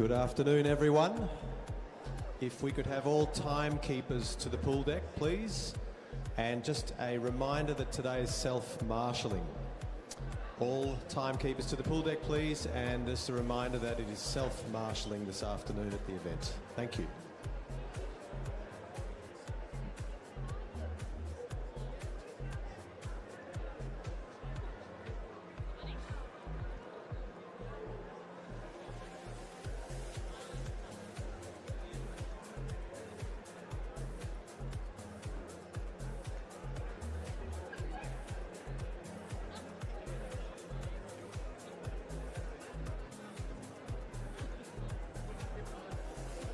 Good afternoon, everyone. If we could have all timekeepers to the pool deck, please. And just a reminder that today is self-marshalling. All timekeepers to the pool deck, please. And just a reminder that it is self-marshalling this afternoon at the event. Thank you.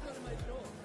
Go to my door.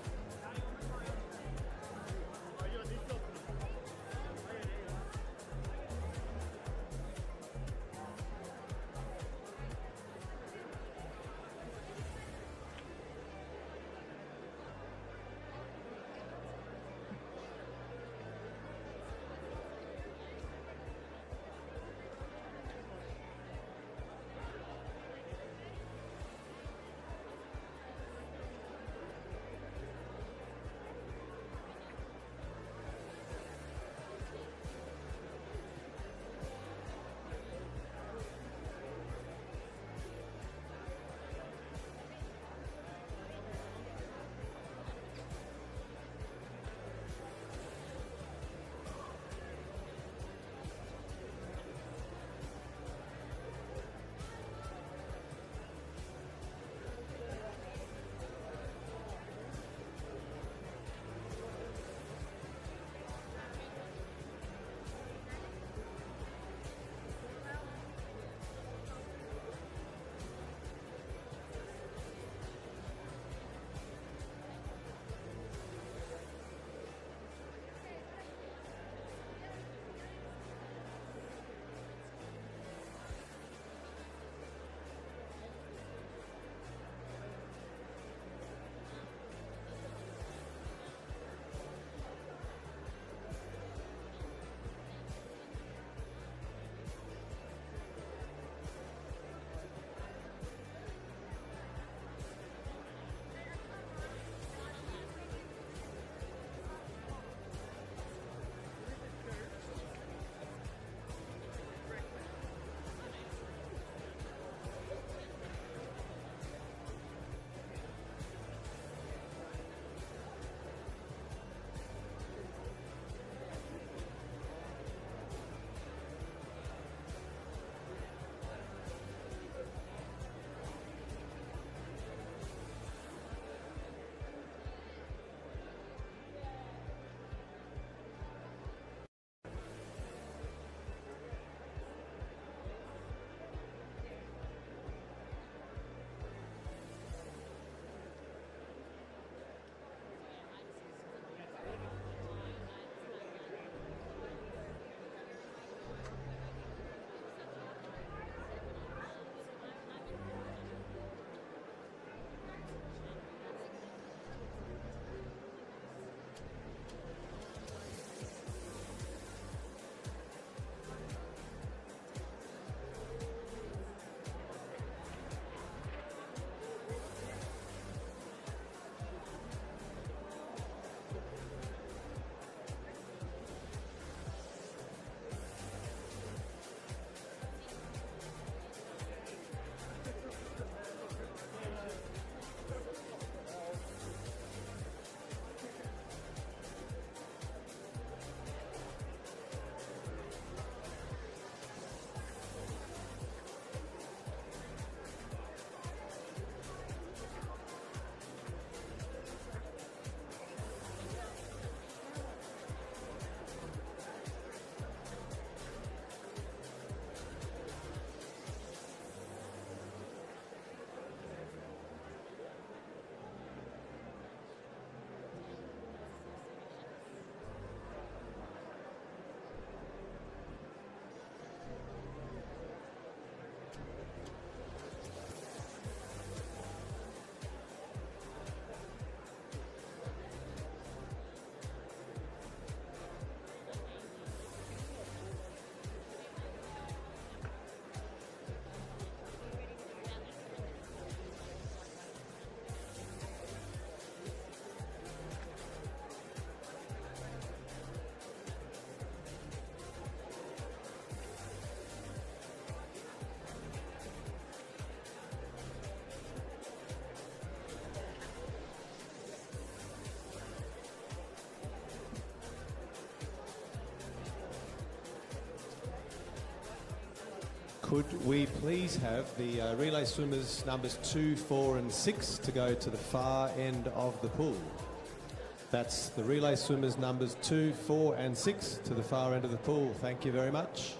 Could we please have the relay swimmers numbers 2, 4 and 6 to go to the far end of the pool? That's the relay swimmers numbers 2, 4 and 6 to the far end of the pool. Thank you very much.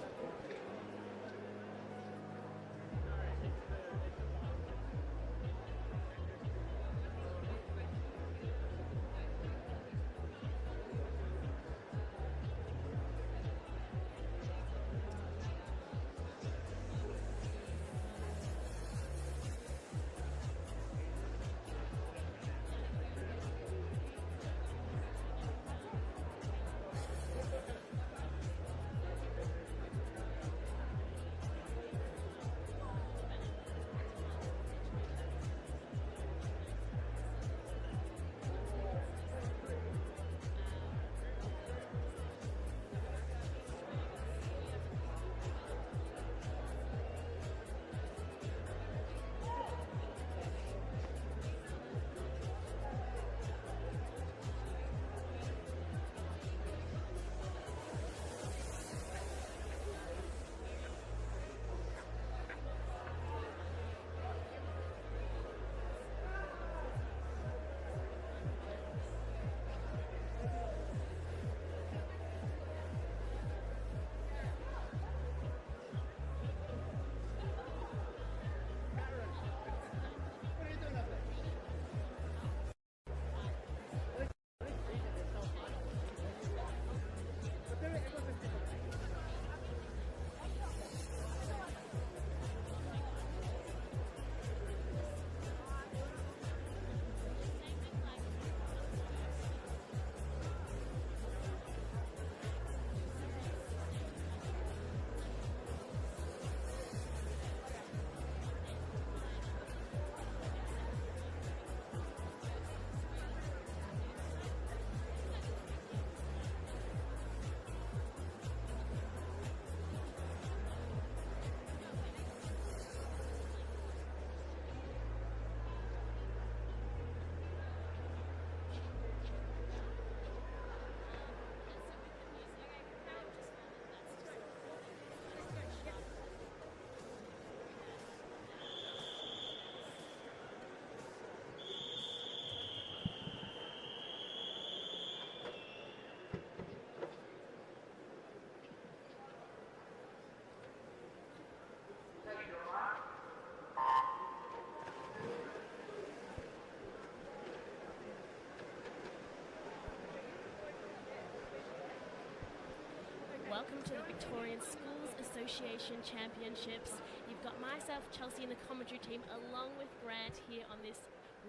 Welcome to the Victorian Schools Association Championships. You've got myself, Chelsea, and the commentary team, along with Grant here on this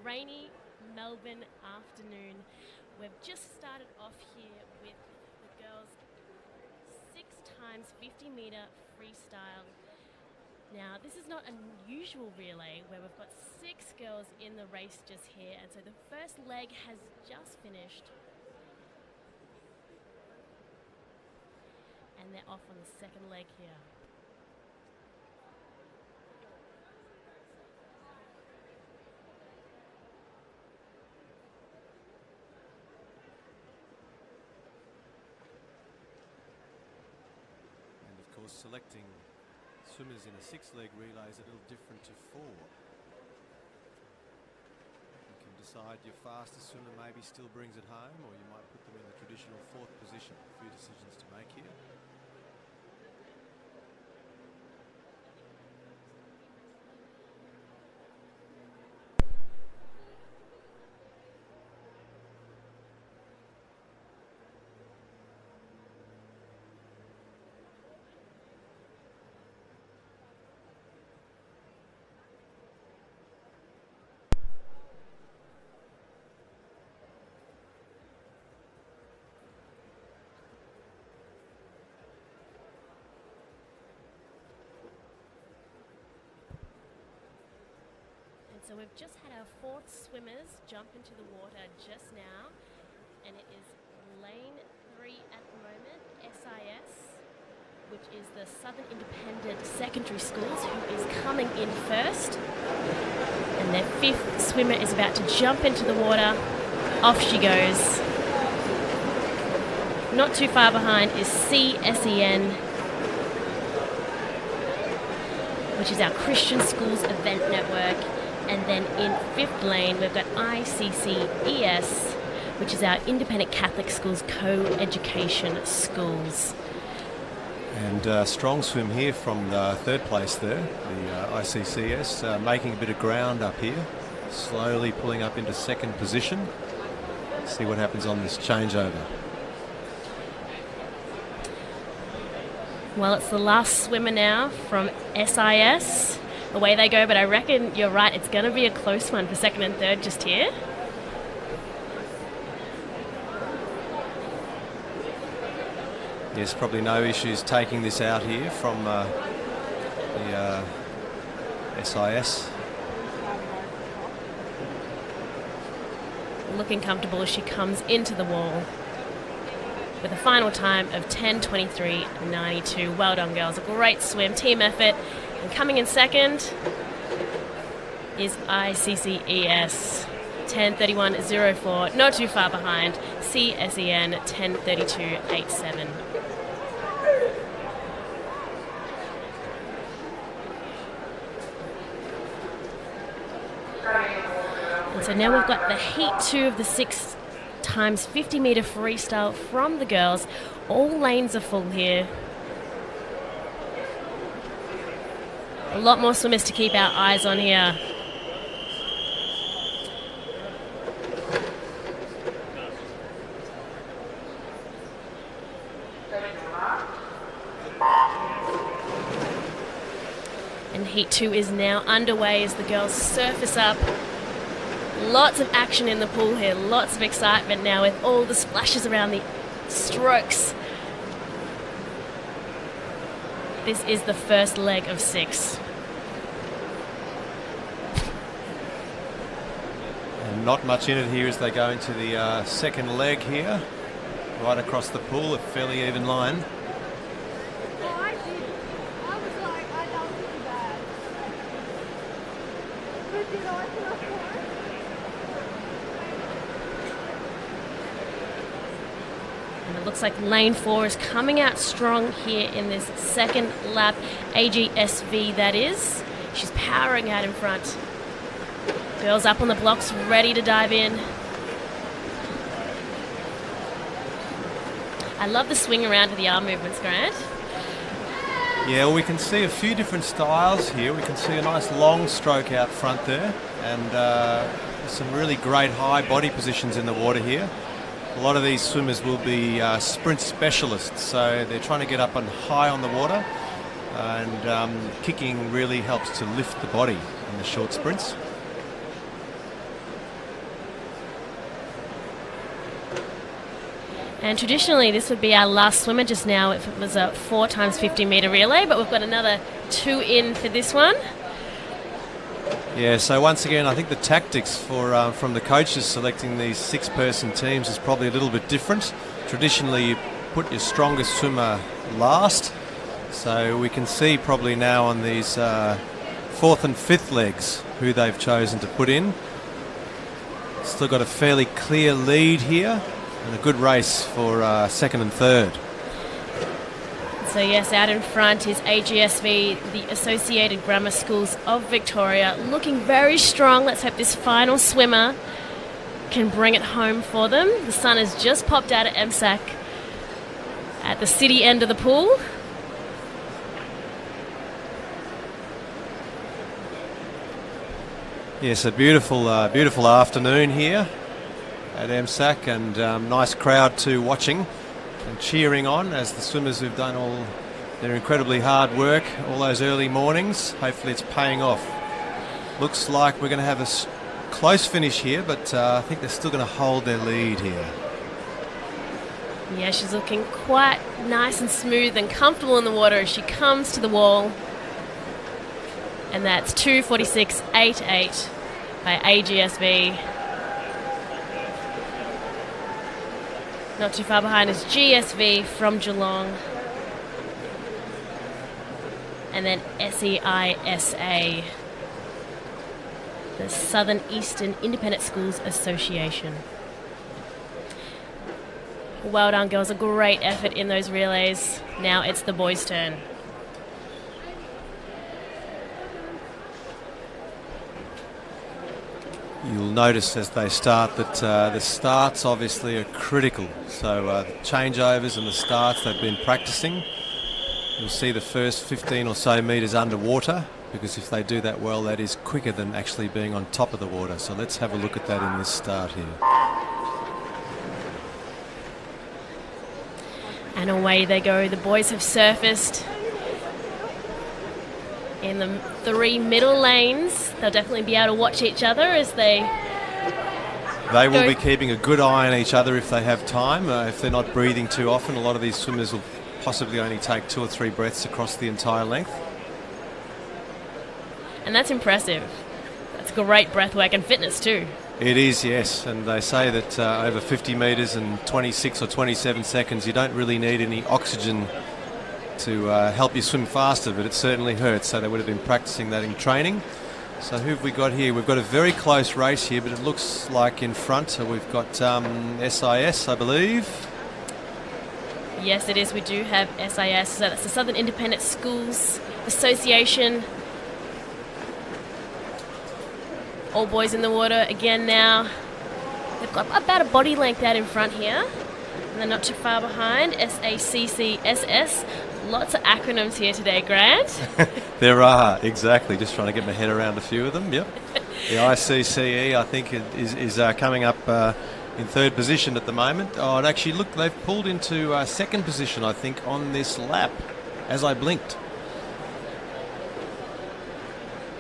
rainy Melbourne afternoon. We've just started off here with the girls' 6 times 50 metre freestyle. Now, this is not an usual relay where we've got 6 girls in the race just here, and so the first leg has just finished. And they're off on the second leg here. And of course, selecting swimmers in a 6-leg relay is a little different to 4. You can decide your fastest swimmer maybe still brings it home, or you might put them in the traditional 4th position. A few decisions to make here. So we've just had our 4th swimmers jump into the water just now, and it is lane 3 at the moment, SIS, which is the Southern Independent Secondary Schools, who is coming in first. And their 5th swimmer is about to jump into the water. Off she goes. Not too far behind is CSEN. which is our Christian Schools Event Network. And then in 5th lane, we've got ICCES, which is our Independent Catholic Schools Co-Education Schools. And strong swim here from the 3rd place there, the ICCS, making a bit of ground up here, slowly pulling up into 2nd position. See what happens on this changeover. Well, it's the last swimmer now from SIS. Away they go, but I reckon you're right, it's going to be a close one for 2nd and 3rd just here. Yes, probably no issues taking this out here from the SIS. Looking comfortable as she comes into the wall with a final time of 10:23.92. Well done, girls. A great swim, team effort. And coming in 2nd is ICCES, 10:31.04. Not too far behind. CSEN, 10:32.87. And so now we've got the heat 2 of the 6 times 50 metre freestyle from the girls. All lanes are full here. A lot more swimmers to keep our eyes on here. And heat 2 is now underway as the girls surface up. Lots of action in the pool here, lots of excitement now with all the splashes around the strokes. This is the first leg of 6. And not much in it here as they go into the 2nd leg here. Right across the pool, a fairly even line. Looks like lane 4 is coming out strong here in this 2nd lap. AGSV, that is. She's powering out in front. Girls up on the blocks, ready to dive in. I love the swing around to the arm movements, Grant. Yeah, well, we can see a few different styles here. We can see a nice long stroke out front there, and some really great high body positions in the water here. A lot of these swimmers will be sprint specialists, so they're trying to get up and high on the water, and kicking really helps to lift the body in the short sprints. And traditionally this would be our last swimmer just now if it was a 4 times 50 metre relay, but we've got another 2 in for this one. Yeah, so once again, I think the tactics for from the coaches selecting these 6-person teams is probably a little bit different. Traditionally, you put your strongest swimmer last, so we can see probably now on these 4th and 5th legs who they've chosen to put in. Still got a fairly clear lead here, and a good race for 2nd and 3rd. So yes, out in front is AGSV, the Associated Grammar Schools of Victoria, looking very strong. Let's hope this final swimmer can bring it home for them. The sun has just popped out at MSAC at the city end of the pool. Yes, a beautiful, beautiful afternoon here at MSAC, and nice crowd too watching and cheering on as the swimmers who've done all their incredibly hard work all those early mornings. Hopefully it's paying off. Looks like we're going to have a close finish here, but I think they're still going to hold their lead here. Yeah, she's looking quite nice and smooth and comfortable in the water as she comes to the wall. And that's 2:46.88 by AGSV. Not too far behind is GSV from Geelong. And then SEISA, the Southern Eastern Independent Schools Association. Well done, girls. A great effort in those relays. Now it's the boys' turn. You'll notice as they start that the starts obviously are critical. So the changeovers and the starts they've been practicing. You'll see the first 15 or so metres underwater, because if they do that well, that is quicker than actually being on top of the water. So let's have a look at that in this start here. And away they go. The boys have surfaced in the 3 middle lanes. They'll definitely be able to watch each other as they will be keeping a good eye on each other if they have time. If they're not breathing too often, a lot of these swimmers will possibly only take 2 or 3 breaths across the entire length. And that's impressive. That's great breath work and fitness too. It is, yes. And they say that over 50 metres and 26 or 27 seconds, you don't really need any oxygen to help you swim faster, but it certainly hurts. So they would have been practicing that in training. So who have we got here? We've got a very close race here, but it looks like in front. So we've got SIS, I believe. Yes, it is. We do have SIS. So that's the Southern Independent Schools Association. All boys in the water again now. They've got about a body length out in front here. And they're not too far behind. SACCSS. Lots of acronyms here today, Grant. There are, exactly. Just trying to get my head around a few of them, yep. The ICCE, I think, is coming up in 3rd position at the moment. Oh, and actually, look, they've pulled into 2nd position, I think, on this lap, as I blinked.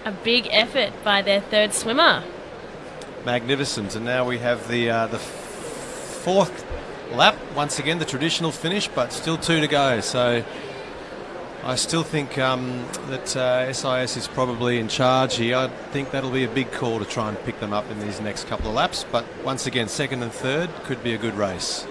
A big effort by their 3rd swimmer. Magnificent. And now we have the 4th lap. Once again, the traditional finish, but still 2 to go. So I still think that SIS is probably in charge here. I think that'll be a big call to try and pick them up in these next couple of laps. But once again, 2nd and 3rd could be a good race.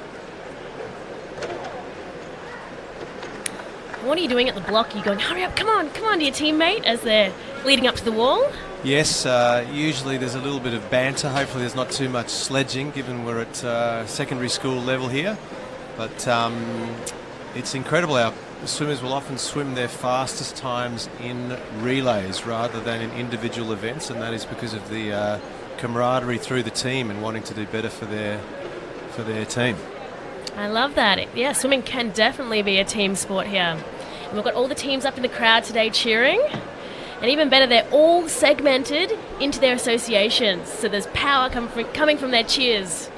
What are you doing at the block? You're going, hurry up, come on to your teammate as they're leading up to the wall? Yes, usually there's a little bit of banter. Hopefully there's not too much sledging, given we're at secondary school level here. But it's incredible. Our swimmers will often swim their fastest times in relays rather than in individual events, and that is because of the camaraderie through the team and wanting to do better for their team. I love that. Yeah, swimming can definitely be a team sport here. And we've got all the teams up in the crowd today cheering. And even better, they're all segmented into their associations. So there's power coming from their cheers.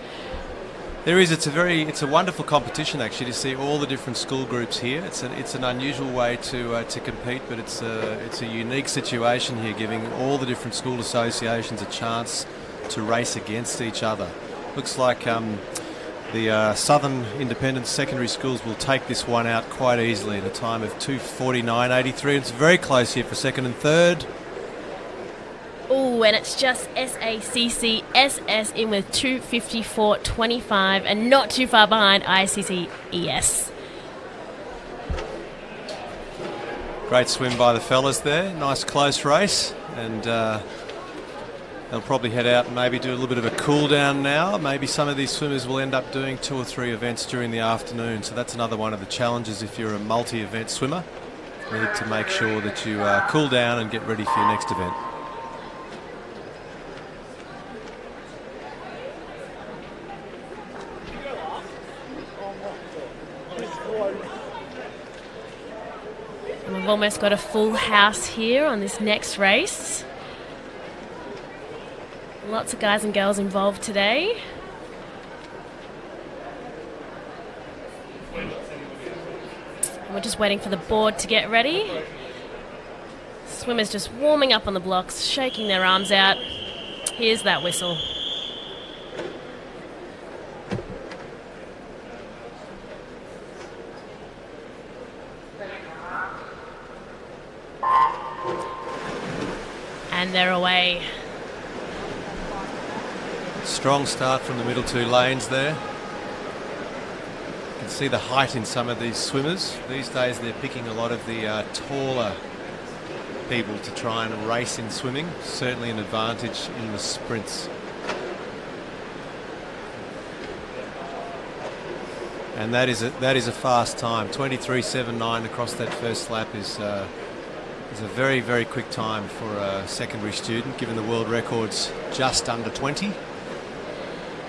There is. It's a wonderful competition, actually, to see all the different school groups here. It's an unusual way to compete, but it's a unique situation here, giving all the different school associations a chance to race against each other. Looks like the Southern Independent Secondary Schools will take this one out quite easily at a time of 2:49.83. It's very close here for 2nd and 3rd. Oh, and it's just SACCSS in with 2:54.25 and not too far behind ICCES. Great swim by the fellas there. Nice close race, and they'll probably head out and maybe do a little bit of a cool down now. Maybe some of these swimmers will end up doing 2 or 3 events during the afternoon. So that's another one of the challenges if you're a multi-event swimmer. You need to make sure that you cool down and get ready for your next event. And we've almost got a full house here on this next race. Lots of guys and girls involved today. And we're just waiting for the board to get ready. Swimmers just warming up on the blocks, shaking their arms out. Here's that whistle. And they're away. Strong start from the middle 2 lanes there. You can see the height in some of these swimmers. These days they're picking a lot of the taller people to try and race in swimming. Certainly an advantage in the sprints. And that is a fast time. 23.79 across that first lap is It's a very, very quick time for a secondary student, given the world record's just under 20.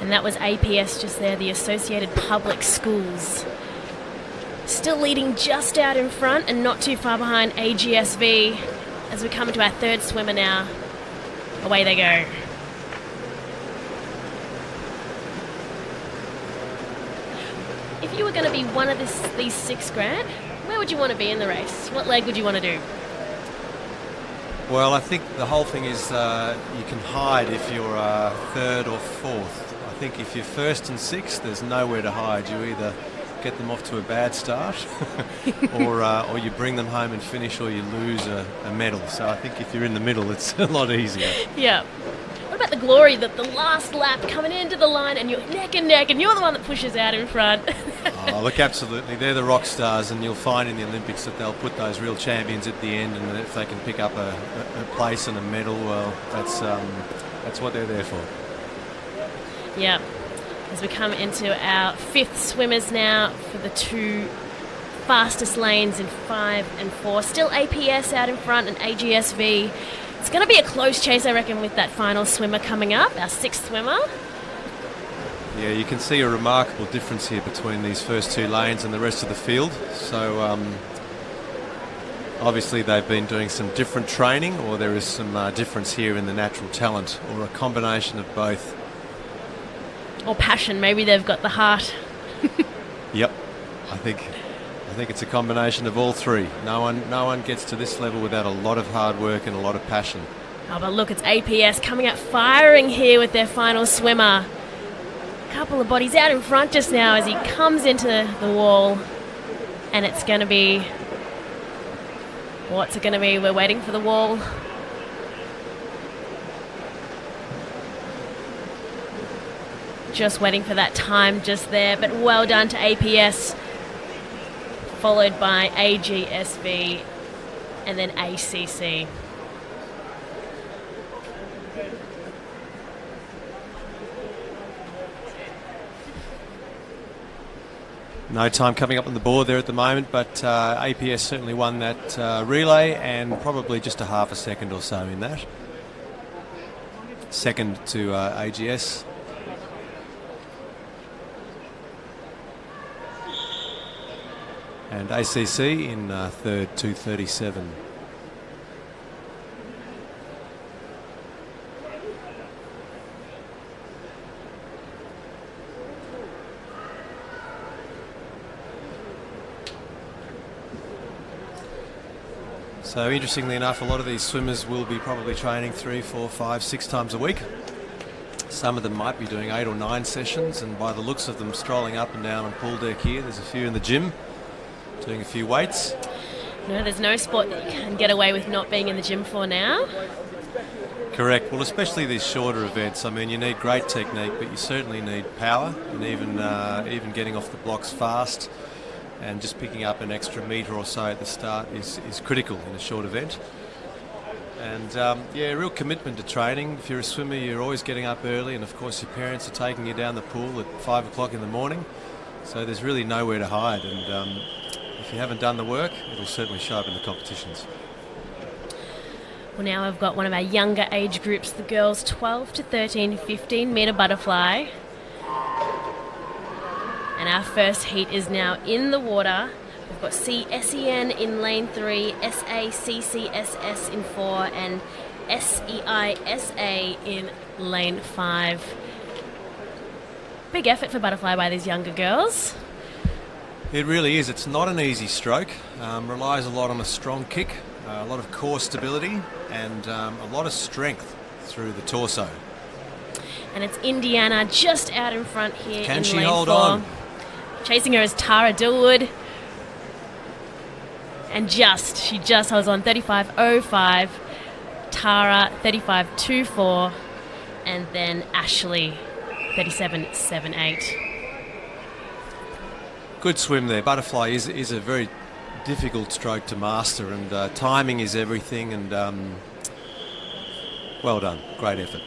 And that was APS just there, the Associated Public Schools. Still leading just out in front and not too far behind AGSV as we come into our third swimmer now. Away they go. If you were going to be one of these six, Grant, where would you want to be in the race? What leg would you want to do? Well, I think the whole thing is you can hide if you're third or fourth. I think if you're first and sixth, there's nowhere to hide. You either get them off to a bad start or you bring them home and finish, or you lose a medal. So I think if you're in the middle, it's a lot easier. Yeah. What about the glory that the last lap coming into the line and you're neck and neck and you're the one that pushes out in front? Oh, look, absolutely. They're the rock stars, and you'll find in the Olympics that they'll put those real champions at the end, and if they can pick up a place and a medal, well, that's what they're there for. Yeah. As we come into our fifth swimmers now for the two fastest lanes in 5 and 4. Still APS out in front and AGSV. It's going to be a close chase, I reckon, with that final swimmer coming up, our sixth swimmer. Yeah, you can see a remarkable difference here between these first two lanes and the rest of the field. So obviously they've been doing some different training, or there is some difference here in the natural talent, or a combination of both. Or passion, maybe they've got the heart. Yep, I think it's a combination of all three. No one gets to this level without a lot of hard work and a lot of passion. Oh, but look, it's APS coming out firing here with their final swimmer. Couple of bodies out in front just now as he comes into the wall, and it's going to be, what's it going to be? We're waiting for the wall. Just waiting for that time just there, but well done to APS, followed by AGSV and then ACC. No time coming up on the board there at the moment, but APS certainly won that relay, and probably just a half a second or so in that. Second to AGS. And ACC in third, 2:37. So interestingly enough, a lot of these swimmers will be probably training 3, 4, 5, 6 times a week. Some of them might be doing 8 or 9 sessions, and by the looks of them strolling up and down on pool deck here, there's a few in the gym doing a few weights. No, there's no sport that you can get away with not being in the gym for now. Correct. Well, especially these shorter events. I mean, you need great technique, but you certainly need power, and even getting off the blocks fast and just picking up an extra metre or so at the start is critical in a short event. And yeah, real commitment to training. If you're a swimmer, you're always getting up early, and of course your parents are taking you down the pool at 5 o'clock in the morning. So there's really nowhere to hide, and if you haven't done the work, it'll certainly show up in the competitions. Well, now I've got one of our younger age groups, the girls 12 to 13, 15 metre butterfly. And our first heat is now in the water. We've got CSEN in lane 3, SACCSS in 4, and SEISA in lane 5. Big effort for butterfly by these younger girls. It really is. It's not an easy stroke. Relies a lot on a strong kick, a lot of core stability, and a lot of strength through the torso. And it's Indiana just out in front here. Can in she lane hold 4. on? Chasing her is Tara Dillwood. And she just holds on. 35.05. Tara 35.24. And then Ashley 37.78. Good swim there. Butterfly is a very difficult stroke to master, and timing is everything, and well done. Great effort.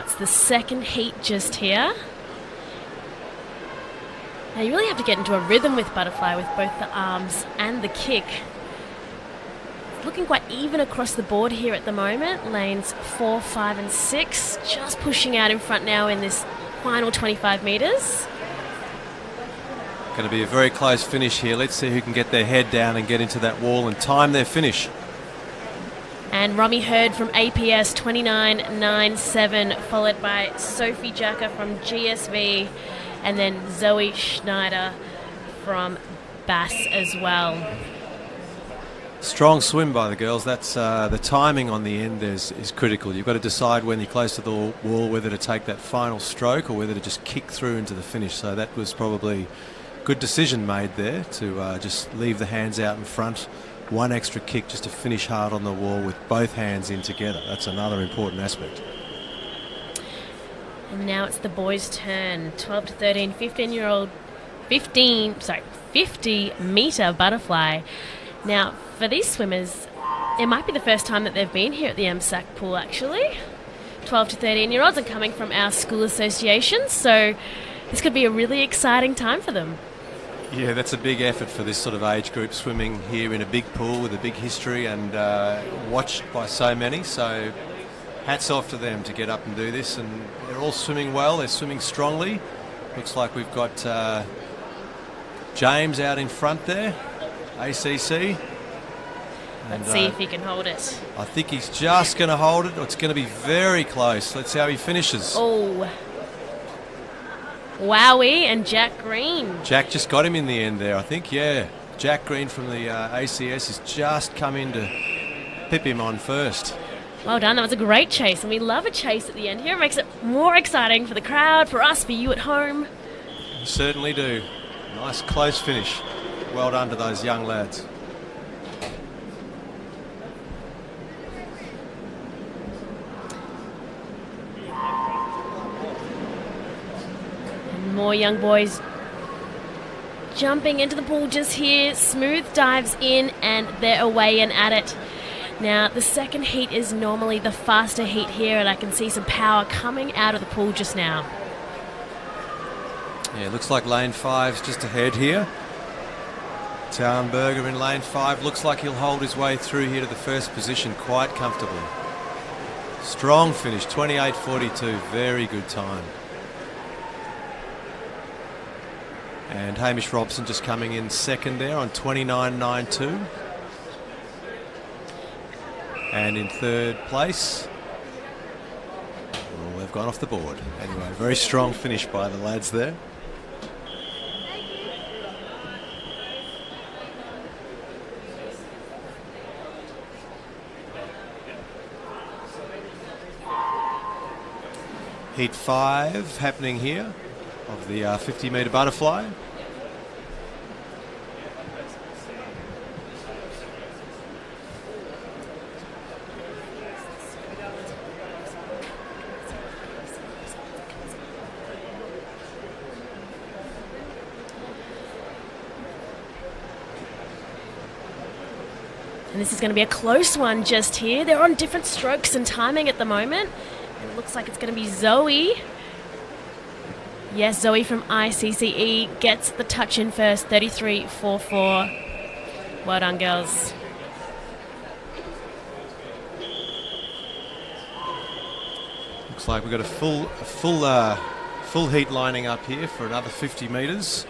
it's the second heat just here. Now you really have to get into a rhythm with butterfly with both the arms and the kick. It's looking quite even across the board here at the moment. Lanes 4, 5 and 6 just pushing out in front now in this final 25 metres. Going to be a very close finish here. Let's see who can get their head down and get into that wall and time their finish. And Romy Hurd from APS 29.97, followed by Sophie Jacka from GSV, and then Zoe Schneider from Bass as well. Strong swim by the girls. That's the timing on the end is critical. You've got to decide when you're close to the wall whether to take that final stroke or whether to just kick through into the finish. So that was probably a good decision made there to just leave the hands out in front. One extra kick just to finish hard on the wall with both hands in together. That's another important aspect. And now it's the boys' turn. 12 to 13, 15-year-old, 50 metre butterfly. Now, for these swimmers, it might be the first time that they've been here at the MSAC pool, actually. 12 to 13-year-olds and coming from our school association, so this could be a really exciting time for them. Yeah, that's a big effort for this sort of age group, swimming here in a big pool with a big history and watched by so many. So hats off to them to get up and do this. And they're all swimming well. They're swimming strongly. Looks like we've got James out in front there, ACC. Let's see if he can hold it. I think he's just going to hold it. It's going to be very close. Let's see how he finishes. Oh. Wowie, and Jack Green. Jack just got him in the end there, I think, yeah. Jack Green from the ACS has just come in to pip him on first. Well done, that was a great chase, and we love a chase at the end here. It makes it more exciting for the crowd, for us, for you at home. You certainly do. Nice close finish. Well done to those young lads. More young boys jumping into the pool just here. Smooth dives in and they're away and at it. Now the second heat is normally the faster heat here, and I can see some power coming out of the pool just now. Yeah, looks like lane 5's just ahead here. Tauenberger in lane 5. Looks like he'll hold his way through here to the first position quite comfortably. Strong finish, 28.42. Very good time. And Hamish Robson just coming in second there on 29.92. And in third place, oh, they've gone off the board. Anyway, very strong finish by the lads there. Heat 5 happening here of the 50-metre butterfly. And this is going to be a close one just here. They're on different strokes and timing at the moment. It looks like it's going to be Zoe. Yes, Zoe from ICCE gets the touch in first, 33.44. Well done, girls. Looks like we've got a full heat lining up here for another 50 metres.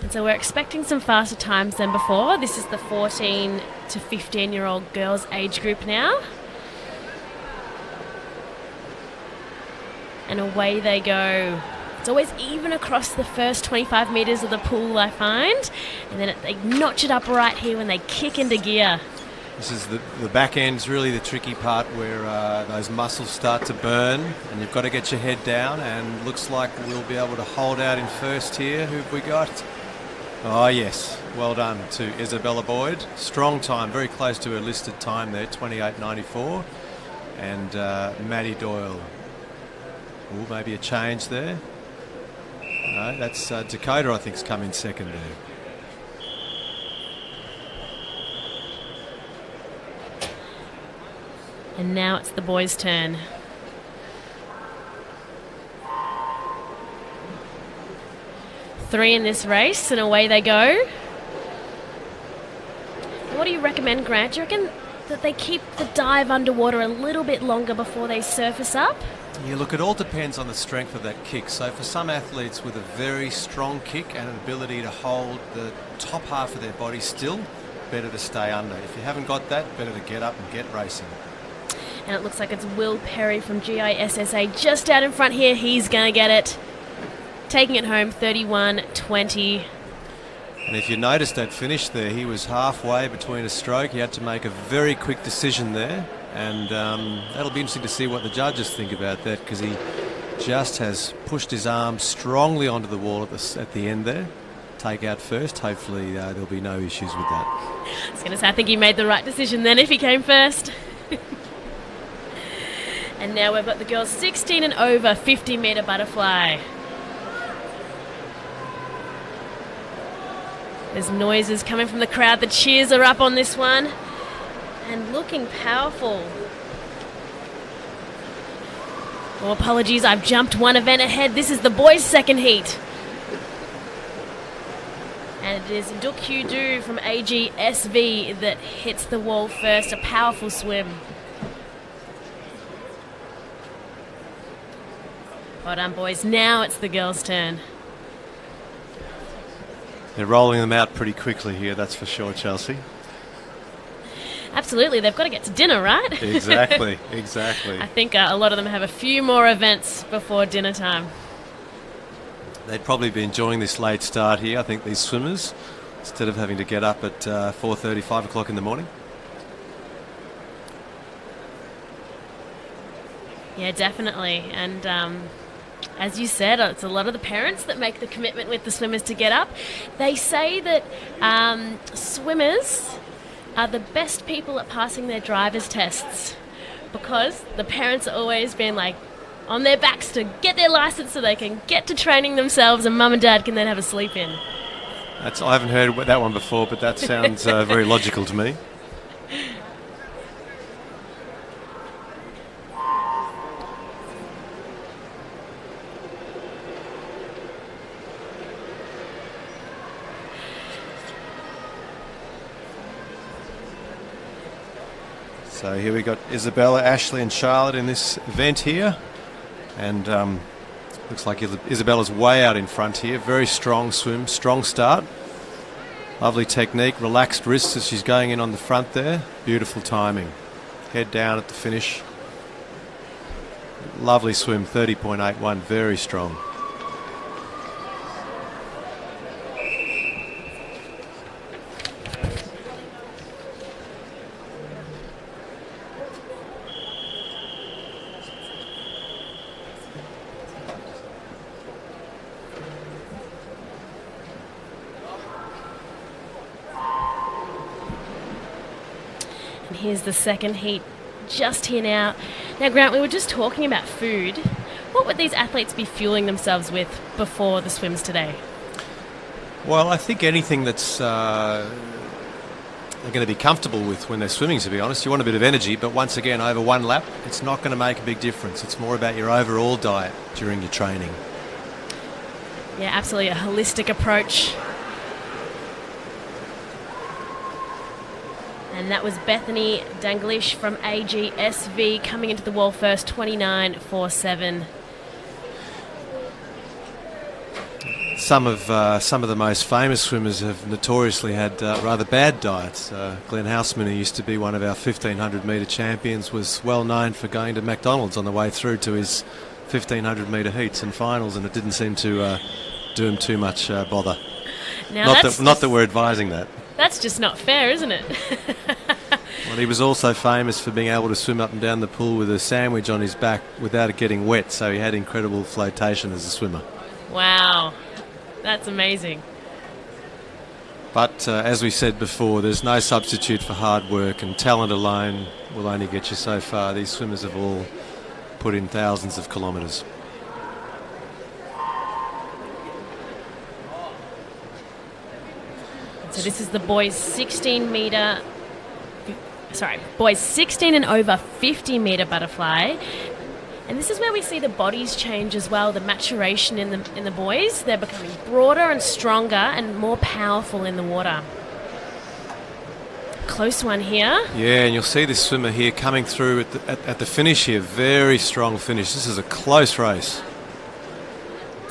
And so we're expecting some faster times than before. This is the 14 to 15-year-old girls age group now. And away they go. It's always even across the first 25 metres of the pool, I find. And then they notch it up right here when they kick into gear. This is the back end's really the tricky part where those muscles start to burn and you've got to get your head down, and looks like we'll be able to hold out in first here. Who have we got? Oh yes, well done to Isabella Boyd. Strong time, very close to her listed time there, 28.94. And Maddie Doyle. Oh, maybe a change there. No, that's Dakota, I think, has come in second there. And now it's the boys' turn. 3 in this race, and away they go. What do you recommend, Grant? Do you reckon that they keep the dive underwater a little bit longer before they surface up? Yeah, look, it all depends on the strength of that kick. So for some athletes with a very strong kick and an ability to hold the top half of their body still, better to stay under. If you haven't got that, better to get up and get racing. And it looks like it's Will Perry from GISSA just out in front here. He's going to get it. Taking it home, 31-20. And if you noticed that finish there, he was halfway between a stroke. He had to make a very quick decision there. And that'll be interesting to see what the judges think about that, because he just has pushed his arm strongly onto the wall at the end there. Take out first. Hopefully there'll be no issues with that. I was going to say, I think he made the right decision then if he came first. And now we've got the girls 16 and over 50-metre butterfly. There's noises coming from the crowd. The cheers are up on this one. And looking powerful. Oh, apologies, I've jumped one event ahead. This is the boys' second heat. And it is Duk Hugh Do from AGSV that hits the wall first. A powerful swim. Well done, boys. Now it's the girls' turn. They're rolling them out pretty quickly here, that's for sure, Chelsea. Absolutely, they've got to get to dinner, right? Exactly, exactly. I think a lot of them have a few more events before dinner time. They'd probably be enjoying this late start here, I think, these swimmers, instead of having to get up at 4:30, 5 o'clock in the morning. Yeah, definitely. And as you said, it's a lot of the parents that make the commitment with the swimmers to get up. They say that swimmers are the best people at passing their driver's tests, because the parents are always been like on their backs to get their license so they can get to training themselves, and mum and dad can then have a sleep in. I haven't heard that one before, but that sounds very logical to me. So here we got Isabella, Ashley and Charlotte in this event here. And looks like Isabella's way out in front here. Very strong swim, strong start. Lovely technique, relaxed wrists as she's going in on the front there. Beautiful timing. Head down at the finish. Lovely swim, 30.81, very strong. Here's the second heat just here now. Now, Grant, we were just talking about food. What would these athletes be fueling themselves with before the swims today? Well, I think anything that's they're going to be comfortable with when they're swimming, to be honest. You want a bit of energy, but once again, over one lap, it's not going to make a big difference. It's more about your overall diet during your training. Yeah, absolutely, a holistic approach. And that was Bethany Danglish from AGSV coming into the wall first, 29.47. Some of the most famous swimmers have notoriously had rather bad diets. Glenn Houseman, who used to be one of our 1500-metre champions, was well known for going to McDonald's on the way through to his 1500-metre heats and finals, and it didn't seem to do him too much bother. Now not that we're advising that. That's just not fair, isn't it? Well, he was also famous for being able to swim up and down the pool with a sandwich on his back without it getting wet, so he had incredible flotation as a swimmer. Wow, that's amazing. But as we said before, there's no substitute for hard work, and talent alone will only get you so far. These swimmers have all put in thousands of kilometres. So this is the boys 16 and over 50 metre butterfly. And this is where we see the bodies change as well, the maturation in the boys. They're becoming broader and stronger and more powerful in the water. Close one here. Yeah, and you'll see this swimmer here coming through at the finish here. Very strong finish. This is a close race.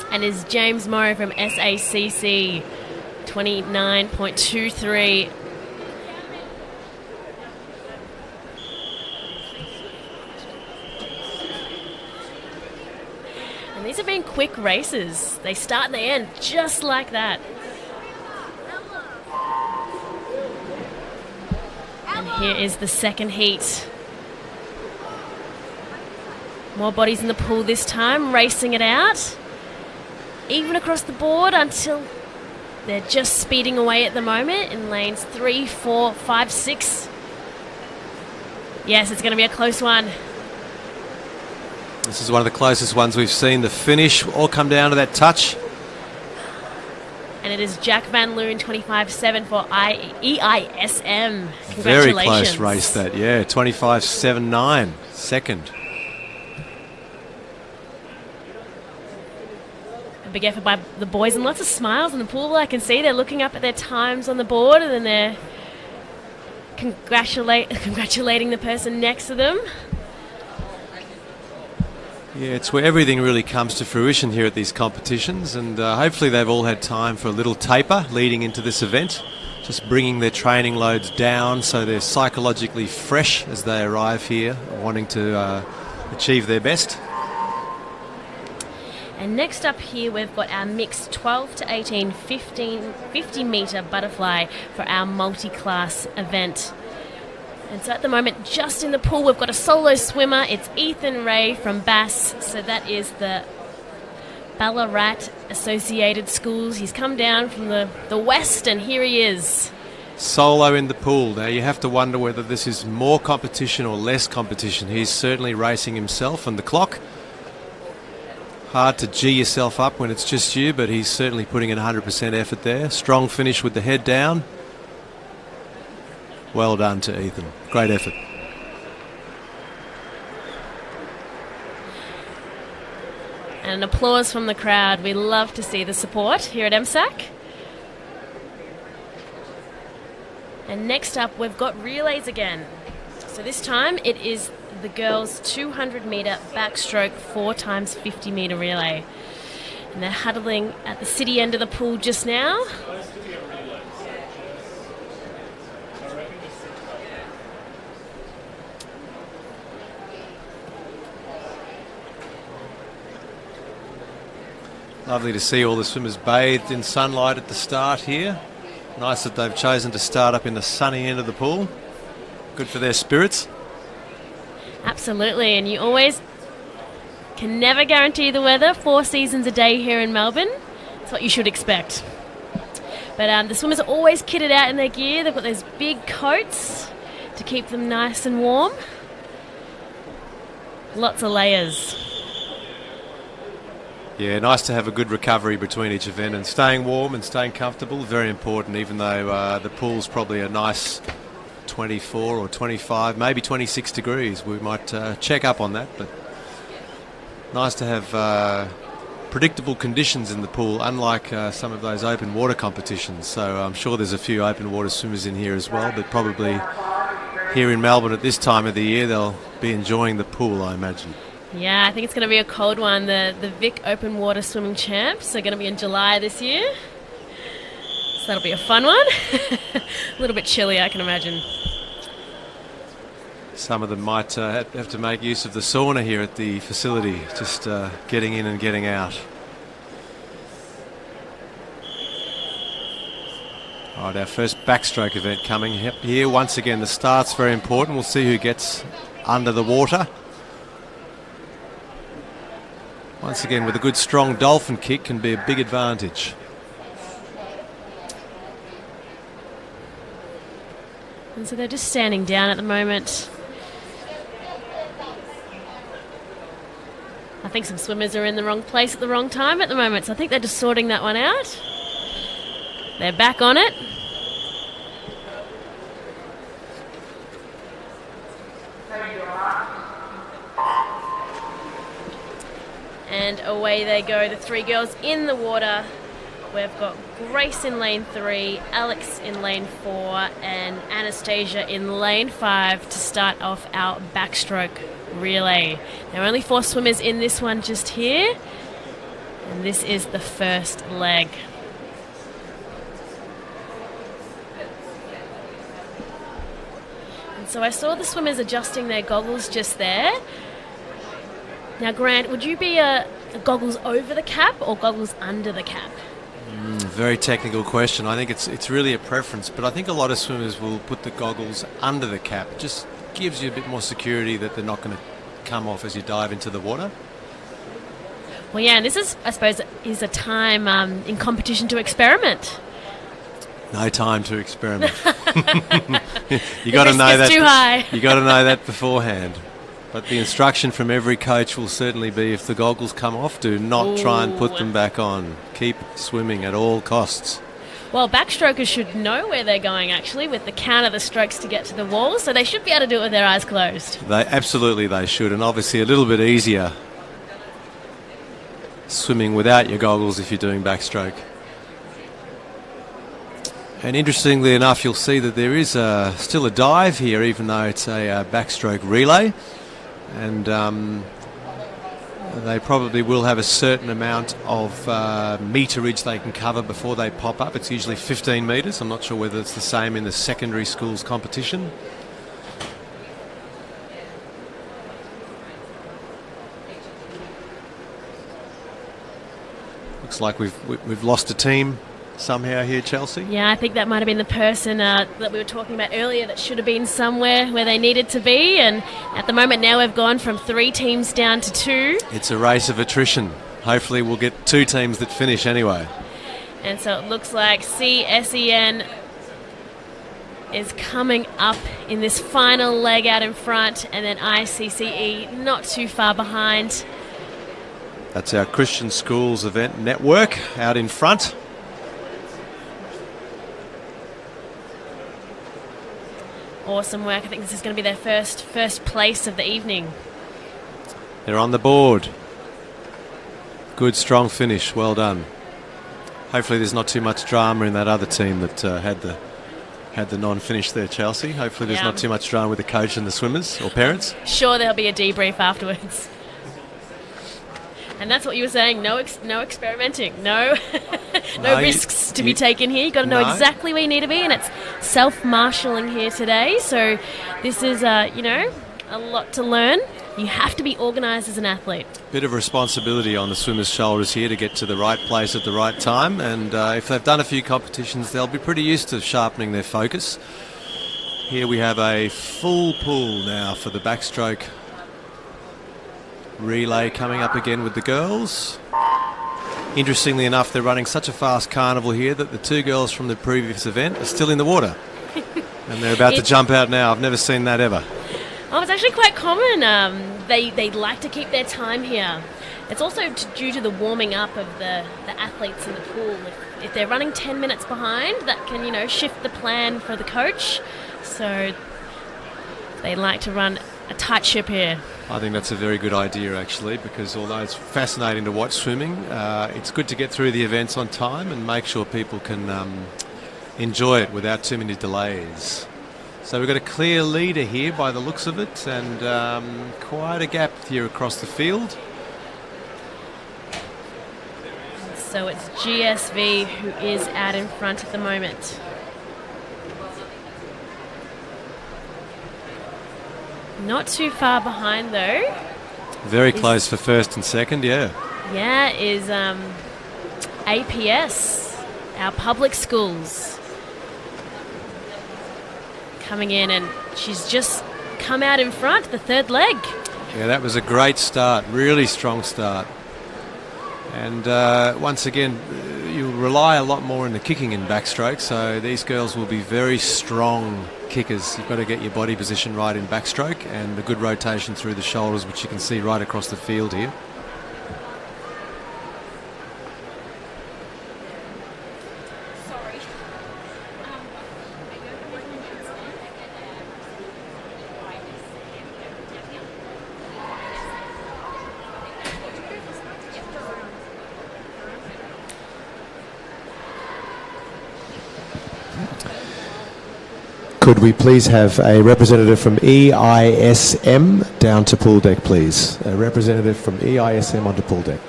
And is James Morrow from SACC, 29.23. And these have been quick races. They start and they end just like that. And here is the second heat. More bodies in the pool this time, racing it out. Even across the board until they're just speeding away at the moment in lanes 3, 4, 5, 6. Yes, it's going to be a close one. This is one of the closest ones we've seen. The finish all come down to that touch. And it is Jack Van Loon, 25.7 for EISM. Congratulations. Very close race that, yeah. 25.79, second. A big effort by the boys and lots of smiles in the pool. I can see they're looking up at their times on the board and then they're congratulating the person next to them. Yeah, it's where everything really comes to fruition here at these competitions, and hopefully they've all had time for a little taper leading into this event, just bringing their training loads down so they're psychologically fresh as they arrive here, wanting to achieve their best. And next up here we've got our mixed 12 to 18 50 metre butterfly for our multi-class event. And so at the moment, just in the pool, we've got a solo swimmer. It's Ethan Ray from Bass. So that is the Ballarat Associated Schools. He's come down from the west, and here he is. Solo in the pool. Now, you have to wonder whether this is more competition or less competition. He's certainly racing himself and the clock. Hard to G yourself up when it's just you, but he's certainly putting in 100% effort there. Strong finish with the head down. Well done to Ethan. Great effort. And an applause from the crowd. We love to see the support here at MSAC. And next up, we've got relays again. So this time it is the girls' 200 metre backstroke 4 times 50 metre relay. And they're huddling at the city end of the pool just now. Lovely to see all the swimmers bathed in sunlight at the start here. Nice that they've chosen to start up in the sunny end of the pool. Good for their spirits. Absolutely, and you always can never guarantee the weather. 4 seasons a day here in Melbourne. That's what you should expect. But the swimmers are always kitted out in their gear. They've got those big coats to keep them nice and warm. Lots of layers. Yeah, nice to have a good recovery between each event, and staying warm and staying comfortable, very important, even though the pool's probably a nice 24 or 25, maybe 26 degrees. We might check up on that, but nice to have predictable conditions in the pool, unlike some of those open water competitions. So I'm sure there's a few open water swimmers in here as well, but probably here in Melbourne at this time of the year they'll be enjoying the pool, I imagine. Yeah, I think it's going to be a cold one. The Vic Open Water Swimming Champs are going to be in July this year. So that'll be a fun one. A little bit chilly, I can imagine. Some of them might have to make use of the sauna here at the facility, just getting in and getting out. All right, our first backstroke event coming here. Once again, the start's very important. We'll see who gets under the water. Once again, with a good strong dolphin kick can be a big advantage. And so they're just standing down at the moment. I think some swimmers are in the wrong place at the wrong time at the moment, so I think they're just sorting that one out. They're back on it. And away they go, the three girls in the water. We've got Grace in lane 3, Alex in lane 4, and Anastasia in lane 5 to start off our backstroke relay. There are only 4 swimmers in this one just here, and this is the first leg. And so I saw the swimmers adjusting their goggles just there. Now, Grant, would you be a goggles over the cap or goggles under the cap? Very technical question. I think it's really a preference, but I think a lot of swimmers will put the goggles under the cap. It just gives you a bit more security that they're not going to come off as you dive into the water. Well, yeah, and this is, I suppose, is a time in competition to experiment. No time to experiment. You got to know that. Too high. You got to know that beforehand. But the instruction from every coach will certainly be, if the goggles come off, do not try and put them back on. Keep swimming at all costs. Well, backstrokers should know where they're going, actually, with the count of the strokes to get to the wall, so they should be able to do it with their eyes closed. Absolutely they should, and obviously a little bit easier swimming without your goggles if you're doing backstroke. And interestingly enough, you'll see that there is still a dive here, even though it's a backstroke relay. And they probably will have a certain amount of meterage they can cover before they pop up. It's usually 15 metres. I'm not sure whether it's the same in the secondary schools competition. Looks like we've lost a team somehow here, Chelsea. Yeah, I think that might have been the person that we were talking about earlier that should have been somewhere where they needed to be, and at the moment now we've gone from 3 teams down to 2. It's a race of attrition. Hopefully we'll get 2 teams that finish anyway. And so it looks like CSEN is coming up in this final leg out in front, and then ICCE not too far behind. That's our Christian Schools Event Network out in front. Awesome work. I think this is going to be their first place of the evening. They're on the board. Good, strong finish. Well done. Hopefully there's not too much drama in that other team that had the non-finish there, Chelsea. Hopefully there's not too much drama with the coach and the swimmers or parents. Sure, there'll be a debrief afterwards. And that's what you were saying, no experimenting, no risks to be taken here. You've got to know exactly where you need to be, and it's self-marshalling here today. So this is, a lot to learn. You have to be organised as an athlete. Bit of responsibility on the swimmers' shoulders here to get to the right place at the right time, and if they've done a few competitions, they'll be pretty used to sharpening their focus. Here we have a full pool now for the backstroke relay coming up again with the girls. Interestingly enough, they're running such a fast carnival here that the 2 girls from the previous event are still in the water. And they're about to jump out now. I've never seen that ever. Oh, it's actually quite common. They like to keep their time here. It's also due to the warming up of the athletes in the pool. If they're running 10 minutes behind, that can, shift the plan for the coach. So they like to run a tight ship here. I think that's a very good idea, actually, because although it's fascinating to watch swimming, it's good to get through the events on time and make sure people can enjoy it without too many delays. So we've got a clear leader here by the looks of it, and quite a gap here across the field. So it's GSV who is out in front at the moment. Not too far behind, though. Very close for first and second, yeah. Yeah, is APS, our public schools. Coming in, and she's just come out in front, the 3rd leg. Yeah, that was a great start, really strong start. And once again, you'll rely a lot more in the kicking in backstroke, so these girls will be very strong kickers. You've got to get your body position right in backstroke, and the good rotation through the shoulders, which you can see right across the field here. Could we please have a representative from EISM down to pool deck, please? A representative from EISM onto pool deck.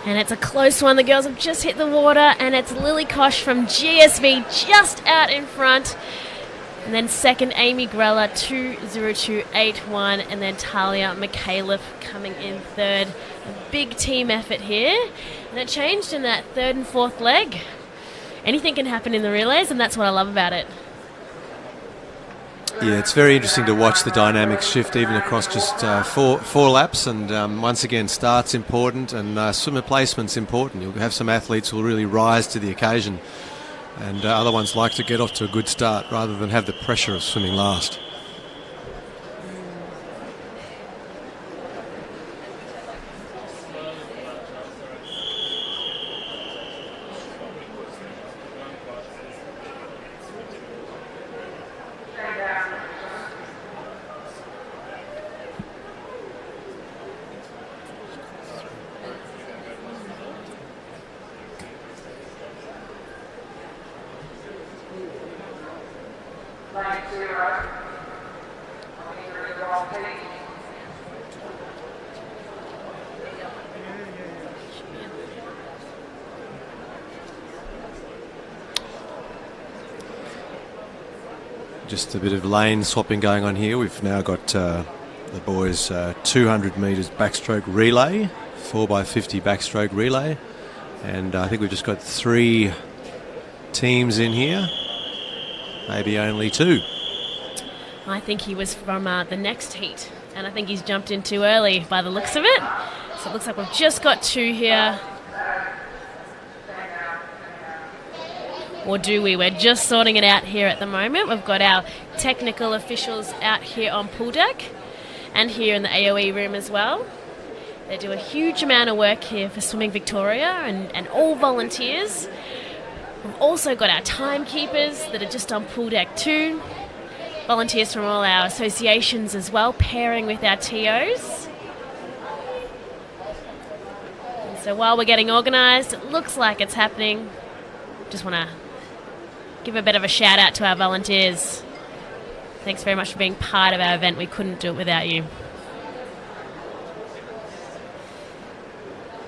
And it's a close one. The girls have just hit the water, and it's Lily Kosh from GSV just out in front. And then second, Amy Grella, 2:02.81, and then Talia McAuliffe coming in third. A big team effort here, and it changed in that third and fourth leg. Anything can happen in the relays, and that's what I love about it. Yeah, it's very interesting to watch the dynamics shift even across just four laps, and once again, start's important and swimmer placement's important. You'll have some athletes who will really rise to the occasion, and other ones like to get off to a good start rather than have the pressure of swimming last. Just a bit of lane swapping going on here. We've now got the boys 200 metres backstroke relay, 4x50 backstroke relay, and I think we've just got 3 teams in here, maybe only 2. I think he was from the next heat, and I think he's jumped in too early by the looks of it. So it looks like we've just got 2 here. Or do we? We're just sorting it out here at the moment. We've got our technical officials out here on pool deck and here in the AOE room as well. They do a huge amount of work here for Swimming Victoria and all volunteers. We've also got our timekeepers that are just on pool deck too. Volunteers from all our associations as well, pairing with our TOs. And so while we're getting organised, it looks like it's happening. Just want to give a bit of a shout out to our volunteers. Thanks very much for being part of our event. We couldn't do it without you.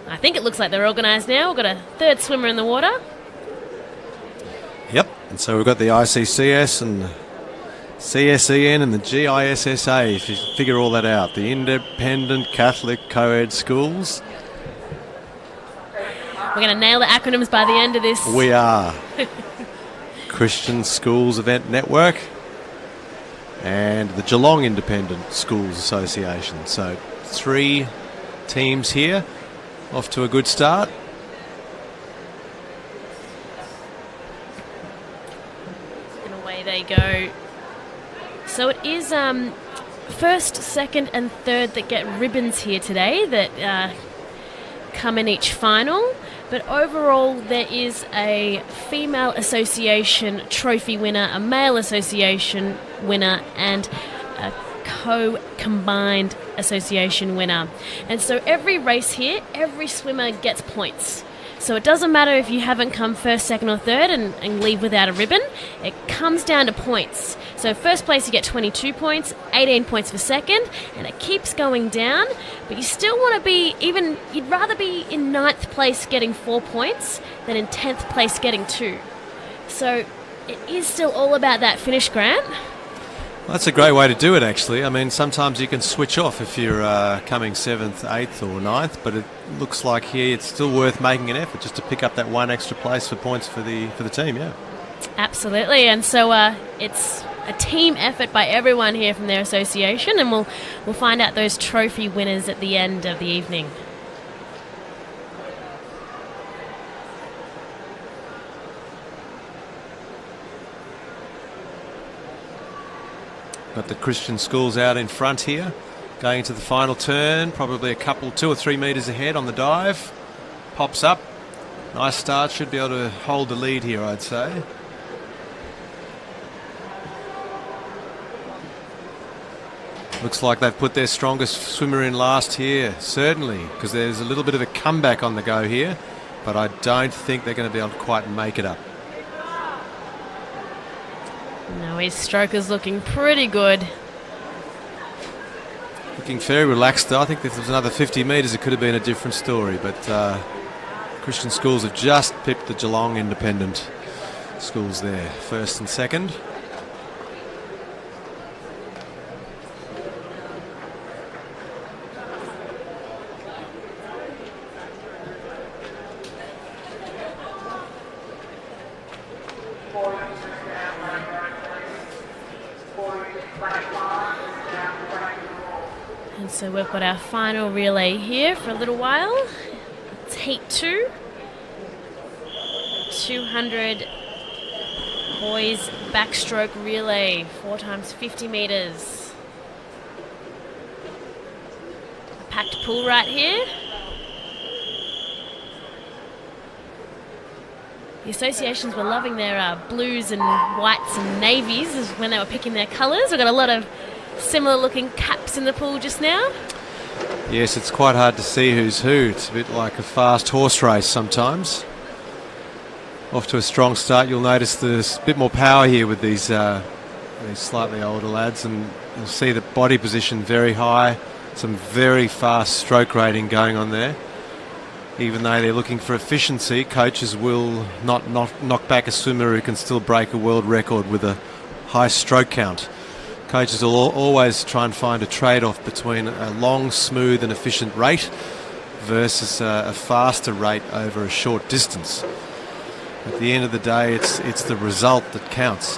I think it looks like they're organised now. We've got a third swimmer in the water. Yep, and so we've got the ICCS and CSEN and the GISSA, if you figure all that out. The Independent Catholic Co-ed Schools. We're going to nail the acronyms by the end of this. We are. Christian Schools Event Network and the Geelong Independent Schools Association. So 3 teams here, off to a good start. And away they go. So it is first, second and third that get ribbons here today that come in each final. But overall, there is a female association trophy winner, a male association winner, and a combined association winner. And so every race here, every swimmer gets points. So it doesn't matter if you haven't come first, second or third and leave without a ribbon. It comes down to points. So first place you get 22 points, 18 points for second, and it keeps going down. But you still want to be you'd rather be in 9th place getting 4 points than in 10th place getting 2. So it is still all about that finish, Grant. Well, that's a great way to do it, actually. I mean, sometimes you can switch off if you're coming 7th, 8th or 9th, but it looks like here it's still worth making an effort just to pick up that 1 extra place for points for the team, yeah. Absolutely, and so it's a team effort by everyone here from their association, and we'll find out those trophy winners at the end of the evening. Got the Christian schools out in front here, going into the final turn, probably a couple, 2 or 3 metres ahead on the dive. Pops up. Nice start, should be able to hold the lead here, I'd say. Looks like they've put their strongest swimmer in last here, certainly, because there's a little bit of a comeback on the go here. but I don't think they're going to be able to quite make it up. No, his stroke is looking pretty good. Looking very relaxed though. I think if there was another 50 metres it could have been a different story, but Christian schools have just pipped the Geelong Independent schools there, first and second. And so we've got our final relay here for a little while. It's heat 2. 200 boys backstroke relay, 4 times 50 metres. A packed pool right here. The associations were loving their blues and whites and navies when they were picking their colours. We've got a lot of similar looking caps in the pool just now. Yes, it's quite hard to see who's who. It's a bit like a fast horse race sometimes. Off to a strong start. You'll notice there's a bit more power here with these slightly older lads, and you'll see the body position very high. Some very fast stroke rating going on there. Even though they're looking for efficiency, coaches will not knock back a swimmer who can still break a world record with a high stroke count. Coaches will always try and find a trade-off between a long, smooth and efficient rate versus a faster rate over a short distance. At the end of the day, it's the result that counts.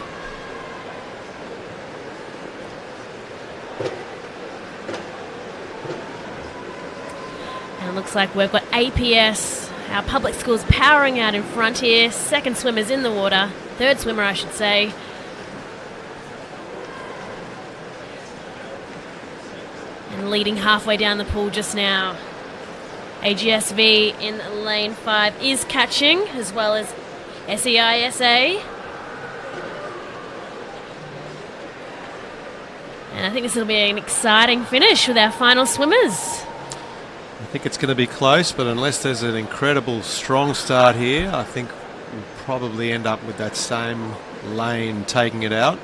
And it looks like we've got APS, our public schools, powering out in front here. Second swimmer's in the water. Third swimmer, I should say. And leading halfway down the pool just now. AGSV in lane 5 is catching, as well as SEISA. And I think this will be an exciting finish with our final swimmers. I think it's going to be close, but unless there's an incredible strong start here, I think we'll probably end up with that same lane taking it out.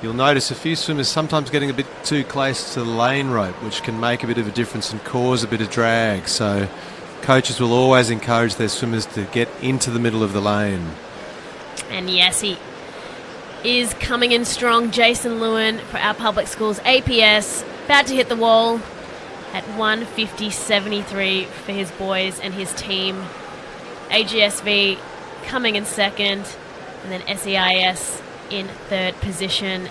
You'll notice a few swimmers sometimes getting a bit too close to the lane rope, which can make a bit of a difference and cause a bit of drag. So coaches will always encourage their swimmers to get into the middle of the lane. And yes, he is coming in strong. Jason Lewin for our public schools. APS about to hit the wall at 1:50.73 for his boys and his team. AGSV coming in second, and then SEIS in third position.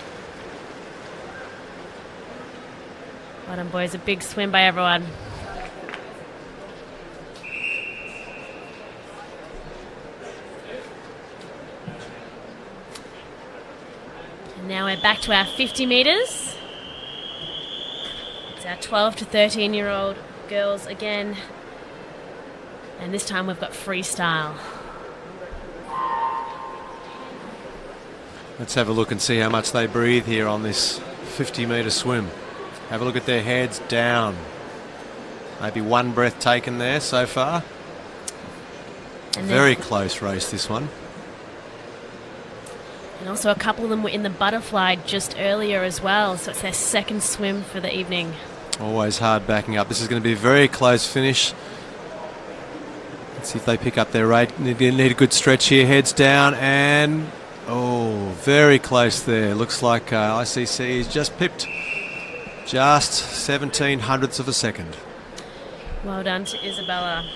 Well done, boys. A big swim by everyone. And now we're back to our 50 metres. It's our 12 to 13-year-old girls again. And this time we've got freestyle. Let's have a look and see how much they breathe here on this 50-metre swim. Have a look at their heads down. Maybe one breath taken there so far. Very close race, this one. And also a couple of them were in the butterfly just earlier as well, so it's their second swim for the evening. Always hard backing up. This is going to be a very close finish. Let's see if they pick up their rate. Need a good stretch here. Heads down and... oh, very close there. Looks like ICC is just pipped. Just 17 hundredths of a second. Well done to Isabella.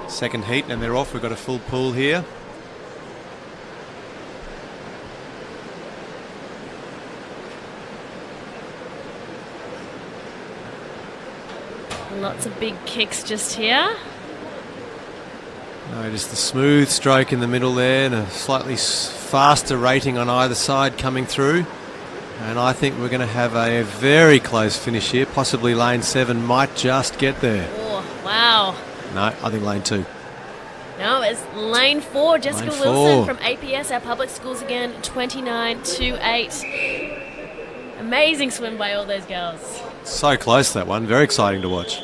Second heat and they're off. We've got a full pool here. Lots of big kicks just here. Notice the smooth stroke in the middle there and a slightly faster rating on either side coming through. And I think we're going to have a very close finish here. Possibly lane 7 might just get there. Oh, wow. No, I think lane 2. No, it's lane 4, Jessica Lane Wilson 4. from APS, our public schools again, 29.28. Amazing swim by all those girls. So close, that one. Very exciting to watch.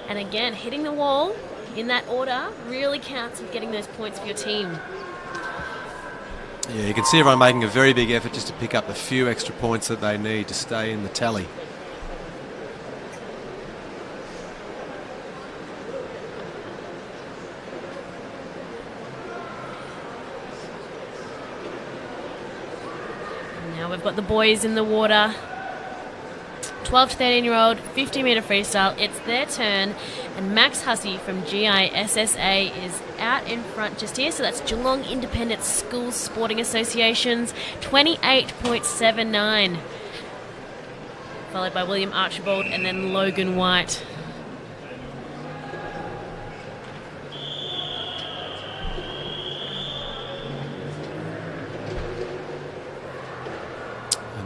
And again, hitting the wall in that order really counts with getting those points for your team. Yeah, you can see everyone making a very big effort just to pick up the few extra points that they need to stay in the tally. Now we've got the boys in the water. 12 to 13-year-old, 50-metre freestyle. It's their turn. And Max Hussey from GISSA is out in front just here. So that's Geelong Independent Schools Sporting Association's 28.79. Followed by William Archibald and then Logan White.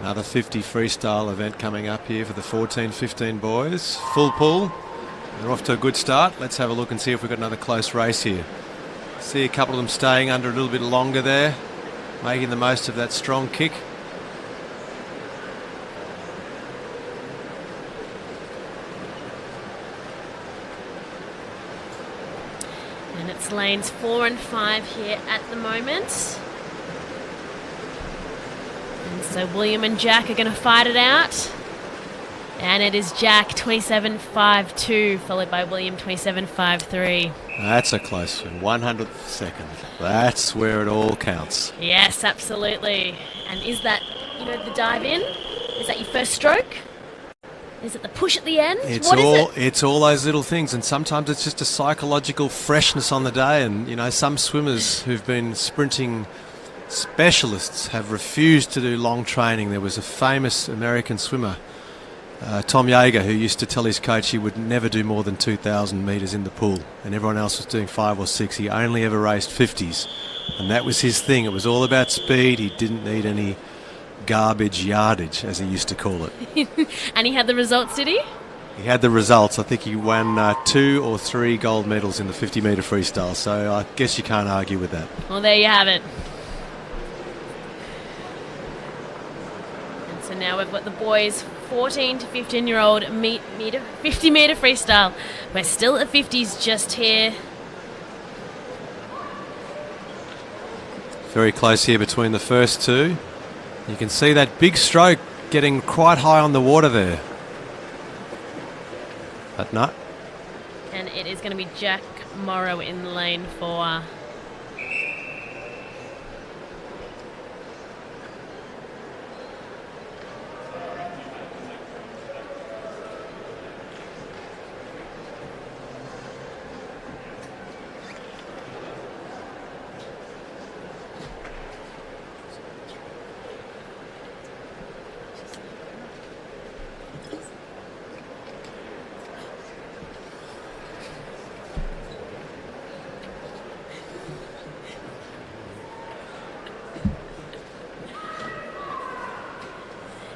Another 50 freestyle event coming up here for the 14-15 boys. Full pull. They're off to a good start. Let's have a look and see if we've got another close race here. See a couple of them staying under a little bit longer there, making the most of that strong kick. And it's lanes 4 and 5 here at the moment. And so William and Jack are going to fight it out. And it is Jack 27.52, followed by William 27.53. That's a close one. 100th second. That's where it all counts. Yes, absolutely. And is that, the dive in? Is that your first stroke? Is it the push at the end? What is it? It's all those little things, and sometimes it's just a psychological freshness on the day. And some swimmers who've been sprinting specialists have refused to do long training. There was a famous American swimmer, Tom Yeager, who used to tell his coach he would never do more than 2,000 metres in the pool, and everyone else was doing 5 or 6. He only ever raced 50s, and that was his thing. It was all about speed. He didn't need any garbage yardage, as he used to call it. And he had the results, did he? He had the results. I think he won 2 or 3 gold medals in the 50-metre freestyle, so I guess you can't argue with that. Well, there you have it. And so now we've got the boys 14 to 15-year-old 50-metre freestyle. We're still at 50s just here. Very close here between the first two. You can see that big stroke getting quite high on the water there. But no. And it is going to be Jack Morrow in lane 4.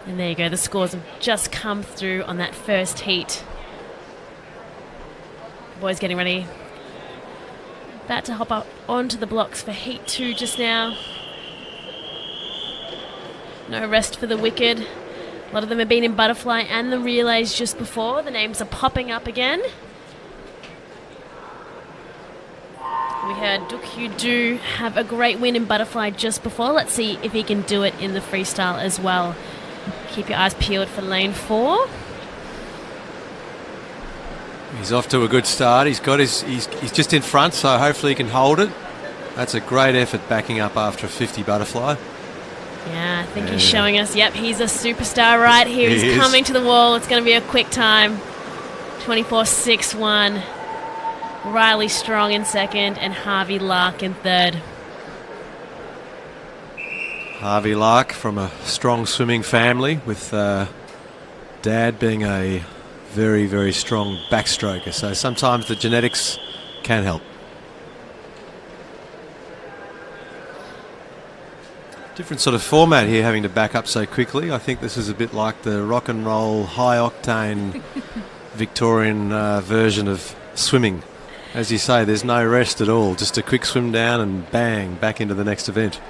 And there you go, the scores have just come through on that first heat. Boys getting ready. About to hop up onto the blocks for heat 2 just now. No rest for the wicked. A lot of them have been in butterfly and the relays just before. The names are popping up again. We heard Duk Yu Do have a great win in butterfly just before. Let's see if he can do it in the freestyle as well. Keep your eyes peeled for lane 4. He's off to a good start. He's just in front, so hopefully he can hold it. That's a great effort backing up after a 50 butterfly. Yeah, I think he's showing us, yep, he's a superstar right here. He's coming to the wall. It's going to be a quick time. 24.61. Riley Strong in second and Harvey Lark in third. Harvey Lark from a strong swimming family, with Dad being a very, very strong backstroker. So sometimes the genetics can help. Different sort of format here, having to back up so quickly. I think this is a bit like the rock and roll high octane Victorian version of swimming. As you say, there's no rest at all. Just a quick swim down and bang, back into the next event.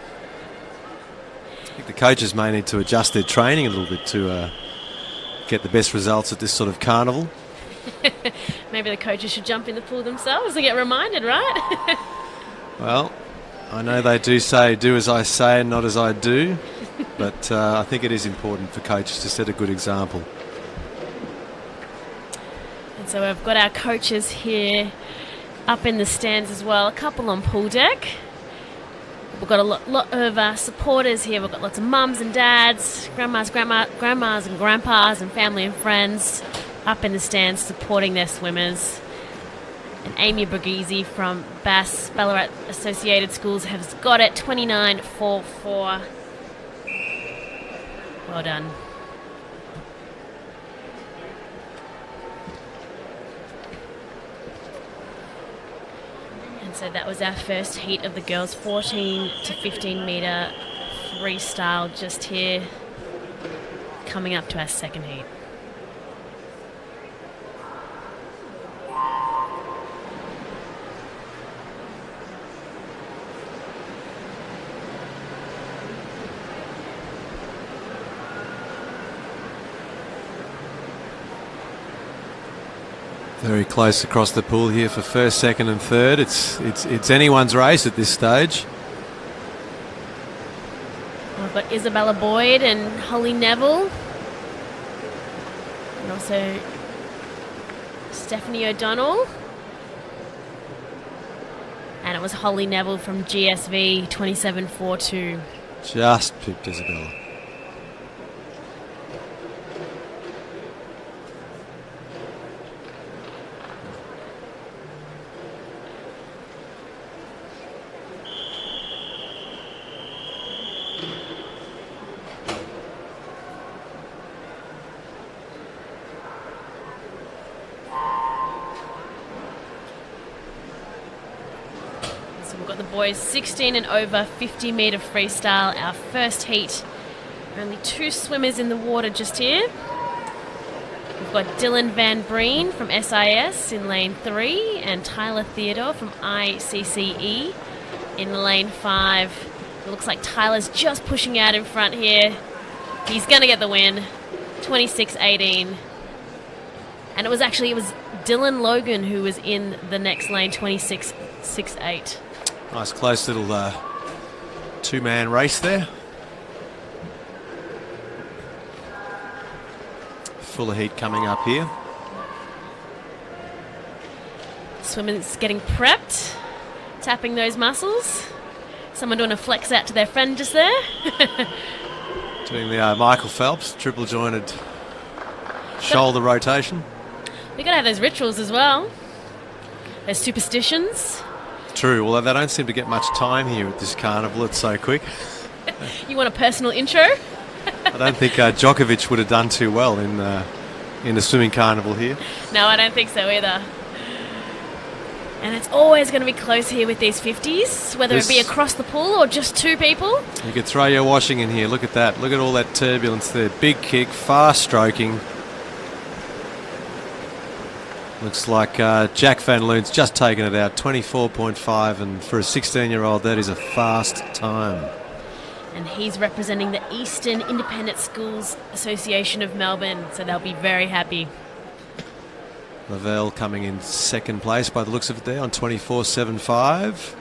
I think the coaches may need to adjust their training a little bit to get the best results at this sort of carnival. Maybe the coaches should jump in the pool themselves and get reminded, right? Well, I know they do say, do as I say and not as I do, but I think it is important for coaches to set a good example. And so we've got our coaches here up in the stands as well, a couple on pool deck. We've got a lot of supporters here. We've got lots of mums and dads, grandmas and grandpas and family and friends up in the stands supporting their swimmers. And Amy Borghese from Ballarat Associated Schools has got it, 29.44. Well done. And so that was our first heat of the girls' 14 to 15 metre freestyle just here, coming up to our second heat. Very close across the pool here for first, second and third. It's anyone's race at this stage. We've got Isabella Boyd and Holly Neville. And also Stephanie O'Donnell. And it was Holly Neville from GSV, 27.42. Just pipped Isabella. Boys 16 and over 50 metre freestyle, our first heat. Only 2 swimmers in the water just here. We've got Dylan Van Breen from SIS in lane 3 and Tyler Theodore from ICCE in lane 5. It looks like Tyler's just pushing out in front here. He's going to get the win, 26.18. And it was Dylan Logan who was in the next lane, 26.68. Nice close little two-man race there. Fuller heat coming up here. Swimmers getting prepped, tapping those muscles. Someone doing a flex out to their friend just there. Doing the Michael Phelps triple jointed shoulder rotation. We gotta have those rituals as well. Those superstitions. True, although they don't seem to get much time here at this carnival. It's so quick. You want a personal intro? I don't think Djokovic would have done too well in the swimming carnival here. No, I don't think so either. And it's always going to be close here with these 50s, whether it be across the pool or just 2 people. You could throw your washing in here. Look at that. Look at all that turbulence there. Big kick, fast stroking. Looks like Jack Van Loon's just taken it out, 24.5, and for a 16-year-old, that is a fast time. And he's representing the Eastern Independent Schools Association of Melbourne, so they'll be very happy. Lavelle coming in second place by the looks of it there on 24.75.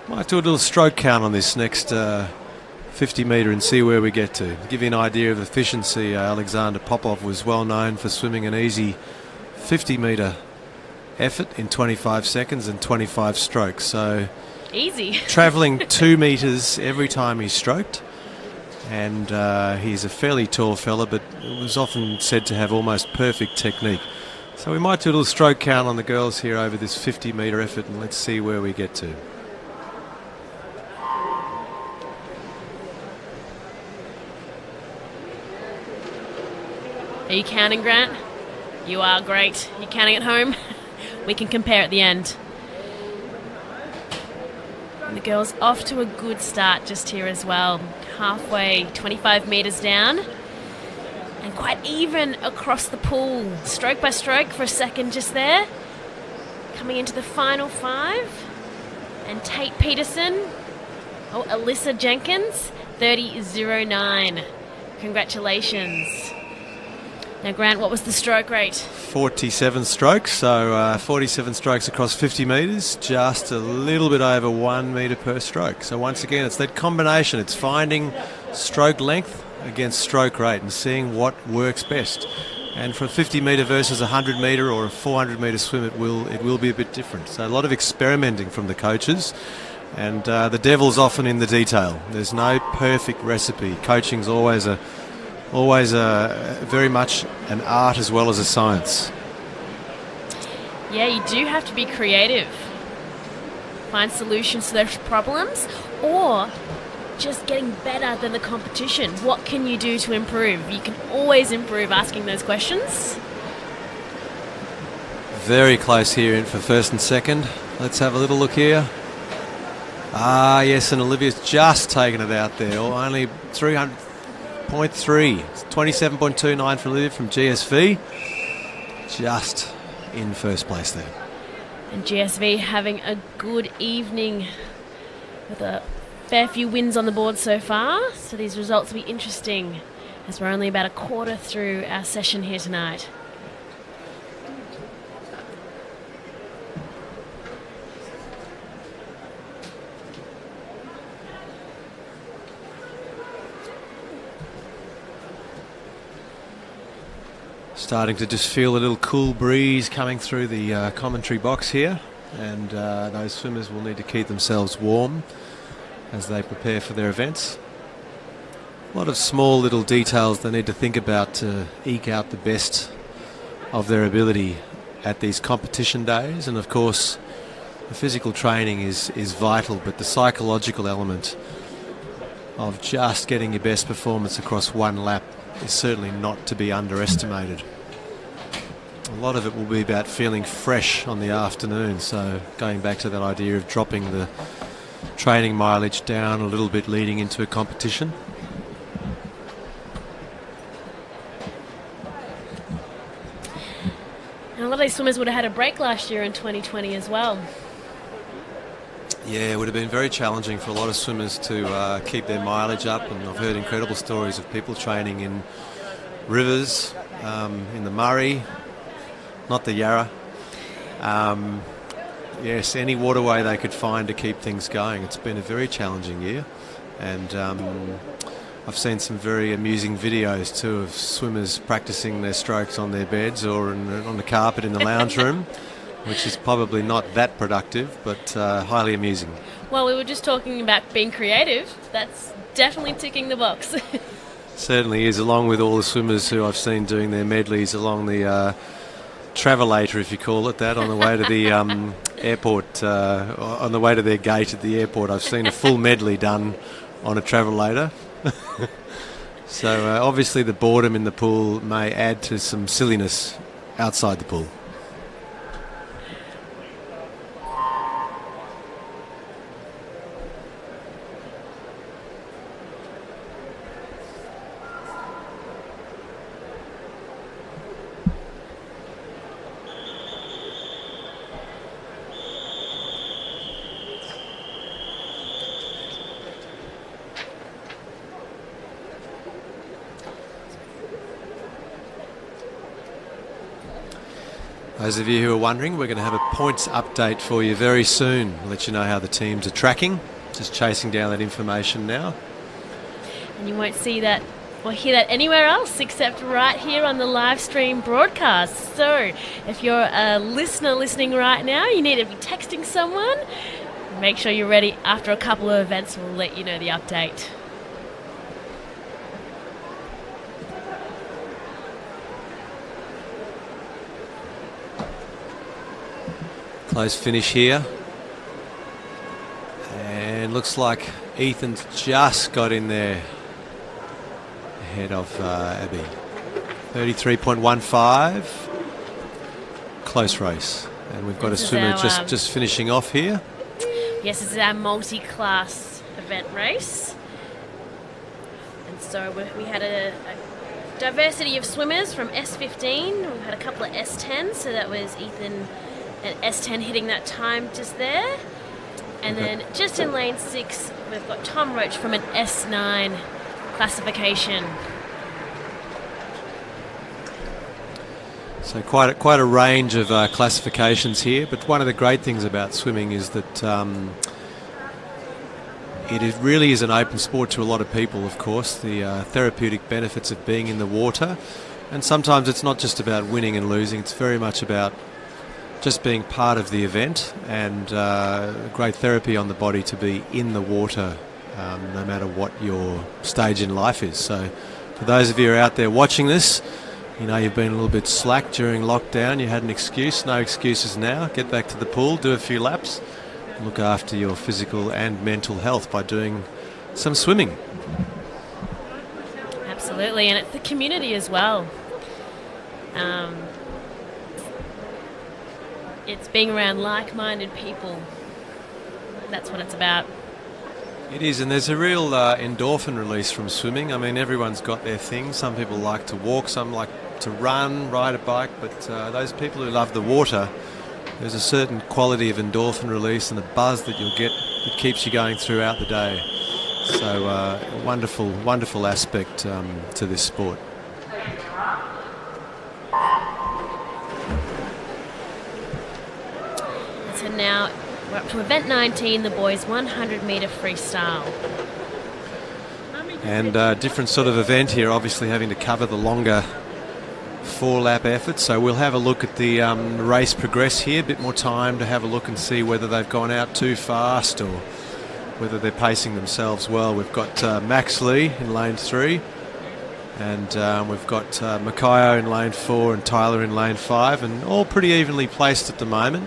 Might do a little stroke count on this next 50 metre and see where we get to. To give you an idea of efficiency, Alexander Popov was well known for swimming an easy 50 metre effort in 25 seconds and 25 strokes. So easy. Travelling 2 metres every time he stroked. And he's a fairly tall fella, but was often said to have almost perfect technique. So we might do a little stroke count on the girls here over this 50 metre effort, and let's see where we get to. Are you counting, Grant? You are great. You counting at home? We can compare at the end. And the girls off to a good start just here as well. Halfway, 25 metres down. And quite even across the pool. Stroke by stroke for a second just there. Coming into the final 5, and Tate Peterson, Alyssa Jenkins, 30.09. Congratulations. Now, Grant, what was the stroke rate? 47 strokes, so 47 strokes across 50 metres, just a little bit over 1 metre per stroke. So once again, it's that combination. It's finding stroke length against stroke rate and seeing what works best. And for a 50 metre versus a 100 metre or a 400 metre swim, it will be a bit different. So a lot of experimenting from the coaches, and the devil's often in the detail. There's no perfect recipe. Coaching's always very much an art as well as a science. Yeah, you do have to be creative. Find solutions to those problems, or just getting better than the competition. What can you do to improve? You can always improve asking those questions. Very close here in for first and second. Let's have a little look here. Ah, yes, and Olivia's just taken it out there. Only 300.3. 27.29 for Olivia from GSV. Just in first place there. And GSV having a good evening with a fair few wins on the board so far. So these results will be interesting as we're only about a quarter through our session here tonight. Starting to just feel a little cool breeze coming through the commentary box here, and those swimmers will need to keep themselves warm as they prepare for their events. A lot of small little details they need to think about to eke out the best of their ability at these competition days, and of course the physical training is vital, but the psychological element of just getting your best performance across one lap is certainly not to be underestimated. A lot of it will be about feeling fresh on the afternoon, so going back to that idea of dropping the training mileage down a little bit leading into a competition. And a lot of these swimmers would have had a break last year in 2020 as well. Yeah, it would have been very challenging for a lot of swimmers to keep their mileage up, and I've heard incredible stories of people training in rivers, in the Murray, not the Yarra. Yes, any waterway they could find to keep things going. It's been a very challenging year, and I've seen some very amusing videos too of swimmers practicing their strokes on their beds or on the carpet in the lounge room, which is probably not that productive, but highly amusing. Well, we were just talking about being creative. That's definitely ticking the box. Certainly is, along with all the swimmers who I've seen doing their medleys along the travelator, if you call it that, on the way to the airport, on the way to their gate at the airport. I've seen a full medley done on a travelator. So obviously the boredom in the pool may add to some silliness outside the pool. Those of you who are wondering, we're going to have a points update for you very soon. I'll let you know how the teams are tracking. Just chasing down that information now. And you won't see that or hear that anywhere else except right here on the live stream broadcast. So if you're a listener listening right now, you need to be texting someone. Make sure you're ready. After a couple of events, we'll let you know the update. Close finish here, and looks like Ethan's just got in there ahead of Abby. 33.15, close race, and we've got a swimmer just finishing off here. Yes, this is our multi-class event race, and so we had a diversity of swimmers from S15. We've had a couple of S10s, so that was Ethan And S10 hitting that time just there. And then just in lane 6, we've got Tom Roach from an S9 classification. So quite a range of classifications here, but one of the great things about swimming is that really is an open sport to a lot of people, of course. The therapeutic benefits of being in the water, and sometimes it's not just about winning and losing, it's very much about just being part of the event, and great therapy on the body to be in the water, no matter what your stage in life is. So for those of you who are out there watching this, you know you've been a little bit slack during lockdown, you had an excuse, no excuses now. Get back to the pool, do a few laps, look after your physical and mental health by doing some swimming. Absolutely, and it's the community as well. It's being around like-minded people. That's what it's about. It is, and there's a real endorphin release from swimming. I mean, everyone's got their thing. Some people like to walk, some like to run, ride a bike, but those people who love the water, there's a certain quality of endorphin release and a buzz that you'll get that keeps you going throughout the day. So a wonderful, wonderful aspect to this sport. So now we're up to event 19, the boys 100 metre freestyle. And different sort of event here, obviously having to cover the longer 4-lap effort. So we'll have a look at the race progress here, a bit more time to have a look and see whether they've gone out too fast or whether they're pacing themselves well. We've got Max Lee in lane 3, and we've got Makayo in lane 4 and Tyler in lane 5, and all pretty evenly placed at the moment,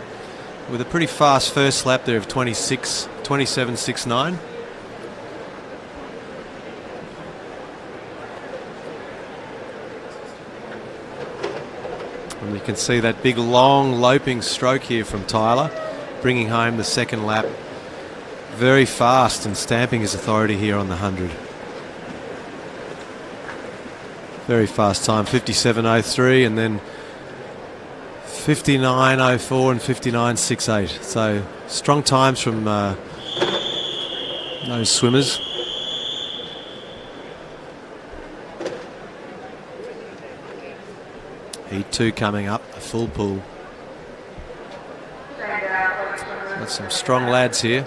with a pretty fast first lap there of 27.69. And you can see that big long loping stroke here from Tyler, bringing home the second lap very fast and stamping his authority here on the 100. Very fast time, 57.03, and then 59.04 and 59.68. So strong times from those swimmers. Heat 2 coming up, a full pool. Got some strong lads here.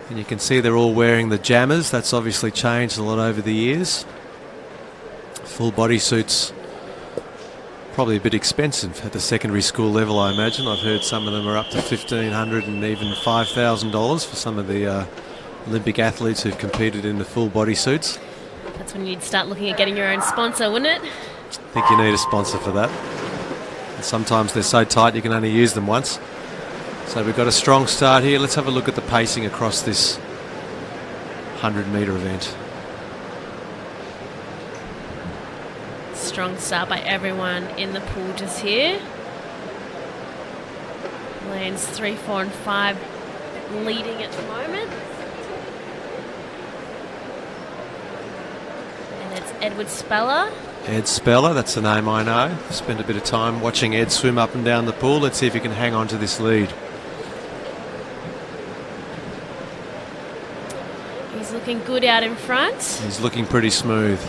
And you can see they're all wearing the jammers. That's obviously changed a lot over the years. Full body suits, probably a bit expensive at the secondary school level, I imagine. I've heard some of them are up to $1,500 and even $5,000 for some of the Olympic athletes who've competed in the full body suits. That's when you'd start looking at getting your own sponsor, wouldn't it? I think you need a sponsor for that. And sometimes they're so tight you can only use them once. So we've got a strong start here. Let's have a look at the pacing across this 100-metre event. Strong start by everyone in the pool just here. Lanes 3, 4 and 5 leading at the moment. And it's Edward Speller. Ed Speller, that's the name I know. Spent a bit of time watching Ed swim up and down the pool. Let's see if he can hang on to this lead. He's looking good out in front. He's looking pretty smooth.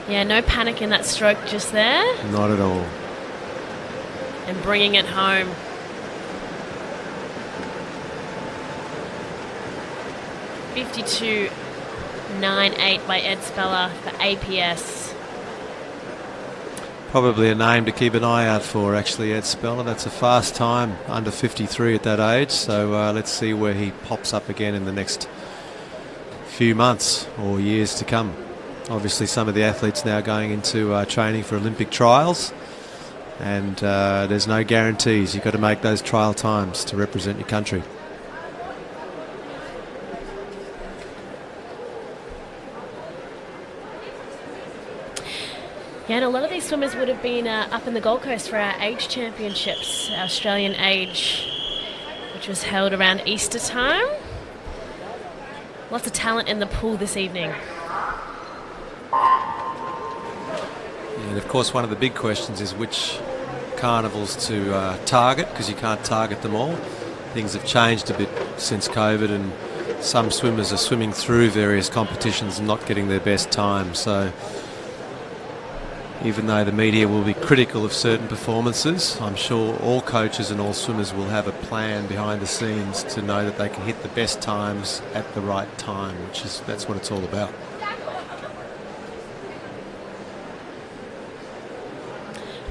Yeah, no panic in that stroke just there. Not at all. And bringing it home. $52.98 by Ed Speller for APS. Probably a name to keep an eye out for, actually, Ed Speller. That's a fast time, under 53 at that age. So let's see where he pops up again in the next few months or years to come. Obviously, some of the athletes now going into training for Olympic trials, and there's no guarantees. You've got to make those trial times to represent your country. Yeah, and a lot of these swimmers would have been up in the Gold Coast for our age championships, our Australian age, which was held around Easter time. Lots of talent in the pool this evening. And of course, one of the big questions is which carnivals to target, because you can't target them all. Things have changed a bit since COVID, and some swimmers are swimming through various competitions and not getting their best time. So even though the media will be critical of certain performances, I'm sure all coaches and all swimmers will have a plan behind the scenes to know that they can hit the best times at the right time, that's what it's all about.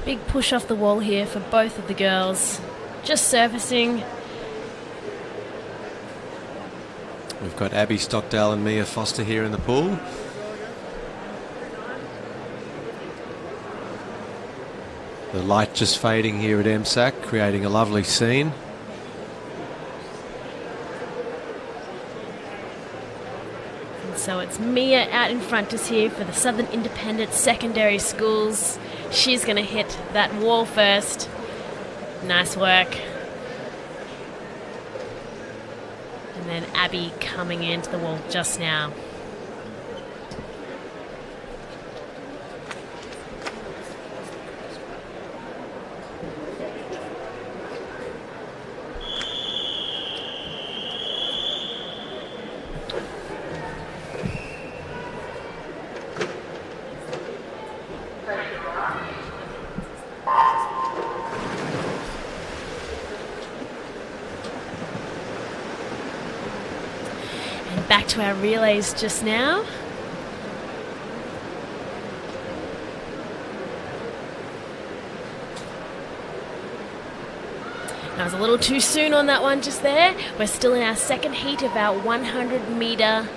Big push off the wall here for both of the girls. Just surfacing. We've got Abby Stockdale and Mia Foster here in the pool. The light just fading here at MSAC, creating a lovely scene. And so it's Mia out in front us here for the Southern Independent Secondary Schools. She's going to hit that wall first. Nice work. And then Abby coming into the wall just now. Back to our relays just now. I was a little too soon on that one just there. We're still in our second heat of our 100-meter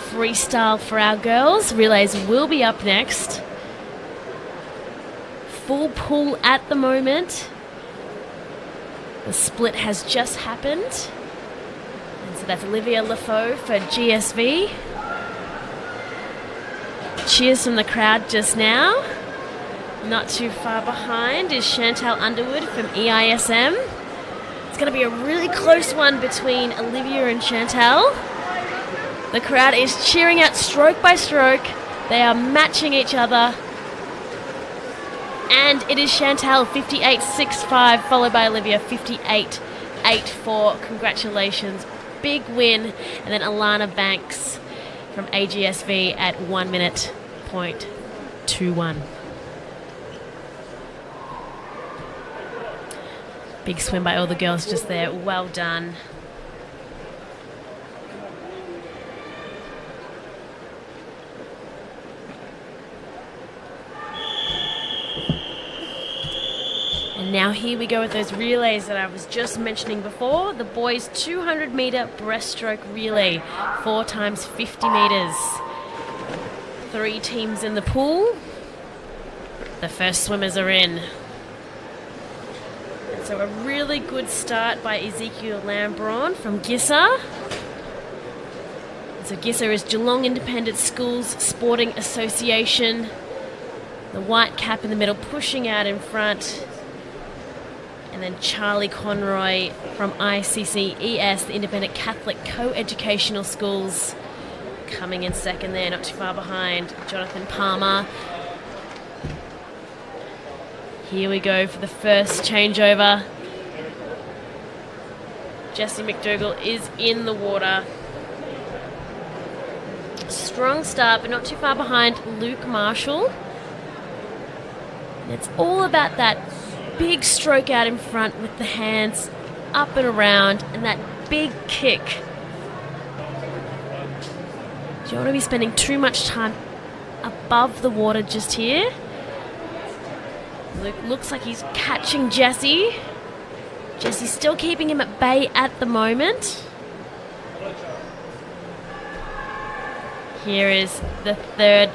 freestyle for our girls. Relays will be up next. Full pool at the moment. The split has just happened. So that's Olivia Lafoe for GSV. Cheers from the crowd just now. Not too far behind is Chantal Underwood from EISM. It's going to be a really close one between Olivia and Chantal. The crowd is cheering out stroke by stroke. They are matching each other. And it is Chantal 58.65, followed by Olivia 58.84. Congratulations. Big win. And then Alana Banks from AGSV at 1 minute point 21. Big swim by all the girls just there. Well done. And now here we go with those relays that I was just mentioning before. The boys 200-meter breaststroke relay, 4 times 50 meters. 3 teams in the pool. The first swimmers are in. And so a really good start by Ezekiel Lambron from GISA. So GISA is Geelong Independent Schools Sporting Association. The white cap in the middle pushing out in front. And then Charlie Conroy from ICCES, the Independent Catholic Co-Educational Schools, coming in second there, not too far behind Jonathan Palmer. Here we go for the first changeover. Jessie McDougall is in the water. Strong start, but not too far behind Luke Marshall. And it's all about that big stroke out in front with the hands up and around and that big kick. Do you want to be spending too much time above the water just here? Luke looks like he's catching Jessie. Jessie's still keeping him at bay at the moment. Here is the third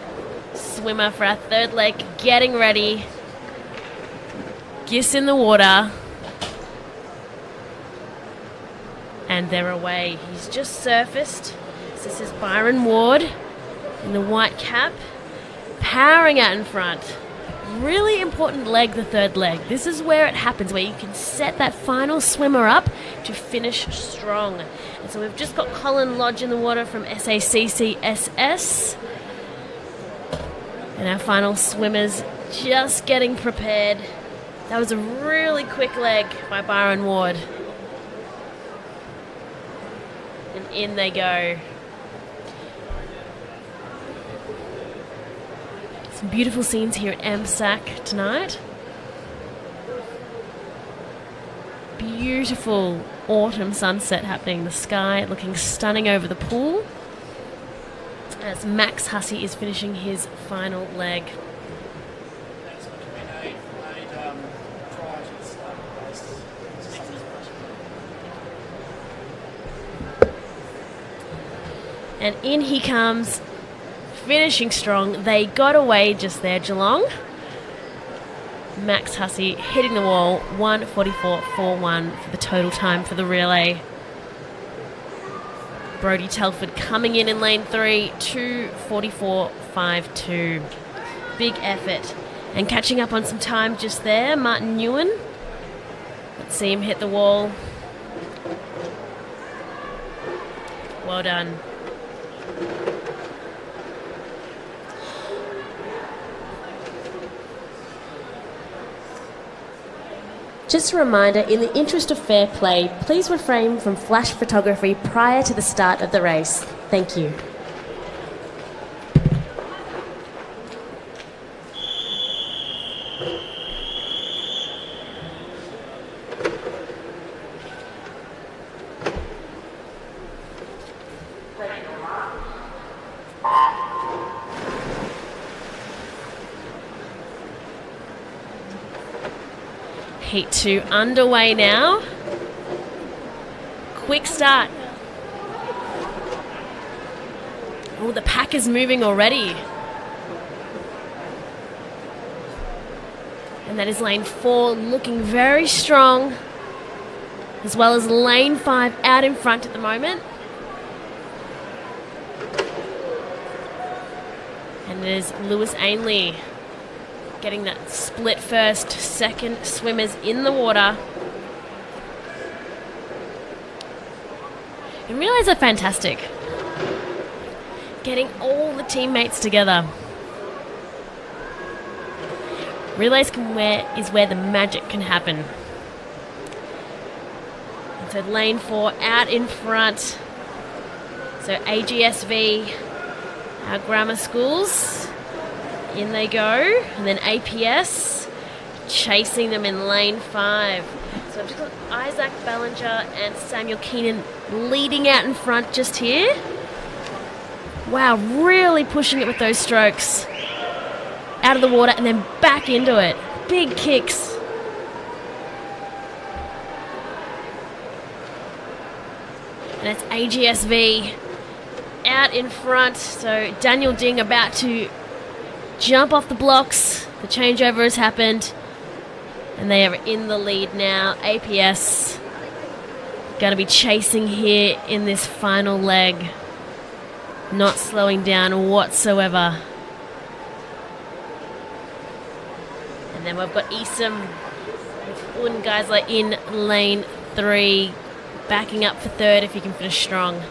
swimmer for our third leg getting ready. Gis in the water. And they're away. He's just surfaced. So this is Byron Ward in the white cap, powering out in front. Really important leg, the third leg. This is where it happens, where you can set that final swimmer up to finish strong. And so we've just got Colin Lodge in the water from SACCSS. And our final swimmers just getting prepared. That was a really quick leg by Byron Ward. And in they go. Some beautiful scenes here at MSAC tonight. Beautiful autumn sunset happening. The sky looking stunning over the pool as Max Hussey is finishing his final leg. And in he comes, finishing strong. They got away just there, Geelong. Max Hussey hitting the wall, 1:44.41 for the total time for the relay. Brodie Telford coming in lane 3, 2:44.52. Big effort. And catching up on some time just there, Martin Nguyen. Let's see him hit the wall. Well done. Just a reminder, in the interest of fair play, please refrain from flash photography prior to the start of the race. Thank you. Heat 2 underway now. Quick start. Oh, the pack is moving already. And that is lane 4 looking very strong, as well as lane 5 out in front at the moment. And there's Lewis Ainley getting that split first, second swimmers in the water. And relays are fantastic. Getting all the teammates together. Relays is where the magic can happen. And so lane 4 out in front. So AGSV, our grammar schools. In they go, and then APS chasing them in lane 5. So I've just got Isaac Ballinger and Samuel Keenan leading out in front just here. Wow, really pushing it with those strokes. Out of the water and then back into it. Big kicks. And it's AGSV out in front. So Daniel Ding about to jump off the blocks. The changeover has happened. And they are in the lead now. APS going to be chasing here in this final leg. Not slowing down whatsoever. And then we've got Esom with Un Geisler in lane 3. Backing up for third if he can finish strong.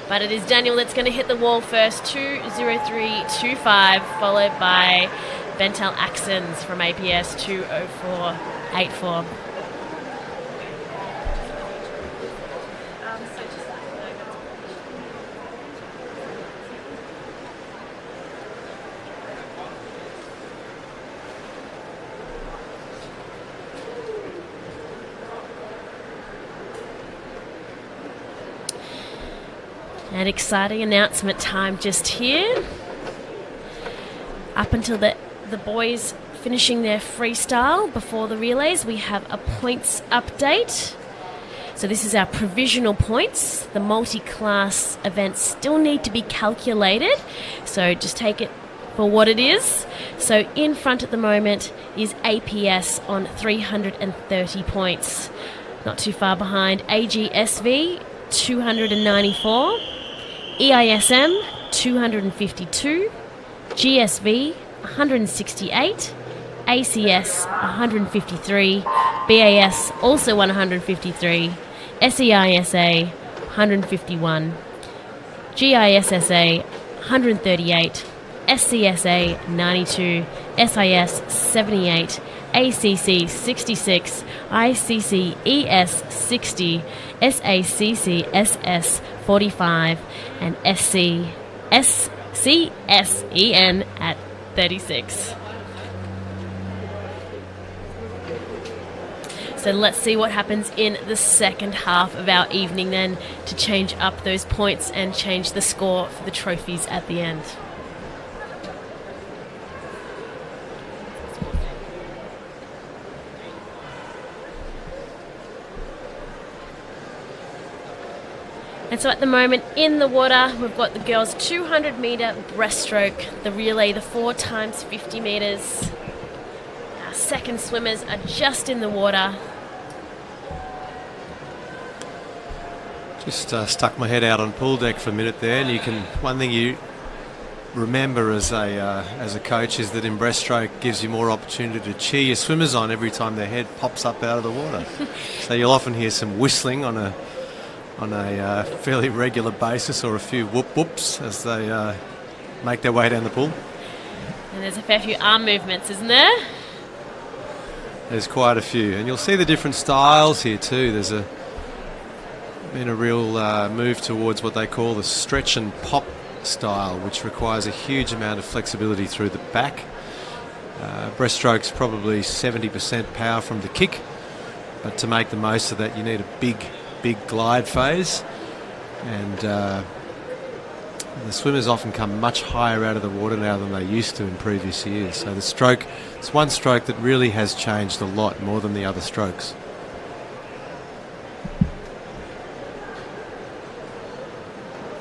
But it is Daniel that's going to hit the wall first, 2:03.25, followed by Bentel Axons from APS, 2:04.84. An exciting announcement time just here. Up until the boys finishing their freestyle before the relays, we have a points update. So this is our provisional points. The multi-class events still need to be calculated, so just take it for what it is. So in front at the moment is APS on 330 points. Not too far behind AGSV, 294. EISM 252, GSV 168, ACS 153, BAS also 153, SEISA 151, GISSA 138, SCSA 92, SIS 78, ACC 66, ICC-ES 60, SACC-SS 45, and SCSEN at 36. So let's see what happens in the second half of our evening then to change up those points and change the score for the trophies at the end. And so at the moment in the water, we've got the girls' 200 metre breaststroke, the relay, the 4 times 50 metres. Our second swimmers are just in the water. Just stuck my head out on pool deck for a minute there, and one thing you remember as a coach is that in breaststroke gives you more opportunity to cheer your swimmers on every time their head pops up out of the water. So you'll often hear some whistling on a fairly regular basis, or a few whoop-whoops as they make their way down the pool. And there's a fair few arm movements, isn't there? There's quite a few, and you'll see the different styles here too. There's been a real move towards what they call the stretch and pop style, which requires a huge amount of flexibility through the back. Breaststroke's probably 70% power from the kick, but to make the most of that you need a big glide phase, and the swimmers often come much higher out of the water now than they used to in previous years. So the stroke, it's one stroke that really has changed a lot more than the other strokes.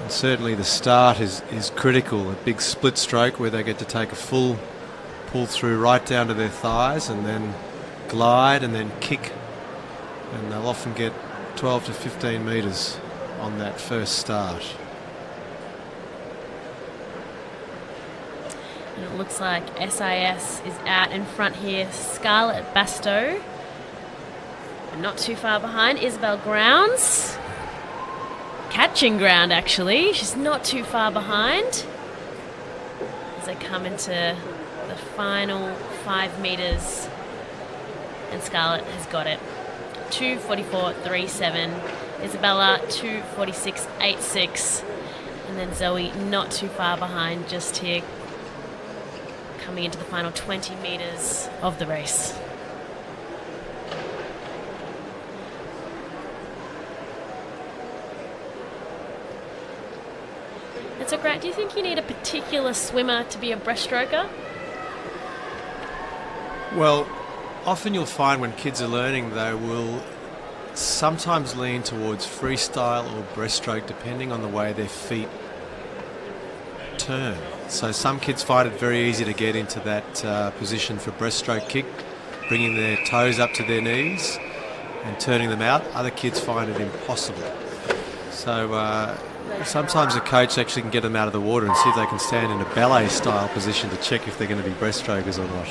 And certainly the start is critical, a big split stroke where they get to take a full pull through right down to their thighs and then glide and then kick, and they'll often get 12 to 15 metres on that first start. And it looks like SIS is out in front here. Scarlett Bastow, but not too far behind. Isabel Grounds, catching ground actually. She's not too far behind as they come into the final 5 metres, and Scarlett has got it. 2:44.37, Isabella 2:46.86, and then Zoe not too far behind just here, coming into the final 20 metres of the race. And so Grant, do you think you need a particular swimmer to be a breaststroker? Well, often you'll find when kids are learning they will sometimes lean towards freestyle or breaststroke depending on the way their feet turn. So some kids find it very easy to get into that position for breaststroke kick, bringing their toes up to their knees and turning them out. Other kids find it impossible. So sometimes a coach actually can get them out of the water and see if they can stand in a ballet style position to check if they're going to be breaststrokers or not.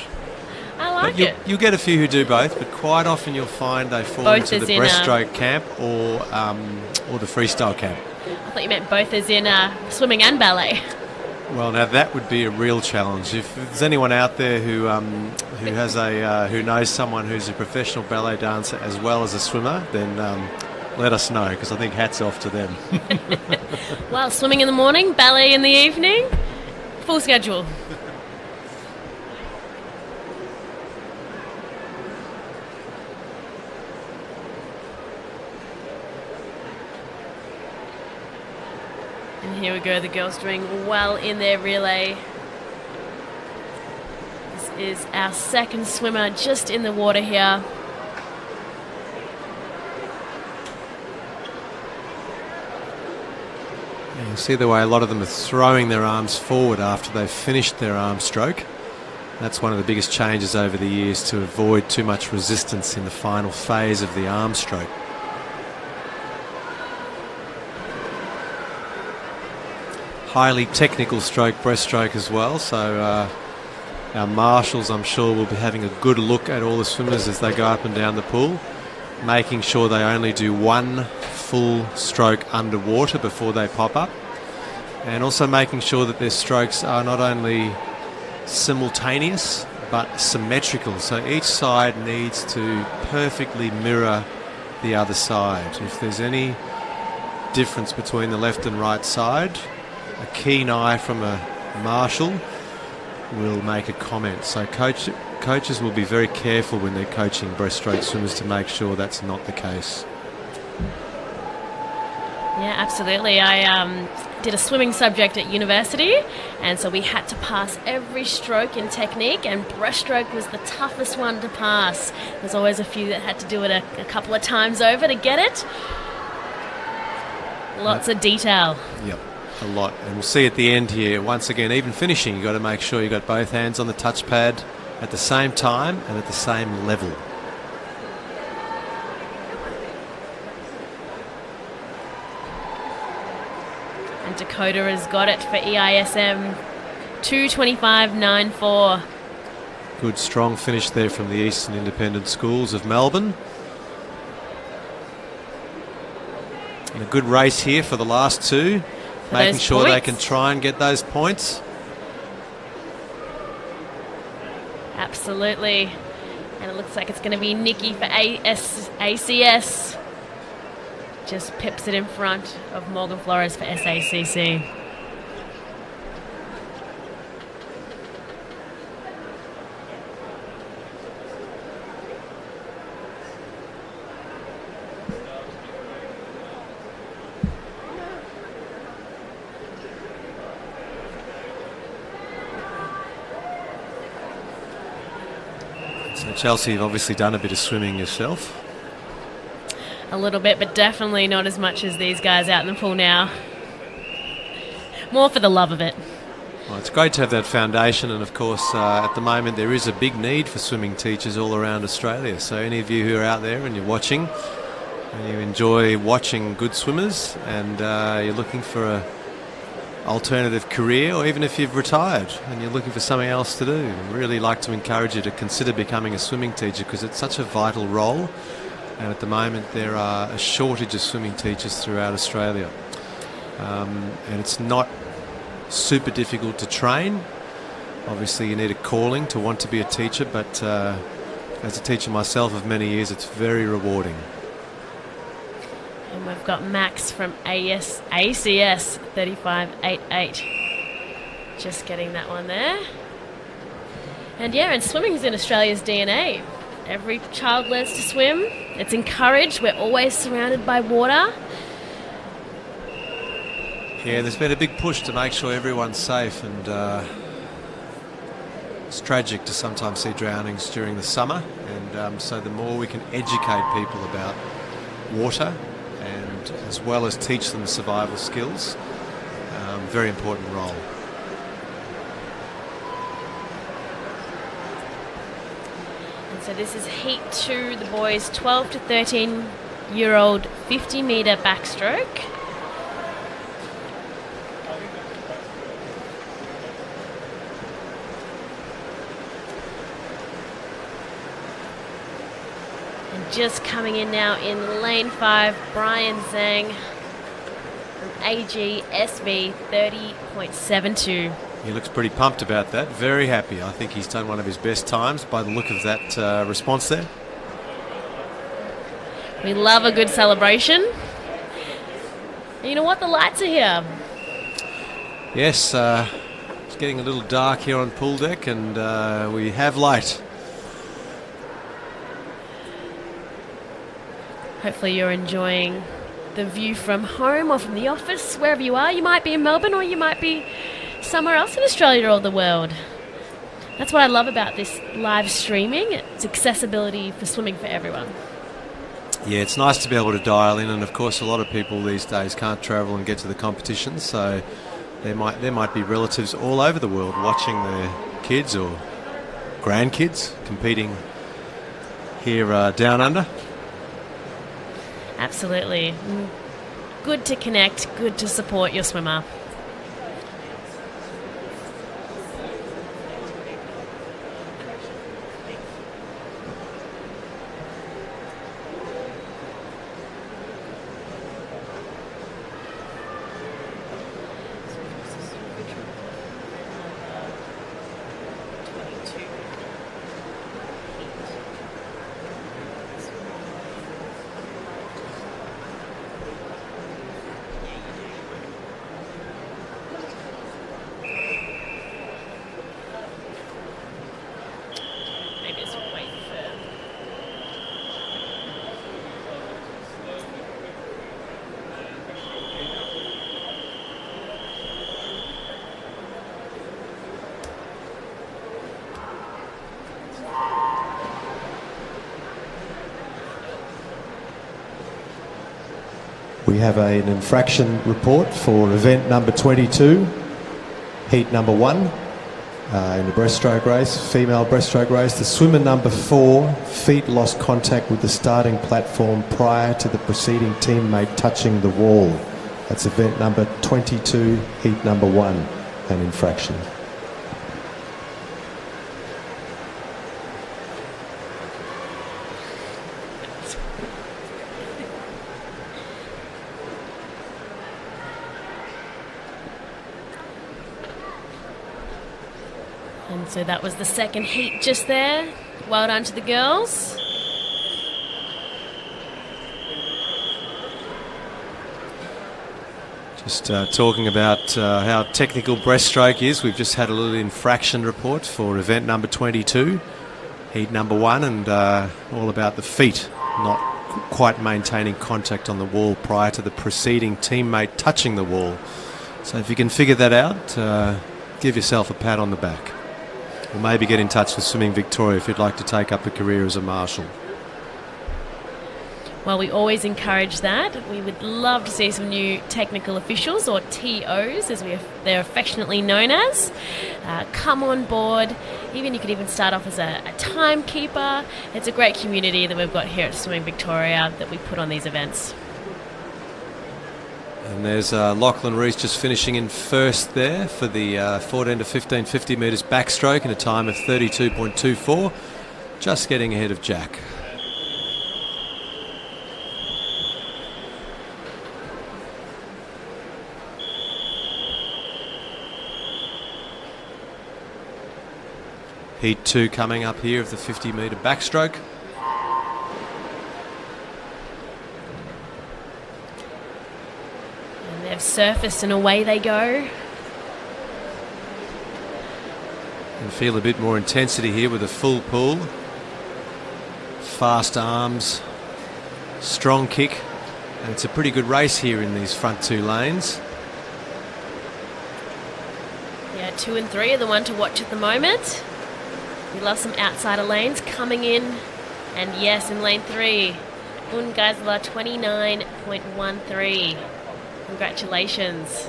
I like it. You'll get a few who do both, but quite often you'll find they fall Both into the as in, breaststroke camp or the freestyle camp. I thought you meant both as in swimming and ballet. Well, now that would be a real challenge. If there's anyone out there who has who knows someone who's a professional ballet dancer as well as a swimmer, then let us know, because I think hats off to them. Well, swimming in the morning, ballet in the evening, full schedule. And here we go, the girls doing well in their relay. This is our second swimmer just in the water here. You see the way a lot of them are throwing their arms forward after they've finished their arm stroke. That's one of the biggest changes over the years, to avoid too much resistance in the final phase of the arm stroke. Highly technical stroke, breaststroke as well, so our marshals, I'm sure, will be having a good look at all the swimmers as they go up and down the pool, making sure they only do one full stroke underwater before they pop up, and also making sure that their strokes are not only simultaneous but symmetrical. So each side needs to perfectly mirror the other side. If there's any difference between the left and right side, a keen eye from a marshal will make a comment. So coaches will be very careful when they're coaching breaststroke swimmers to make sure that's not the case. Yeah, absolutely. I did a swimming subject at university, and so we had to pass every stroke in technique, and breaststroke was the toughest one to pass. There's always a few that had to do it a couple of times over to get it. Lots of detail. Yep, a lot. And we'll see at the end here, once again, even finishing, you've got to make sure you've got both hands on the touchpad at the same time and at the same level. And Dakota has got it for EISM 2:25.94. Good strong finish there from the Eastern Independent Schools of Melbourne. And a good race here for the last two, making sure they can try and get those points. Absolutely. And it looks like it's going to be Nikki for ACS. Just pips it in front of Morgan Flores for SACC. So Chelsea, you've obviously done a bit of swimming yourself. A little bit, but definitely not as much as these guys out in the pool now. More for the love of it. Well, it's great to have that foundation, and of course at the moment there is a big need for swimming teachers all around Australia. So any of you who are out there and you're watching and you enjoy watching good swimmers, and you're looking for a alternative career, or even if you've retired and you're looking for something else to do, I'd really like to encourage you to consider becoming a swimming teacher, because it's such a vital role. And at the moment there are a shortage of swimming teachers throughout Australia, and it's not super difficult to train. Obviously you need a calling to want to be a teacher, but as a teacher myself of many years, it's very rewarding. And we've got Max from ACS 35.88. Just getting that one there. And yeah, and swimming is in Australia's DNA. Every child learns to swim. It's encouraged. We're always surrounded by water. Yeah, there's been a big push to make sure everyone's safe, and it's tragic to sometimes see drownings during the summer, and so the more we can educate people about water, and as well as teach them survival skills, very important role. So this is Heat 2, the boys 12 to 13-year-old 50-metre backstroke. And just coming in now in lane 5, Brian Zhang from AGSV 30.72. He looks pretty pumped about that, very happy. I think he's done one of his best times by the look of that response there. We love a good celebration. And you know what? The lights are here. Yes, it's getting a little dark here on pool deck, and we have light. Hopefully you're enjoying the view from home or from the office, wherever you are. You might be in Melbourne, or you might be somewhere else in Australia or the world. That's what I love about this live streaming. It's accessibility for swimming for everyone. Yeah, it's nice to be able to dial in, and of course a lot of people these days can't travel and get to the competitions, so there might be relatives all over the world watching their kids or grandkids competing here down under. Absolutely. Good to connect, good to support your swimmer. We have an infraction report for event number 22, heat number 1 in the breaststroke race, female breaststroke race. The swimmer number 4, feet lost contact with the starting platform prior to the preceding teammate touching the wall. That's event number 22, heat number 1, an infraction. And so that was the second heat just there. Well done to the girls. Just talking about how technical breaststroke is. We've just had a little infraction report for event number 22, heat number 1, and all about the feet not quite maintaining contact on the wall prior to the preceding teammate touching the wall. So if you can figure that out, give yourself a pat on the back. Or maybe get in touch with Swimming Victoria if you'd like to take up a career as a marshal. Well, we always encourage that. We would love to see some new technical officials, or TOs as they're affectionately known as, come on board. You could even start off as a timekeeper. It's a great community that we've got here at Swimming Victoria that we put on these events. And there's Lachlan Reese just finishing in first there for the 14 to 15 50 metres backstroke in a time of 32.24, just getting ahead of Jack. Heat 2 coming up here of the 50 metre backstroke. And they've surfaced and away they go. And feel a bit more intensity here with a full pull. Fast arms, strong kick, and it's a pretty good race here in these front 2 lanes. Yeah, 2 and 3 are the one to watch at the moment. We love some outsider lanes coming in. And yes, in lane 3, Ungeisler 29.13. Congratulations.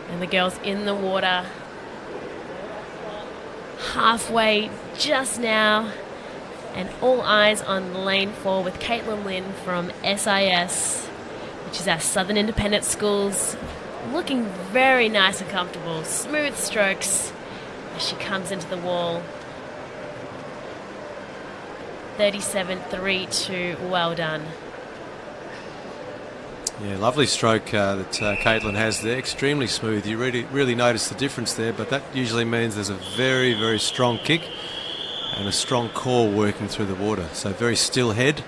And the girls in the water halfway just now, and all eyes on lane 4 with Caitlin Lynn from SIS, which is our Southern Independent Schools, looking very nice and comfortable. Smooth strokes as she comes into the wall. 37.32, well done. Yeah, lovely stroke that Caitlin has there. Extremely smooth. You really notice the difference there, but that usually means there's a very, very strong kick and a strong core working through the water. So very still head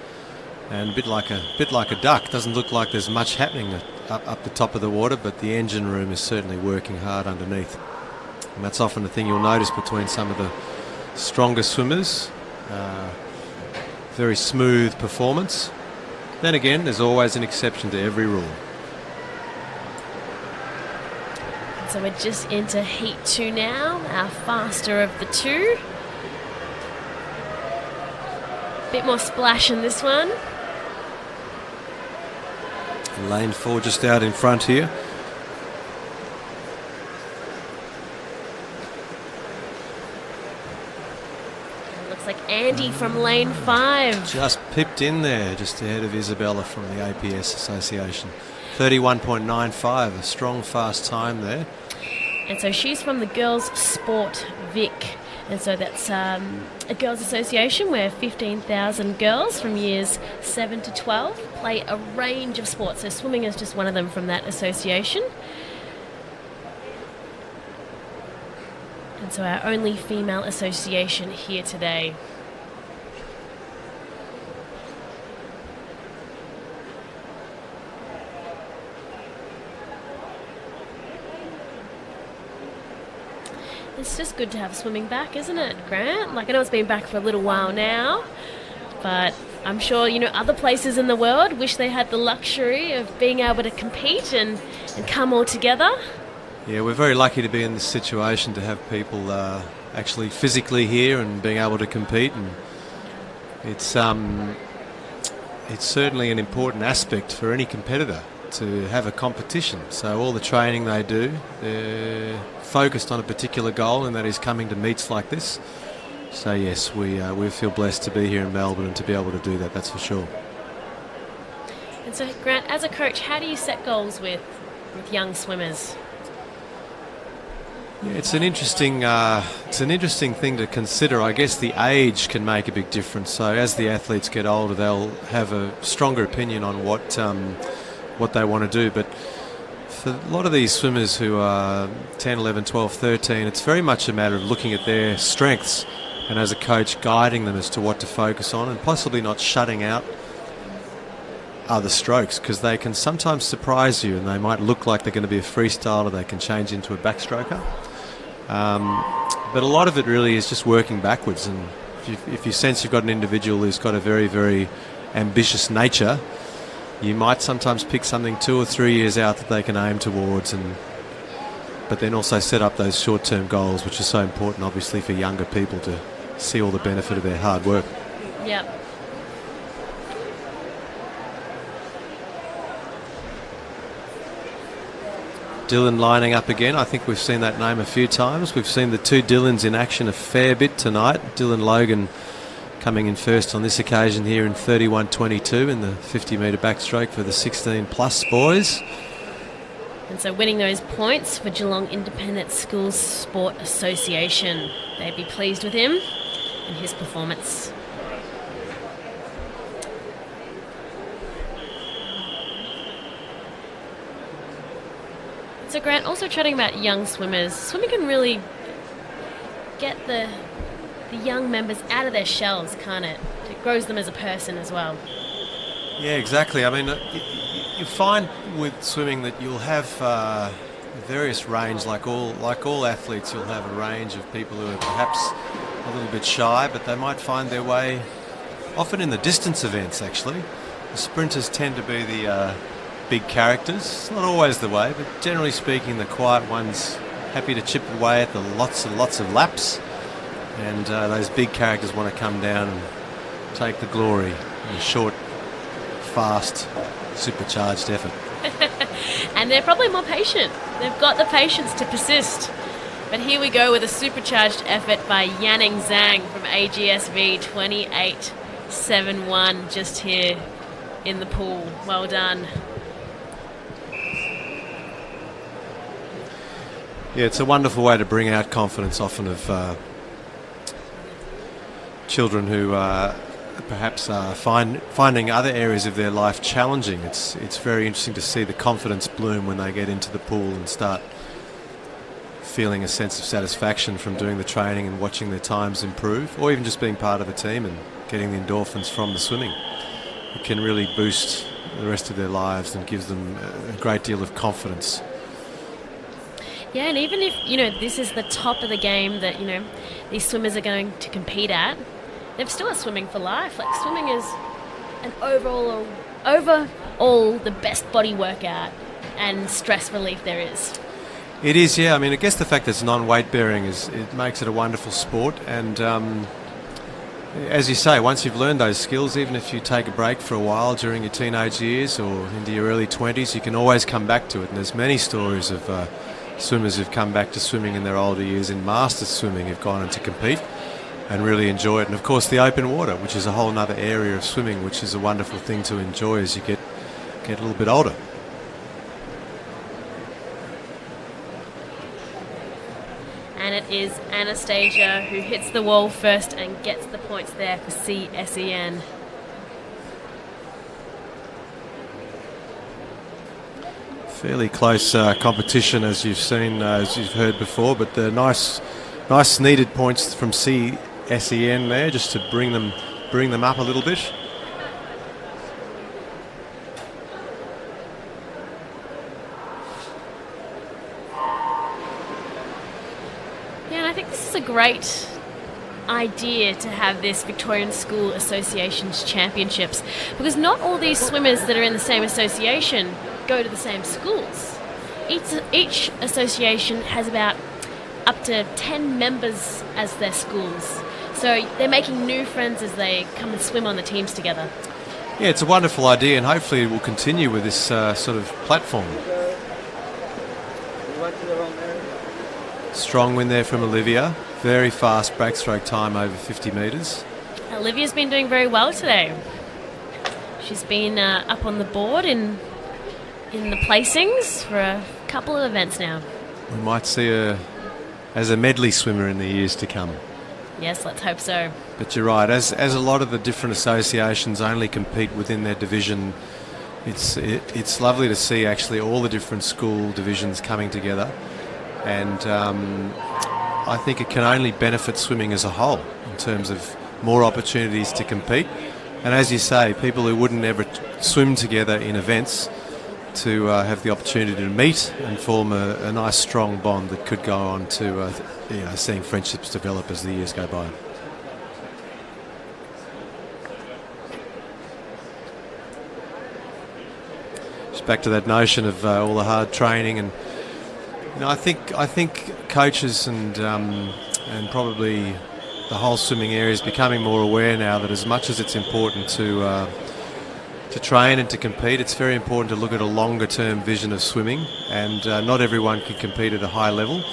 and a bit like a duck. Doesn't look like there's much happening up the top of the water, but the engine room is certainly working hard underneath. And that's often the thing you'll notice between some of the stronger swimmers. Very smooth performance. Then again, there's always an exception to every rule. So we're just into heat 2 now, our faster of the 2. Bit more splash in this one. Lane 4 just out in front here. Looks like Andy from lane 5. Just pipped in there, just ahead of Isabella from the APS Association. 31.95, a strong, fast time there. And so she's from the Girls Sport Vic. And so that's a girls' association where 15,000 girls from years 7 to 12 play a range of sports. So swimming is just one of them from that association. And so our only female association here today. It's just good to have swimming back, isn't it, Grant? Like, I know it's been back for a little while now, but I'm sure, other places in the world wish they had the luxury of being able to compete and come all together. Yeah, we're very lucky to be in this situation, to have people actually physically here and being able to compete. And it's certainly an important aspect for any competitor to have a competition. So all the training they do, they're focused on a particular goal, and that is coming to meets like this. So yes, we feel blessed to be here in Melbourne and to be able to do that, that's for sure. And so, Grant, as a coach, how do you set goals with young swimmers? Yeah, it's an interesting thing to consider. I guess the age can make a big difference. So as the athletes get older, they'll have a stronger opinion on what they want to do. But for a lot of these swimmers who are 10, 11, 12, 13, it's very much a matter of looking at their strengths and, as a coach, guiding them as to what to focus on, and possibly not shutting out other strokes, because they can sometimes surprise you and they might look like they're going to be a freestyler. They can change into a backstroker. But a lot of it really is just working backwards, and if you sense you've got an individual who's got a very, very ambitious nature, you might sometimes pick something 2 or 3 years out that they can aim towards, but then also set up those short-term goals, which is so important, obviously, for younger people to see all the benefit of their hard work. Yep. Dylan lining up again. I think we've seen that name a few times. We've seen the two Dylans in action a fair bit tonight. Dylan Logan coming in first on this occasion here in 31.22 in the 50-metre backstroke for the 16-plus boys. And so winning those points for Geelong Independent Schools Sport Association. They'd be pleased with him and his performance. So Grant, also chatting about young swimmers, swimming can really get the young members out of their shells, can't it? It grows them as a person as well. Yeah, exactly. I mean, you find with swimming that you'll have various range, like all athletes, you'll have a range of people who are perhaps a little bit shy, but they might find their way, often in the distance events actually. The sprinters tend to be the big characters. It's not always the way, but generally speaking, the quiet ones happy to chip away at the lots and lots of laps, and those big characters want to come down and take the glory in a short, fast, supercharged effort. And they're probably more patient. They've got the patience to persist. But here we go with a supercharged effort by Yanning Zhang from AGSV 28.71 just here in the pool. Well done. Yeah, it's a wonderful way to bring out confidence often of children who perhaps are finding other areas of their life challenging. It's very interesting to see the confidence bloom when they get into the pool and start feeling a sense of satisfaction from doing the training and watching their times improve, or even just being part of a team and getting the endorphins from the swimming. It can really boost the rest of their lives and gives them a great deal of confidence. Yeah, and even if, this is the top of the game that, these swimmers are going to compete at, they've still got swimming for life. Like, swimming is an overall the best body workout and stress relief there is. It is, yeah. I mean, I guess the fact that it's non-weight bearing it makes it a wonderful sport. And as you say, once you've learned those skills, even if you take a break for a while during your teenage years or into your early 20s, you can always come back to it. And there's many stories of swimmers who've come back to swimming in their older years in masters swimming, who've gone on to compete and really enjoy it. And of course the open water, which is a whole other area of swimming, which is a wonderful thing to enjoy as you get a little bit older. And it is Anastasia who hits the wall first and gets the points there for CSEN. Fairly close competition, as you've seen, as you've heard before, but the nice needed points from CSEN there, just to bring them up a little bit. Yeah, and I think this is a great idea to have this Victorian School Association's Championships, because not all these swimmers that are in the same association go to the same schools. Each association has about up to 10 members as their schools. So they're making new friends as they come and swim on the teams together. Yeah, it's a wonderful idea, and hopefully it will continue with this sort of platform. Strong win there from Olivia. Very fast backstroke time over 50 metres. Olivia's been doing very well today. She's been up on the board in the placings for a couple of events now. We might see her as a medley swimmer in the years to come. Yes, let's hope so. But you're right, as a lot of the different associations only compete within their division, it's lovely to see actually all the different school divisions coming together, and I think it can only benefit swimming as a whole in terms of more opportunities to compete. And as you say, people who wouldn't ever swim together in events to have the opportunity to meet and form a nice strong bond that could go on to seeing friendships develop as the years go by. Just back to that notion of all the hard training, and I think coaches and probably the whole swimming area is becoming more aware now that as much as it's important to train and to compete, it's very important to look at a longer term vision of swimming, and not everyone can compete at a high level.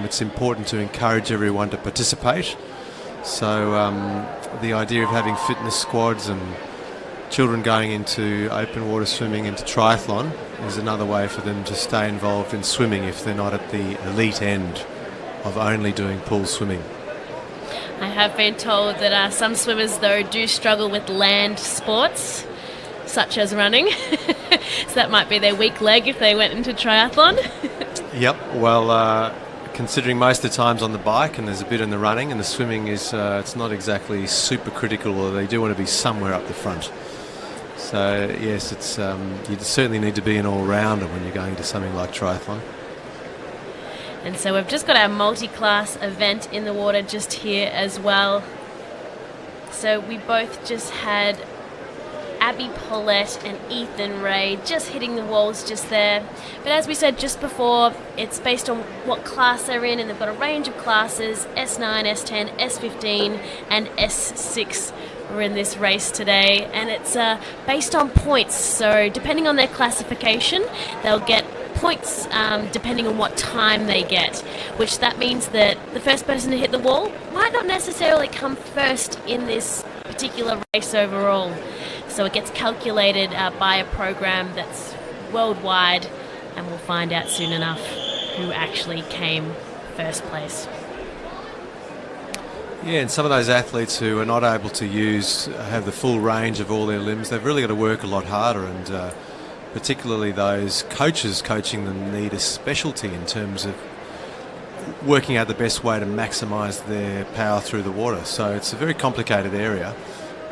It's important to encourage everyone to participate. So the idea of having fitness squads and children going into open water swimming, into triathlon, is another way for them to stay involved in swimming if they're not at the elite end of only doing pool swimming. I have been told that some swimmers, though, do struggle with land sports, such as running. So that might be their weak leg if they went into triathlon. Yep, well, considering most of the time's on the bike and there's a bit in the running, and the swimming is, it's not exactly super critical, or they do want to be somewhere up the front. So yes, it's you certainly need to be an all-rounder when you're going to something like triathlon. And so we've just got our multi-class event in the water just here as well. So we both just had Abby Paulette and Ethan Ray just hitting the walls just there. But as we said just before, it's based on what class they're in, and they've got a range of classes: S9, S10, S15 and S6 are in this race today, and it's based on points. So depending on their classification, they'll get points depending on what time they get, which that means that the first person to hit the wall might not necessarily come first in this particular race overall. So it gets calculated by a program that's worldwide, and we'll find out soon enough who actually came first place. Yeah, and some of those athletes who are not able to have the full range of all their limbs, they've really got to work a lot harder, and particularly those coaches coaching them need a specialty in terms of working out the best way to maximise their power through the water. So it's a very complicated area,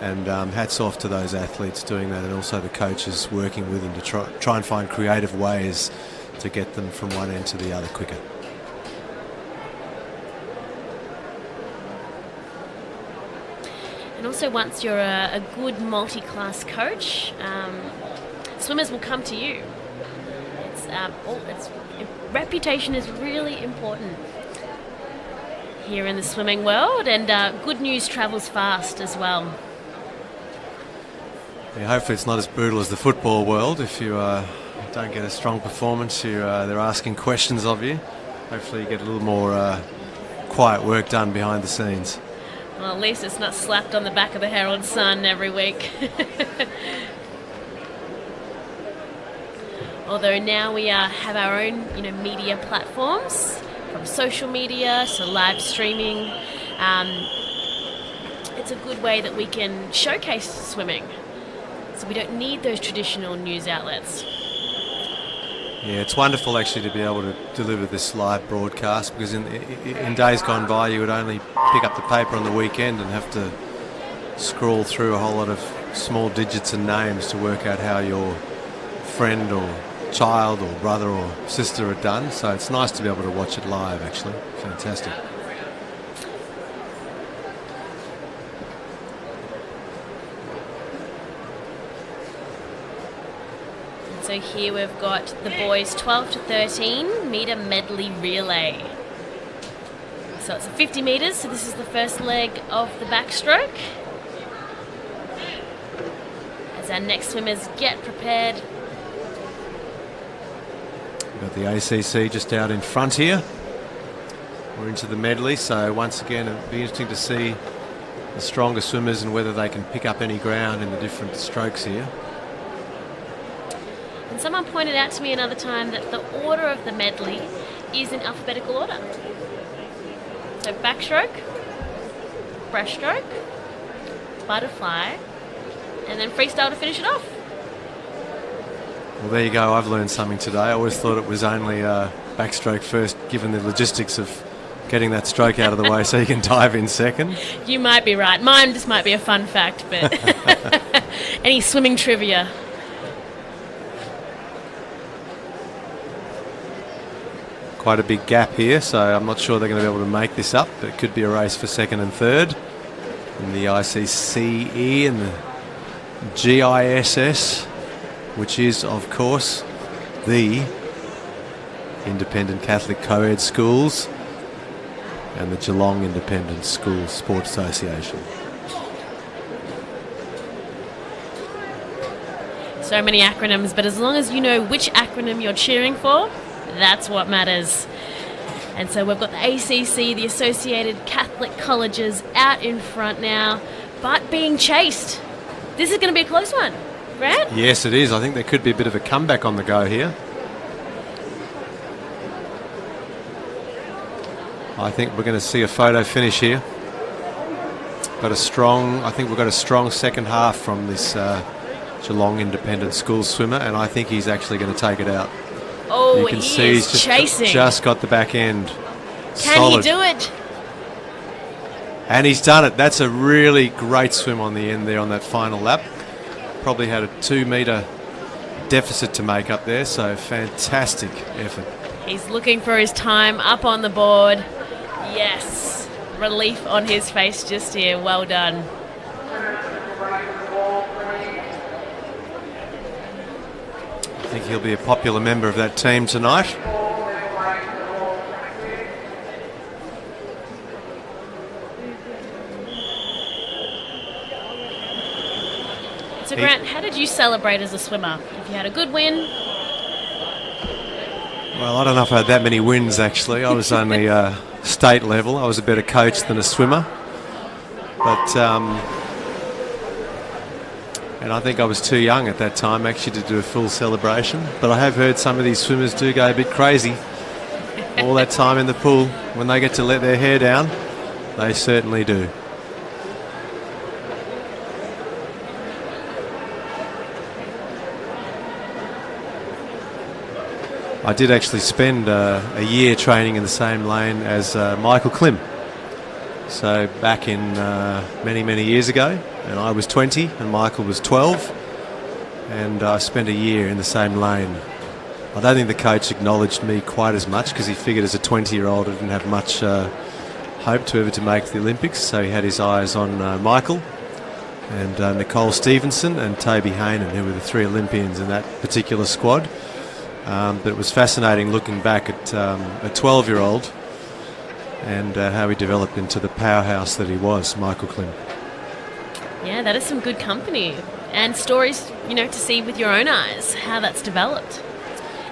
and hats off to those athletes doing that, and also the coaches working with them to try and find creative ways to get them from one end to the other quicker. And also, once you're a good multi-class coach, swimmers will come to you. Reputation is really important here in the swimming world, and good news travels fast as well. Yeah, hopefully it's not as brutal as the football world. If you don't get a strong performance, they're asking questions of you. Hopefully you get a little more quiet work done behind the scenes. Well, at least it's not slapped on the back of the Herald Sun every week. Although now we have our own, media platforms. from social media to live streaming. It's a good way that we can showcase swimming, so we don't need those traditional news outlets. Yeah, it's wonderful actually to be able to deliver this live broadcast, because in days gone by you would only pick up the paper on the weekend and have to scroll through a whole lot of small digits and names to work out how your friend or child or brother or sister are done. So it's nice to be able to watch it live actually. Fantastic. So here we've got the boys 12 to 13 metre medley relay. So it's 50 metres, so this is the first leg of the backstroke. As our next swimmers get prepared. We've got the ACC just out in front here. We're into the medley, so once again it'll be interesting to see the stronger swimmers and whether they can pick up any ground in the different strokes here. And someone pointed out to me another time that the order of the medley is in alphabetical order. So backstroke, breaststroke, butterfly, and then freestyle to finish it off. Well, there you go. I've learned something today. I always thought it was only backstroke first, given the logistics of getting that stroke out of the way so you can dive in second. You might be right. Mine just might be a fun fact, but any swimming trivia? Quite a big gap here, so I'm not sure they're going to be able to make this up, but it could be a race for second and third in the ICCE and the GISS, which is, of course, the Independent Catholic Co-ed Schools and the Geelong Independent Schools Sports Association. So many acronyms, but as long as you know which acronym you're cheering for, that's what matters. And so we've got the ACC, the Associated Catholic Colleges, out in front now, but being chased. This is going to be a close one, Grant? Yes, it is. I think there could be a bit of a comeback on the go here. I think we're going to see a photo finish here. I think we've got a strong second half from this Geelong Independent School swimmer, and I think he's actually going to take it out. Oh, you can see he's he's chasing. Just got the back end. Can solid. he do it? And he's done it. That's a really great swim on the end there on that final lap. Probably had a 2-metre deficit to make up there, so fantastic effort. He's looking for his time up on the board. Yes. Relief on his face just here. Well done. I think he'll be a popular member of that team tonight. So Grant, how did you celebrate as a swimmer? If you had a good win? Well, I don't know if I had that many wins actually. I was only state level. I was a better coach than a swimmer. But and I think I was too young at that time actually to do a full celebration. But I have heard some of these swimmers do go a bit crazy. All that time in the pool, when they get to let their hair down, they certainly do. I did actually spend a year training in the same lane as Michael Klim. So back in many, many years ago, and I was 20 and Michael was 12, and I spent a year in the same lane. I don't think the coach acknowledged me quite as much because he figured as a 20-year-old I didn't have much hope to ever to make the Olympics, so he had his eyes on Michael and Nicole Stevenson and Toby Haynen, who were the 3 Olympians in that particular squad. But it was fascinating looking back at a 12-year-old and how he developed into the powerhouse that he was, Michael Klim. Yeah, that is some good company and stories, to see with your own eyes how that's developed.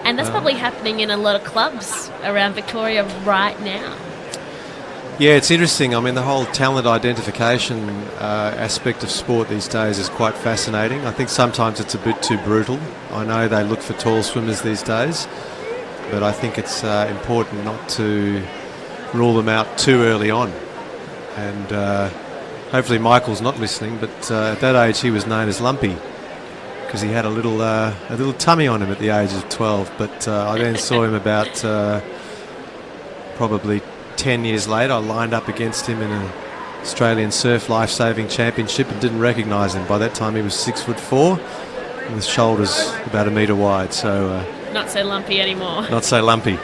And that's probably happening in a lot of clubs around Victoria right now. Yeah, it's interesting. I mean, the whole talent identification aspect of sport these days is quite fascinating. I think sometimes it's a bit too brutal. I know they look for tall swimmers these days, but I think it's important not to rule them out too early on. And hopefully Michael's not listening, but at that age he was known as Lumpy because he had a little tummy on him at the age of 12. But I then saw him about probably 10 years later. I lined up against him in an Australian Surf Lifesaving Championship and didn't recognise him. By that time he was 6'4" and with shoulders about 1 metre wide. So not so lumpy anymore. Not so lumpy.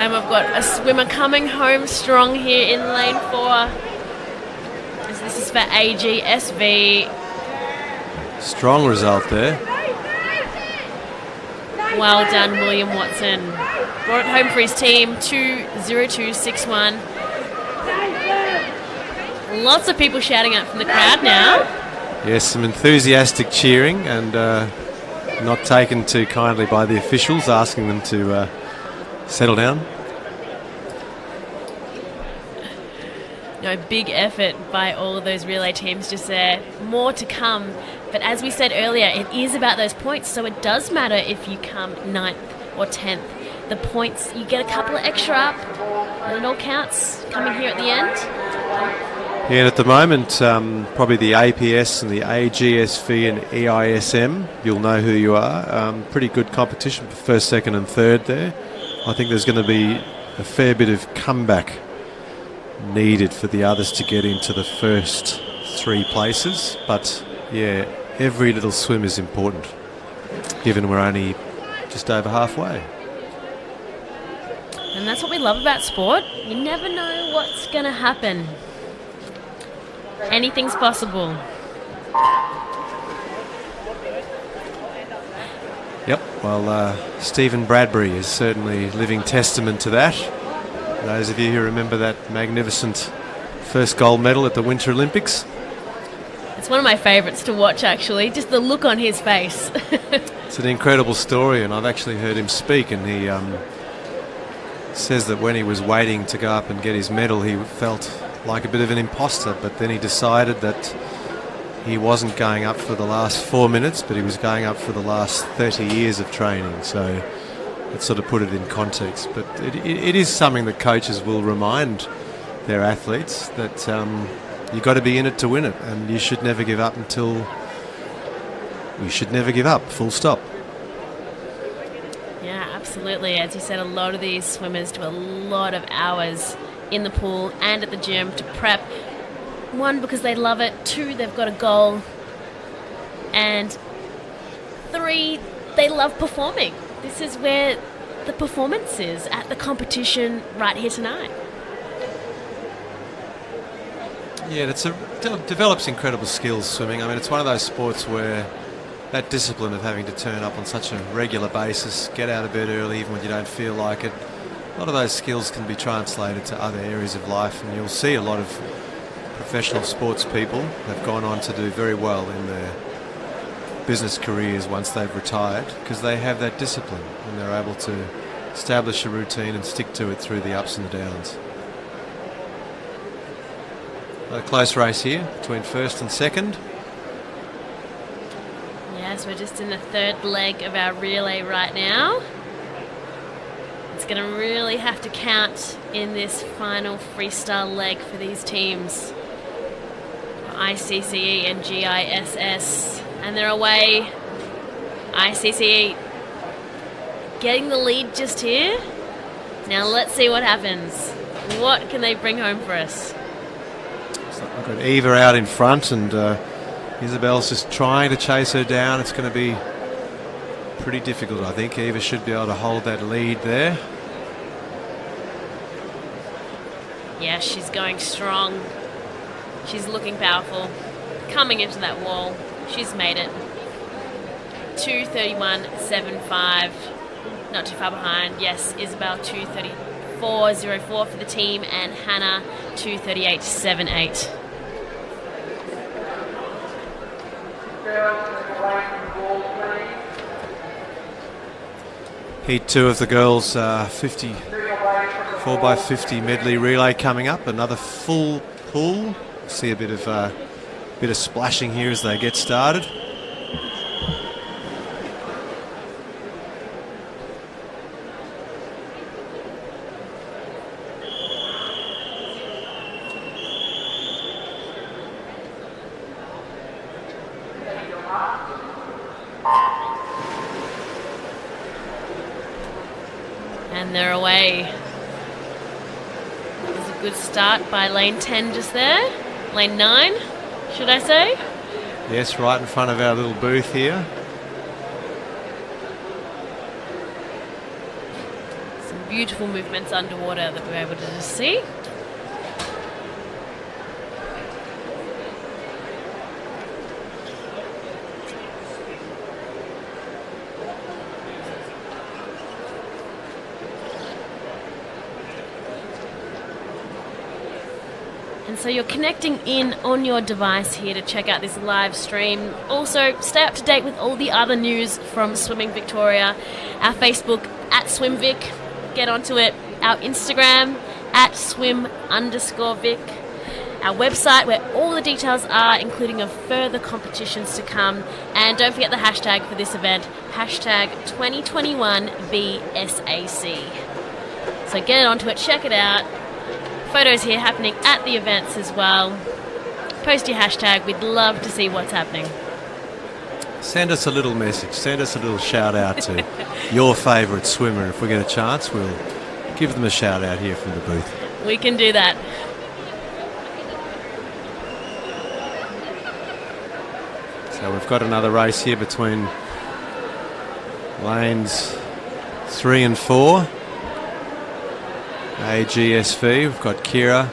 And we've got a swimmer coming home strong here in lane 4. This is for AGSV. Strong result there. Well done, William Watson. Brought it home for his team, 2:02.61. Lots of people shouting out from the crowd now. Yes, some enthusiastic cheering and not taken too kindly by the officials, asking them to settle down. No, big effort by all of those relay teams just there. More to come. But as we said earlier, it is about those points, so it does matter if you come 9th or 10th. The points, you get a couple of extra up, and it all counts coming here at the end. Yeah, and at the moment, probably the APS and the AGSV and EISM, you'll know who you are. Pretty good competition for first, second and third there. I think there's going to be a fair bit of comeback needed for the others to get into the first 3 places. But, yeah, every little swim is important, given we're only just over halfway. And that's what we love about sport. You never know what's going to happen. Anything's possible. Yep, well, Stephen Bradbury is certainly living testament to that. Those of you who remember that magnificent first gold medal at the Winter Olympics. It's one of my favourites to watch, actually, just the look on his face. It's an incredible story, and I've actually heard him speak, and he says that when he was waiting to go up and get his medal, he felt like a bit of an imposter, but then he decided that he wasn't going up for the last 4 minutes, but he was going up for the last 30 years of training. So it sort of put it in context. But it is something that coaches will remind their athletes that you've got to be in it to win it, and you should never give up full stop. Yeah, absolutely. As you said, a lot of these swimmers do a lot of hours in the pool and at the gym to prep. 1, because they love it. 2, they've got a goal. And 3, they love performing. This is where the performance is, at the competition right here tonight. Yeah, it develops incredible skills, swimming. I mean, it's one of those sports where that discipline of having to turn up on such a regular basis, get out of bed early even when you don't feel like it, a lot of those skills can be translated to other areas of life, and you'll see a lot of professional sports people have gone on to do very well in their business careers once they've retired, because they have that discipline and they're able to establish a routine and stick to it through the ups and the downs. A close race here between first and second. Yes, we're just in the 3rd leg of our relay right now. It's going to really have to count in this final freestyle leg for these teams. ICCE and GISS. And they're away. ICCE getting the lead just here. Now let's see what happens. What can they bring home for us? So I've got Eva out in front, and Isabel's just trying to chase her down. It's going to be pretty difficult, I think. Eva should be able to hold that lead there. Yeah, she's going strong. She's looking powerful. Coming into that wall. She's made it. 2:31.75. Not too far behind. Yes, Isabel 2:34.04 for the team, and Hannah 2:38.78. Heat 2 of the girls 50 4x50 medley relay coming up. Another full pool. See a bit of splashing here as they get started. And they're away. That was a good start by lane 10 just there. Lane 9, should I say? Yes, right in front of our little booth here. Some beautiful movements underwater that we're able to just see. And so you're connecting in on your device here to check out this live stream. Also, stay up to date with all the other news from Swimming Victoria. Our Facebook @SwimVic, get onto it. Our Instagram @swim_Vic. Our website where all the details are, including of further competitions to come. And don't forget the hashtag for this event, #2021BSAC. So get onto it, check it out. Photos here happening at the events as well. Post your hashtag. We'd love to see what's happening. Send us a little message. Send us a little shout out to your favourite swimmer. If we get a chance, we'll give them a shout out here from the booth. We can do that. So we've got another race here between lanes 3 and 4. AGSV, we've got Kira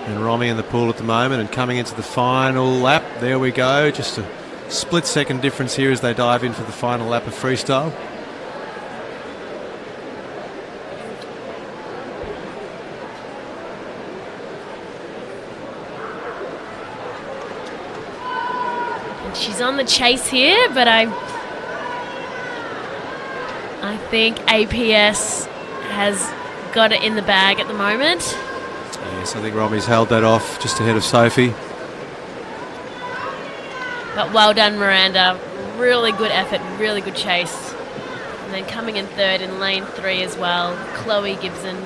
and Romy in the pool at the moment, and coming into the final lap. There we go, just a split second difference here as they dive in for the final lap of freestyle. And she's on the chase here, but I think APS has got it in the bag at the moment. Yes, I think Romy's held that off just ahead of Sophie. But well done, Miranda. Really good effort, really good chase. And then coming in third in lane 3 as well, Chloe Gibson.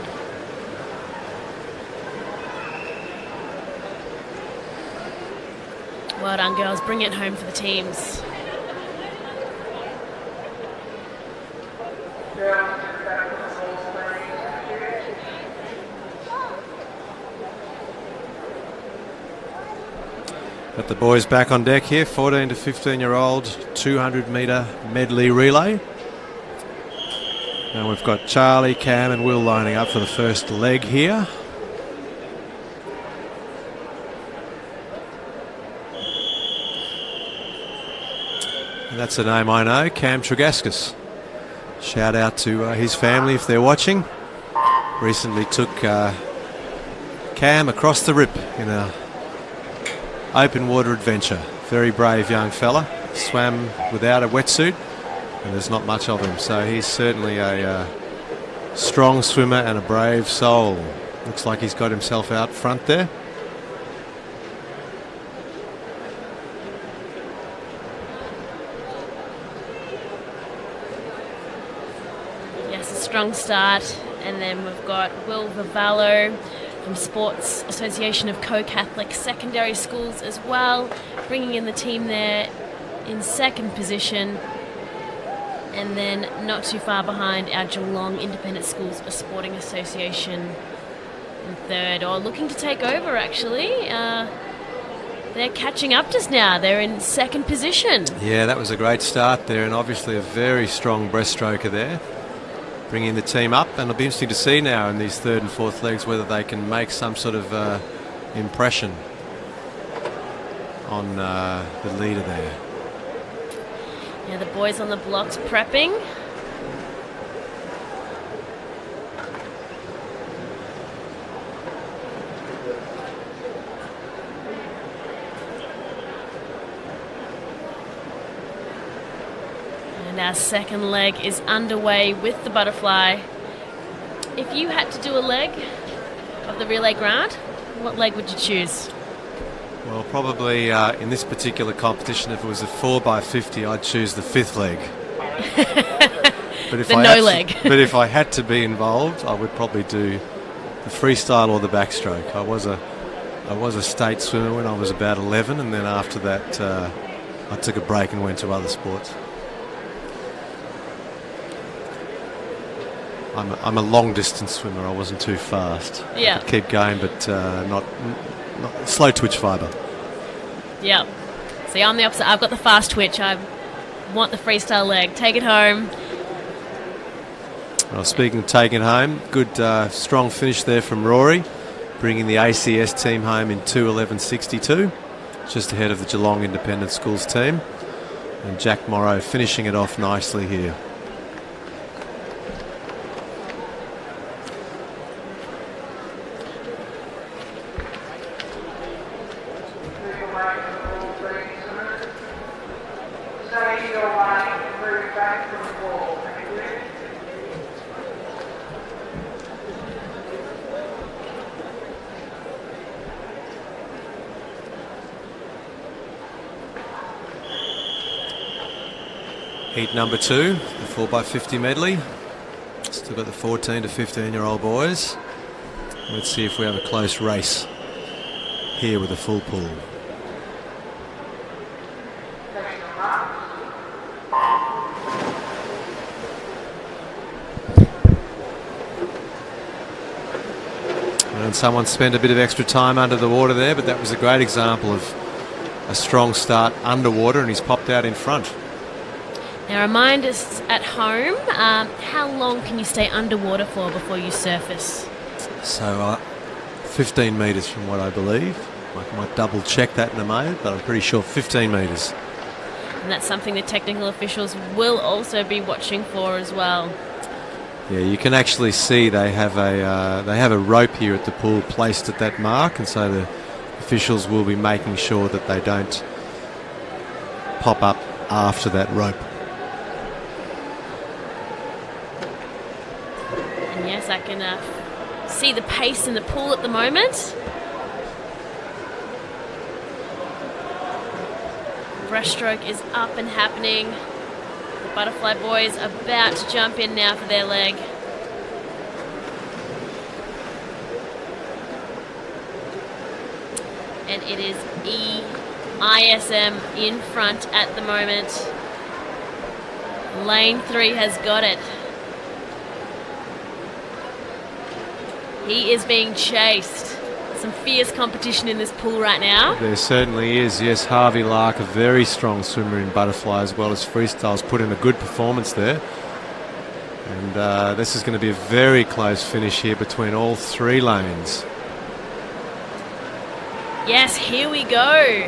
Well done, girls. Bring it home for the teams. Got the boys back on deck here, 14 to 15-year-old 200-metre medley relay. And we've got Charlie, Cam and Will lining up for the first leg here. And that's a name I know, Cam Tregaskis. Shout out to his family if they're watching. Recently took Cam across the rip in a open water adventure. Very brave young fella. Swam without a wetsuit, and there's not much of him. So he's certainly a strong swimmer and a brave soul. Looks like he's got himself out front there. Yes, a strong start. And then we've got Will Vivallo from Sports Association of Co-Catholic Secondary Schools as well, bringing in the team there in second position. And then not too far behind, our Geelong Independent Schools Sporting Association in third, or looking to take over actually. They're catching up just now. They're in second position. Yeah, that was a great start there, and obviously a very strong breaststroker there, bringing the team up. And it'll be interesting to see now in these third and fourth legs whether they can make some sort of impression on the leader there. Yeah, the boys on the blocks prepping. And our second leg is underway with the butterfly. If you had to do a leg of the relay grant, what leg would you choose? Well, probably in this particular competition, if it was a 4x50, I'd choose the fifth leg. But if leg. But if I had to be involved, I would probably do the freestyle or the backstroke. I was a state swimmer when I was about 11, and then after that, I took a break and went to other sports. I'm a long distance swimmer. I wasn't too fast. Yeah. I could keep going, but not slow twitch fibre. Yeah. See, I'm the opposite. I've got the fast twitch. I want the freestyle leg. Take it home. Well, speaking of taking it home, good strong finish there from Rory, bringing the ACS team home in 2:11.62, just ahead of the Geelong Independent Schools team. And Jack Morrow finishing it off nicely here. Heat number 2, the 4x50 medley. Still got the 14 to 15-year-old boys. Let's see if we have a close race here with a full pool. And someone spent a bit of extra time under the water there, but that was a great example of a strong start underwater, and he's popped out in front. Now remind us at home, how long can you stay underwater for before you surface? So 15 metres from what I believe. I might double check that in a moment, but I'm pretty sure 15 metres. And that's something the technical officials will also be watching for as well. Yeah, you can actually see they have a rope here at the pool placed at that mark, and so the officials will be making sure that they don't pop up after that rope. And yes, I can see the pace in the pool at the moment. Breaststroke is up and happening. The butterfly boys are about to jump in now for their leg. And it is ISM in front at the moment. Lane 3 has got it. He is being chased. Some fierce competition in this pool right now. There certainly is. Yes, Harvey Lark, a very strong swimmer in butterfly as well as freestyle, has put in a good performance there. And this is going to be a very close finish here between all 3 lanes. Yes, here we go.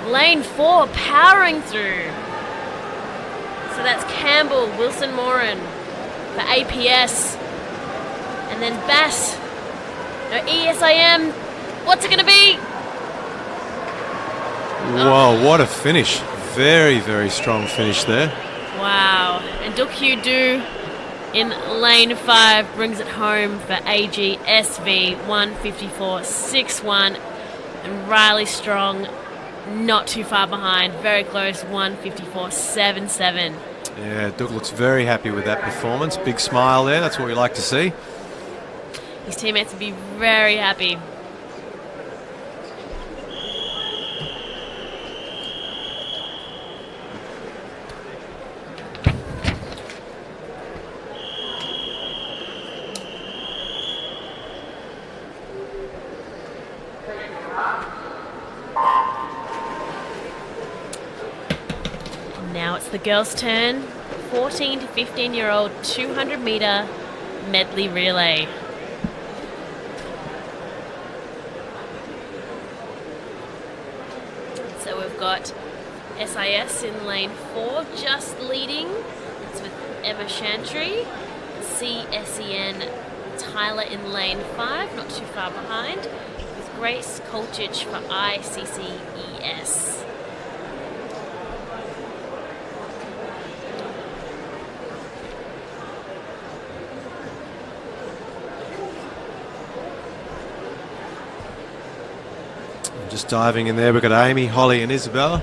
Lane 4 powering through. So that's Campbell, Wilson Moran for APS. And then Bass. No, ESIM. What's it going to be? Whoa, what a finish. Very, very strong finish there. Wow. And Dukyu Du in lane 5 brings it home for AGSV 154.61. And Riley Strong not too far behind. Very close, 154.77. Yeah, Duke looks very happy with that performance. Big smile there. That's what we like to see. His teammates would be very happy. Now it's the girls' turn. 14 to 15-year-old 200-metre medley relay. So we've got SIS in lane 4 just leading. That's with Emma Chantry. CSEN Tyler in lane 5, not too far behind, with Grace Kolchich for ICCES. Just diving in there, we've got Amy, Holly and Isabella.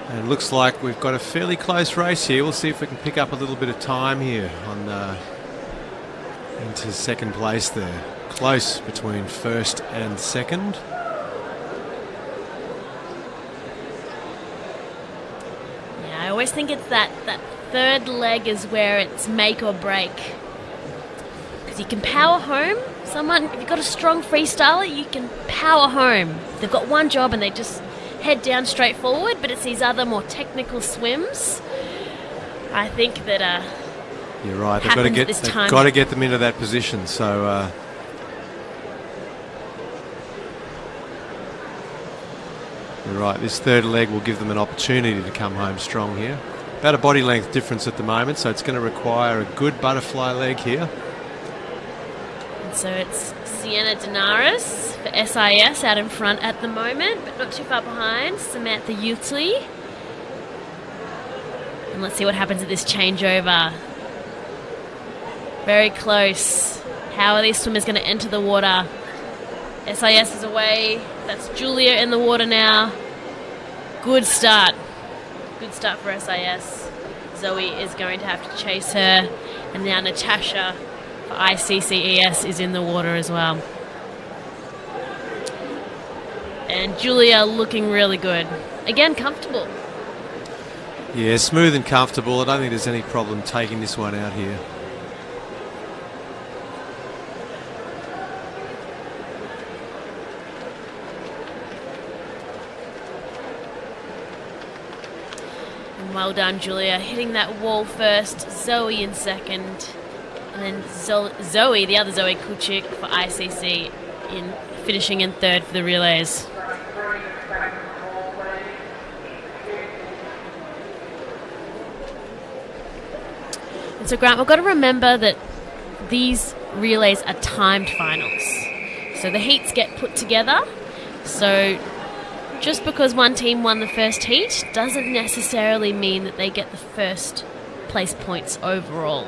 And it looks like we've got a fairly close race here. We'll see if we can pick up a little bit of time here on into second place there. Close between first and second. Yeah, I always think it's that third leg is where it's make or break. Because you can power home. If you've got a strong freestyler, you can power home. They've got one job and they just head down straight forward, but it's these other more technical swims. I think that you're right. They've got to get them into that position. So you're right. This third leg will give them an opportunity to come home strong here. About a body length difference at the moment, so it's going to require a good butterfly leg here. And so it's Sienna Denaris for SIS out in front at the moment, but not too far behind. Samantha Utley. And let's see what happens at this changeover. Very close. How are these swimmers going to enter the water? SIS is away. That's Julia in the water now. Good start. Good start for SIS. Zoe is going to have to chase her. And now Natasha for ICCES is in the water as well. And Julia looking really good. Again, comfortable. Yeah, smooth and comfortable. I don't think there's any problem taking this one out here. And well done, Julia. Hitting that wall first. Zoe in second. And then Zoe, the other Zoe Kuchik for ICC, finishing in third for the relays. So Grant, we've got to remember that these relays are timed finals. So the heats get put together. So just because one team won the first heat doesn't necessarily mean that they get the first place points overall.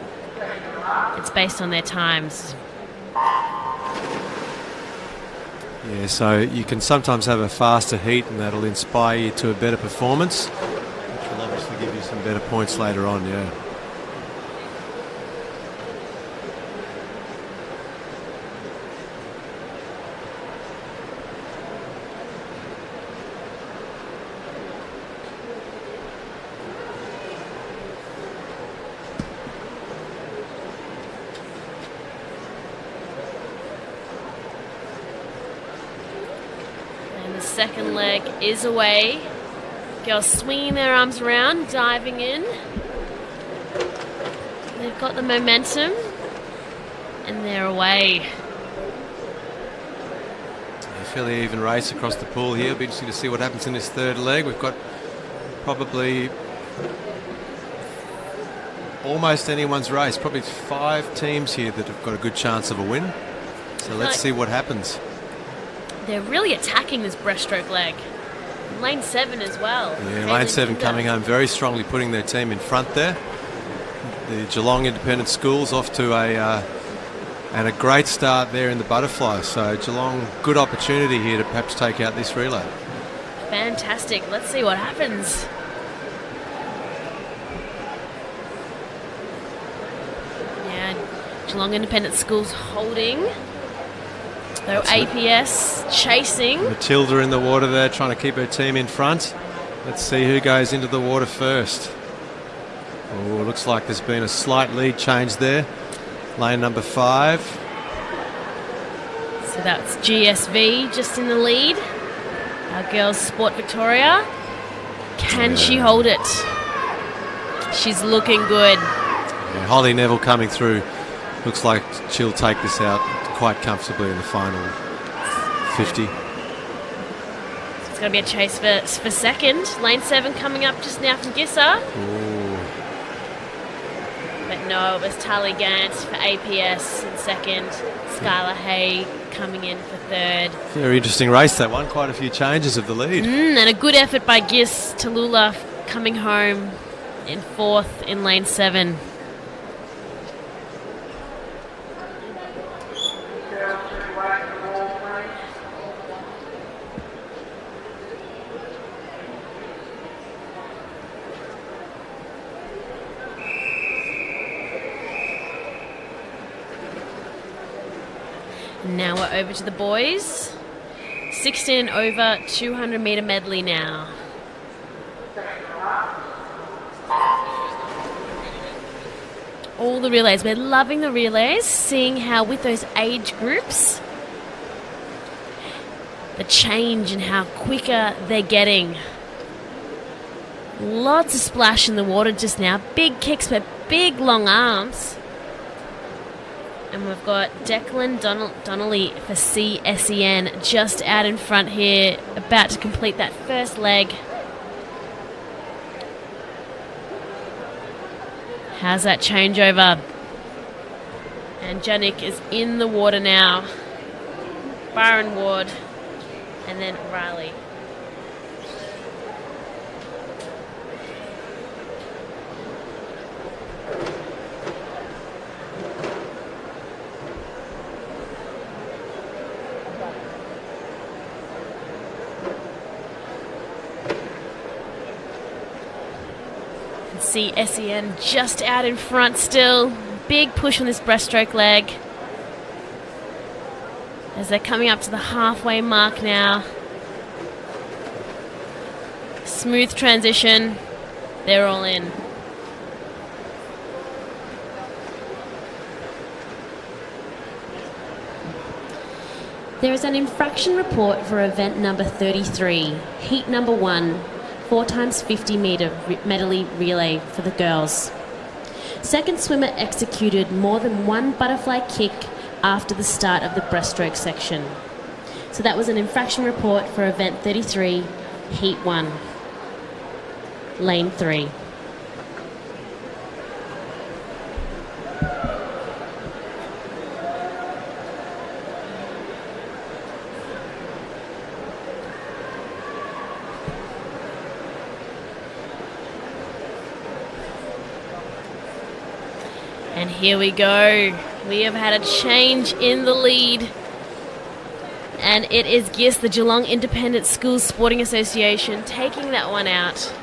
It's based on their times. Yeah, so you can sometimes have a faster heat and that'll inspire you to a better performance, which will obviously give you some better points later on, yeah. Second leg is away. Girls swinging their arms around, diving in. They've got the momentum and they're away. A fairly even race across the pool here. It'll be interesting to see what happens in this third leg. We've got probably almost anyone's race. Probably 5 teams here that have got a good chance of a win. So let's see what happens. They're really attacking this breaststroke leg. Lane 7 as well. Yeah, Lane 7 coming home very strongly, putting their team in front there. The Geelong Independent Schools off to a great start there in the butterfly. So Geelong, good opportunity here to perhaps take out this relay. Fantastic. Let's see what happens. Yeah, Geelong Independent Schools holding. So APS chasing. Matilda in the water there, trying to keep her team in front. Let's see who goes into the water first. Oh, looks like there's been a slight lead change there. Lane number 5. So that's GSV just in the lead. Our girls Sport Victoria. Can she hold it? She's looking good. Yeah, Holly Neville coming through. Looks like she'll take this out quite comfortably in the final 50. So it's going to be a chase for second. Lane 7 coming up just now from Gissa. Ooh. But no, it was Tali Gant for APS in second. Skylar Hay coming in for third. Very interesting race, that one. Quite a few changes of the lead. And a good effort by Gis. Tallulah coming home in fourth in lane 7. Now we're over to the boys. 16 and over 200 metre medley now. all the relays. We're loving the relays, seeing how with those age groups, the change and how quicker they're getting. Lots of splash in the water just now. Big kicks but big long arms. And we've got Declan Donnelly for CSEN just out in front here, about to complete that first leg. How's that changeover? And Janik is in the water now. Byron Ward. And then Riley. See SEN just out in front still. Big push on this breaststroke leg as they're coming up to the halfway mark now. Smooth transition. They're all in. There is an infraction report for event number 33, heat number 1. 4 times 50 metre medley relay for the girls. Second swimmer executed more than one butterfly kick after the start of the breaststroke section. So that was an infraction report for event 33, heat 1, lane 3. And here we go. We have had a change in the lead. And it is GIS, the Geelong Independent Schools Sporting Association, taking that one out.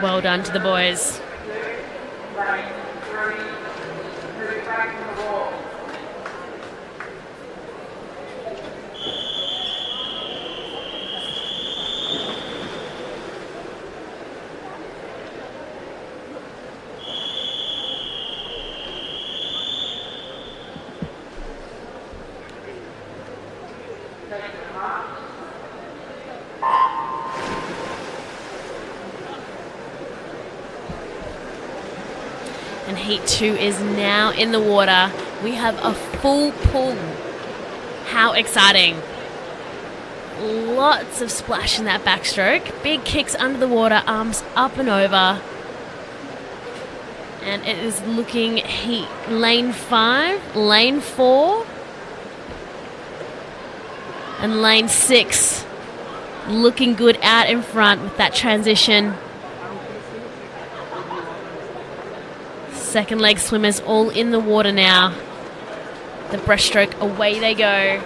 Well done to the boys. And heat 2 is now in the water. We have a full pool. How exciting. Lots of splash in that backstroke. Big kicks under the water, arms up and over. And it is looking heat lane 5, lane 4, and lane 6 looking good out in front with that transition. Second leg swimmers all in the water now. The breaststroke, away they go.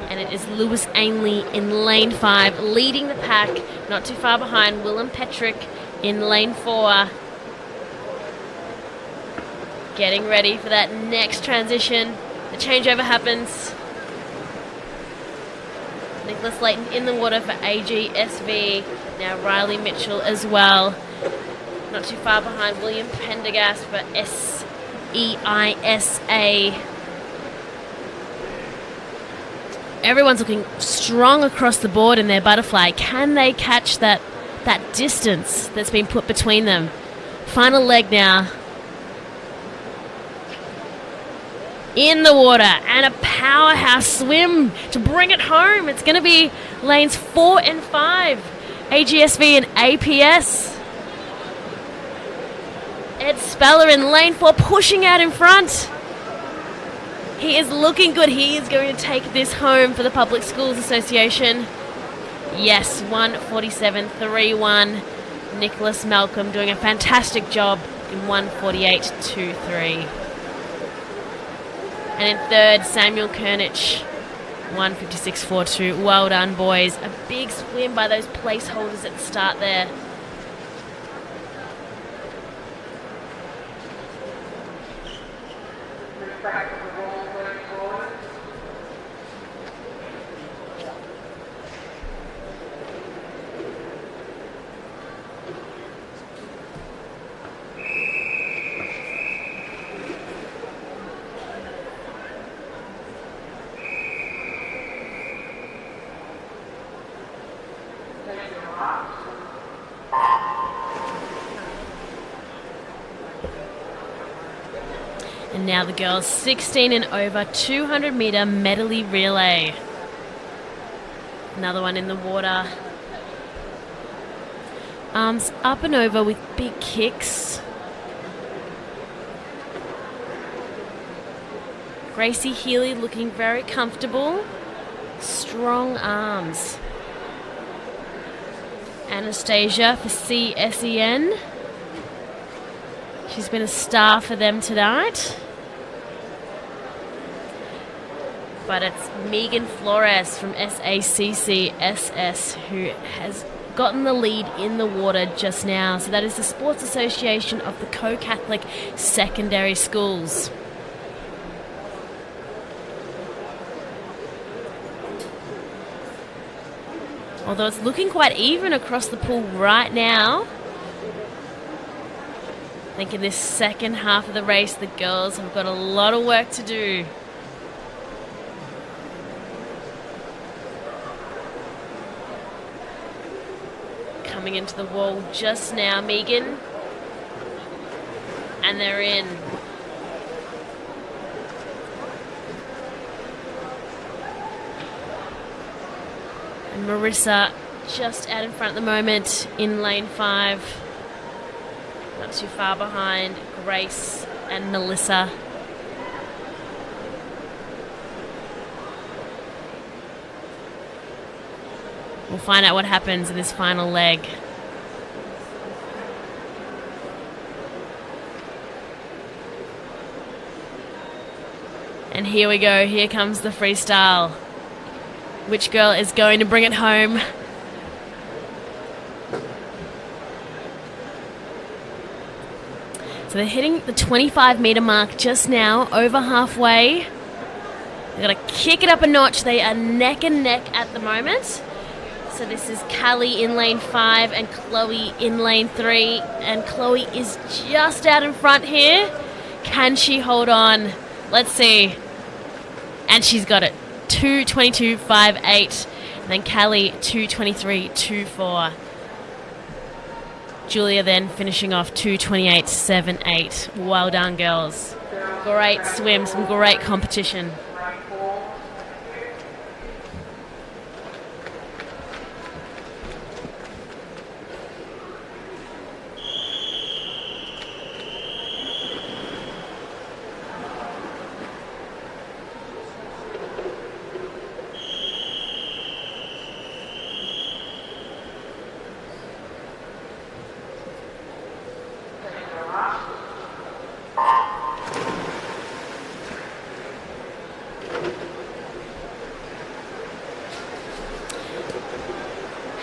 And it is Lewis Ainley in lane 5, leading the pack. Not too far behind, Willem Petrick in lane 4. Getting ready for that next transition. The changeover happens. Nicholas Layton in the water for AGSV. Now Riley Mitchell as well. Not too far behind, William Pendergast for SEISA. Everyone's looking strong across the board in their butterfly. Can they catch that distance that's been put between them? Final leg now. In the water, and a powerhouse swim to bring it home. It's going to be lanes 4 and 5. AGSV and APS. Ed Speller in lane 4, pushing out in front. He is looking good. He is going to take this home for the Public Schools Association. Yes, 1:47.31. Nicholas Malcolm doing a fantastic job in 1:48.23. And in third, Samuel Kernich, 1:56.42. Well done, boys. A big swim by those placeholders at the start there. And now the girls 16 and over 200 metre medley relay. Another one in the water. Arms up and over with big kicks. Gracie Healy looking very comfortable. Strong arms. Anastasia for CSEN. She's been a star for them tonight. But it's Megan Flores from SACCSS who has gotten the lead in the water just now. So that is the Sports Association of the Co-Catholic Secondary Schools. Although it's looking quite even across the pool right now. I think in this second half of the race, the girls have got a lot of work to do. Coming into the wall just now, Megan. And they're in. And Marissa just out in front at the moment in lane 5. Not too far behind Grace and Melissa. We'll find out what happens in this final leg. And here we go. Here comes the freestyle. Which girl is going to bring it home? So they're hitting the 25 metre mark just now, over halfway. They've got to kick it up a notch. They are neck and neck at the moment. So this is Callie in lane 5 and Chloe in lane 3. And Chloe is just out in front here. Can she hold on? Let's see. And she's got it. 2:22.58. And then Callie 2:23.24. Julia then finishing off 2:28.78. Well done, girls. Great swim, some great competition.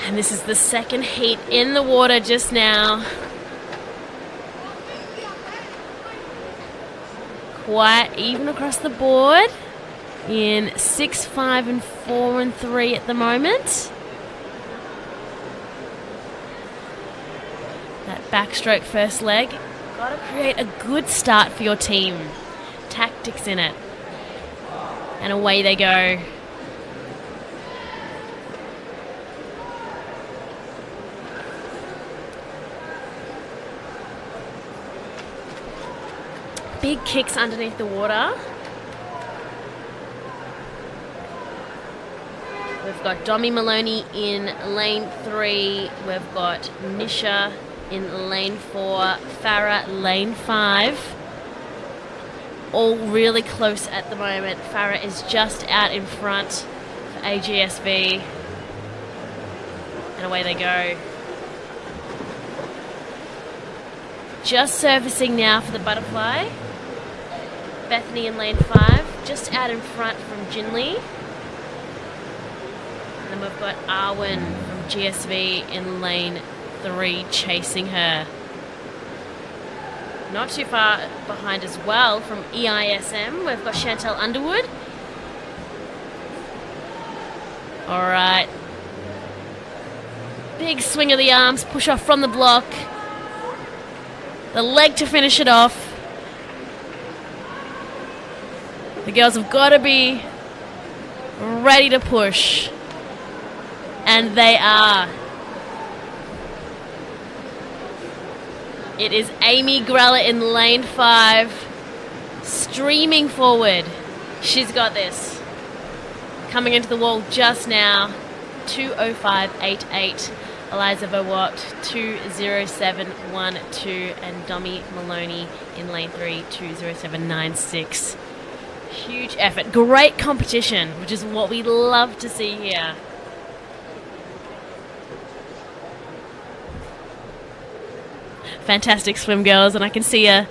And this is the second heat in the water just now. Quite even across the board in 6, 5 and 4 and 3 at the moment. That backstroke first leg. Got to create a good start for your team. Tactics in it. And away they go. Big kicks underneath the water. We've got Domi Maloney in lane 3. We've got Nisha in lane 4. Farah lane 5. All really close at the moment. Farah is just out in front for AGSV. And away they go. Just surfacing now for the butterfly. Bethany in lane 5, just out in front from Jinley. And then we've got Arwen from GSV in lane 3 chasing her. Not too far behind as well from EISM, we've got Chantel Underwood. All right. Big swing of the arms, push off from the block. The leg to finish it off. The girls have got to be ready to push. And they are. It is Amy Grella in lane 5, streaming forward. She's got this. Coming into the wall just now, 2:05.88. Eliza Verwatt, 2:07.12, and Domi Maloney in lane 3, 2:07.96. Huge effort, great competition, which is what we love to see here. Fantastic swim, girls, and I can see a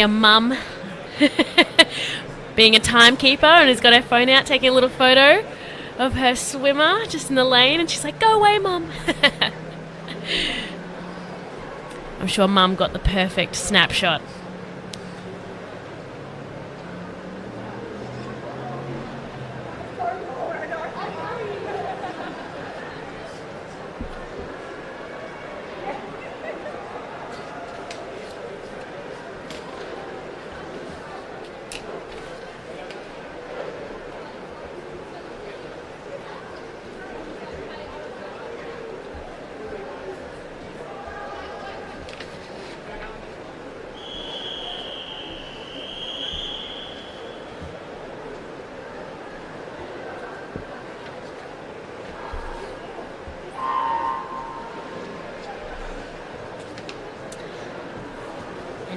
mum being a timekeeper and has got her phone out taking a little photo of her swimmer just in the lane, and she's like, "Go away, mum." I'm sure mum got the perfect snapshot.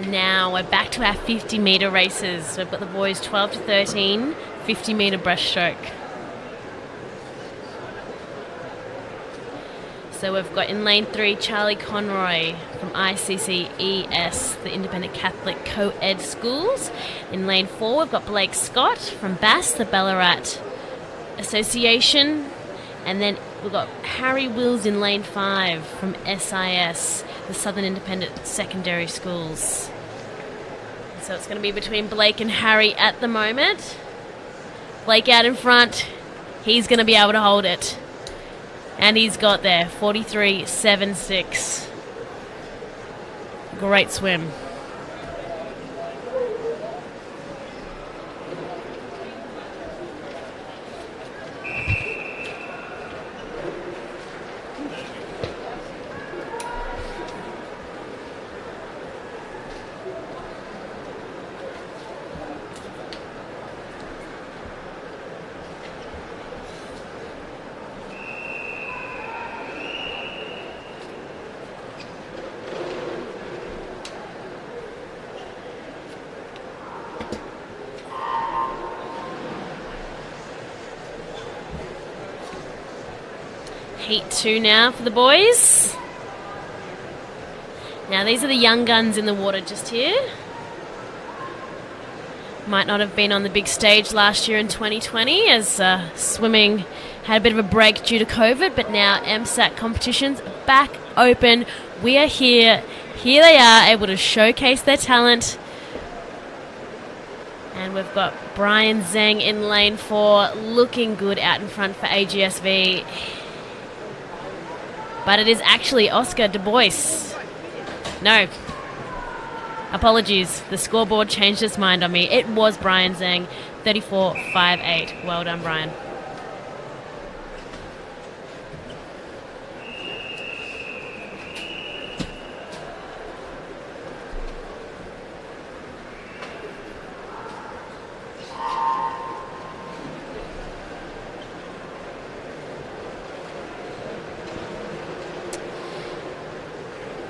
Now we're back to our 50-metre races. We've got the boys 12 to 13, 50-metre breaststroke. So we've got in lane 3 Charlie Conroy from ICCES, the Independent Catholic Co-Ed Schools. In lane 4 we've got Blake Scott from BASS, the Ballarat Association. And then we've got Harry Wills in lane 5 from SIS, the Southern Independent Secondary Schools. So it's going to be between Blake and Harry at the moment. Blake out in front. He's going to be able to hold it. And he's got there, 43.76. Great swim. Heat 2 now for the boys. Now these are the young guns in the water just here. Might not have been on the big stage last year in 2020 as swimming had a bit of a break due to COVID, but now MSAC competitions are back open. We are here. Here they are, able to showcase their talent. And we've got Brian Zeng in lane 4, looking good out in front for AGSV. But it is actually Oscar Du Bois. No. Apologies. The scoreboard changed its mind on me. It was Brian Zeng, 34.58. Well done, Brian.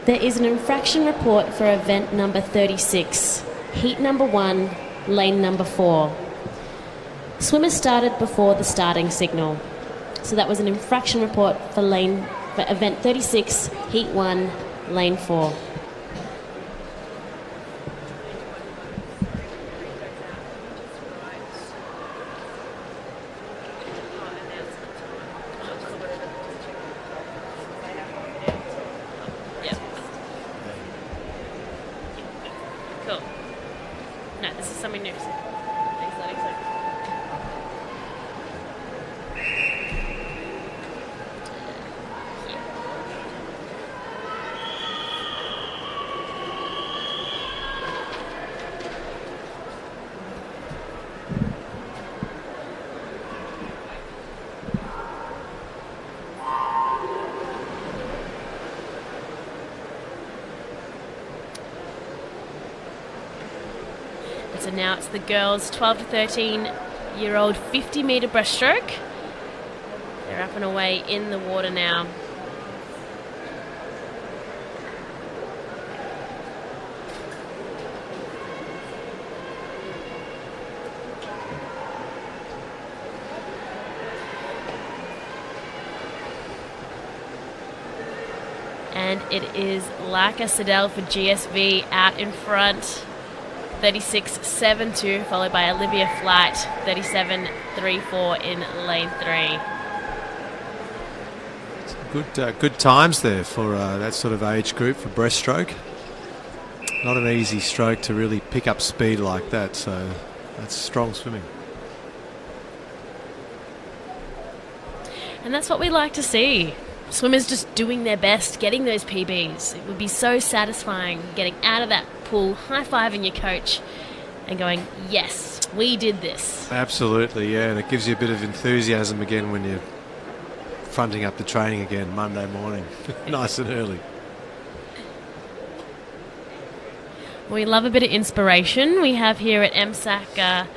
There is an infraction report for event number 36, heat number 1, lane number 4. Swimmers started before the starting signal. So that was an infraction report for event 36, heat 1, lane 4. No, this is something new. Thanks, Letty. So now it's the girls 12 to 13-year-old 50-metre breaststroke. They're up and away in the water now. And it is Laka Siddell for GSV out in front. 36.72, followed by Olivia Flight, 37.34 in lane 3. Good times there for that sort of age group for breaststroke. Not an easy stroke to really pick up speed like that, so that's strong swimming. And that's what we like to see. Swimmers just doing their best, getting those PBs. It would be so satisfying getting out of that pool, high-fiving your coach and going, yes, we did this. Absolutely, yeah, and it gives you a bit of enthusiasm again when you're fronting up the training again Monday morning, nice and early. We love a bit of inspiration. We have here at MSAC a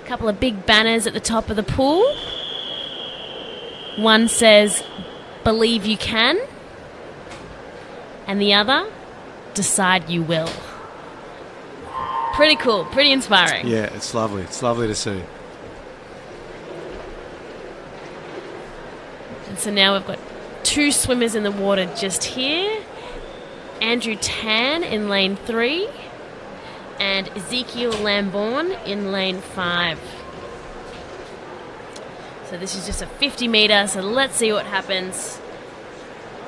couple of big banners at the top of the pool. One says, "Believe you can," and the other, "Decide you will." Pretty cool, pretty inspiring. Yeah, it's lovely. It's lovely to see. And so now we've got two swimmers in the water just here. Andrew Tan in lane 3 and Ezekiel Lambourne in lane 5. So this is just a 50 metre, so let's see what happens.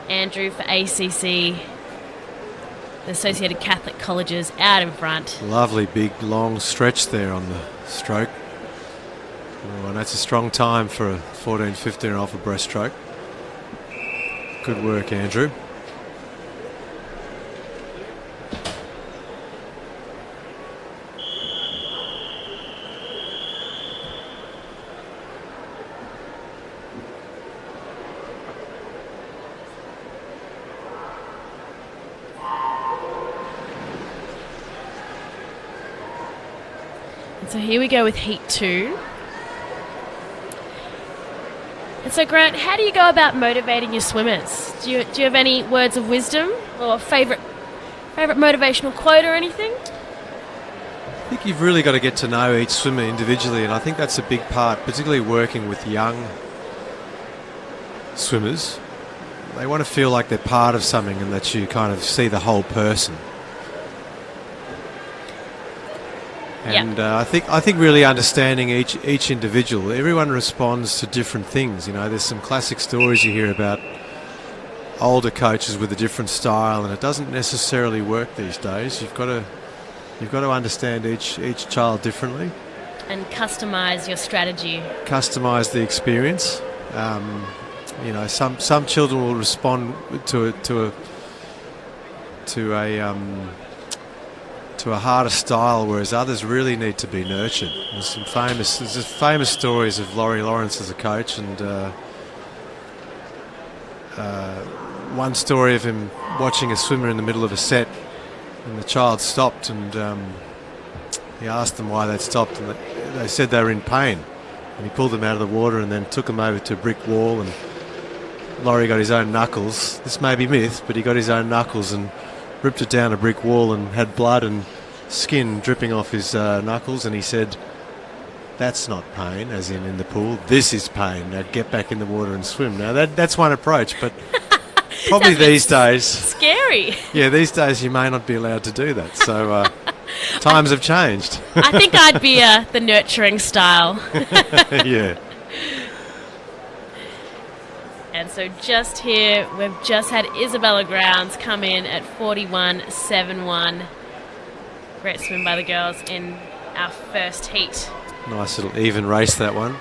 Andrew for ACC, the Associated Catholic Colleges, out in front. Lovely big long stretch there on the stroke. Oh, and that's a strong time for a 14, 15-year-old for breaststroke. Good work, Andrew. So here we go with Heat 2. And so, Grant, how do you go about motivating your swimmers? Do you have any words of wisdom or favourite motivational quote or anything? I think you've really got to get to know each swimmer individually, and I think that's a big part, particularly working with young swimmers. They want to feel like they're part of something and that you kind of see the whole person. And I think really understanding each individual. Everyone responds to different things. You know, there's some classic stories you hear about older coaches with a different style, and it doesn't necessarily work these days. You've got to understand each child differently and customize your strategy. Customize the experience. You know, some children will respond to a harder style, whereas others really need to be nurtured. There's famous stories of Laurie Lawrence as a coach, and one story of him watching a swimmer in the middle of a set, and the child stopped, and he asked them why they'd stopped, and they said they were in pain, and he pulled them out of the water and then took them over to a brick wall, and Laurie got his own knuckles. This may be myth, but he got his own knuckles and ripped it down a brick wall and had blood and skin dripping off his knuckles, and he said, "That's not pain," as in the pool. "This is pain. Now get back in the water and swim." Now that's one approach, but probably these days... Scary. Yeah, these days you may not be allowed to do that, so times have changed. I think I'd be the nurturing style. Yeah. And so just here, we've just had Isabella Grounds come in at 41.71. Great swim by the girls in our first heat. Nice little even race, that one.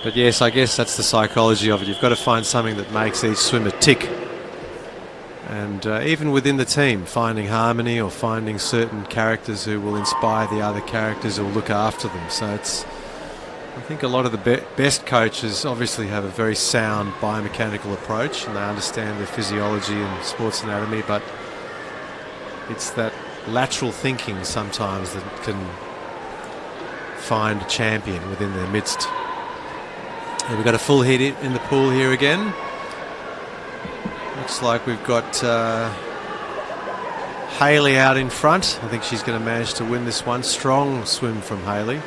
But yes, I guess that's the psychology of it. You've got to find something that makes each swimmer tick. And even within the team, finding harmony or finding certain characters who will inspire the other characters who will look after them. So I think a lot of the best coaches obviously have a very sound biomechanical approach and they understand their physiology and sports anatomy, but it's that lateral thinking sometimes that can find a champion within their midst. And we've got a full heat in the pool here again. Looks like we've got Hayley out in front. I think she's going to manage to win this one. Strong swim from Hayley.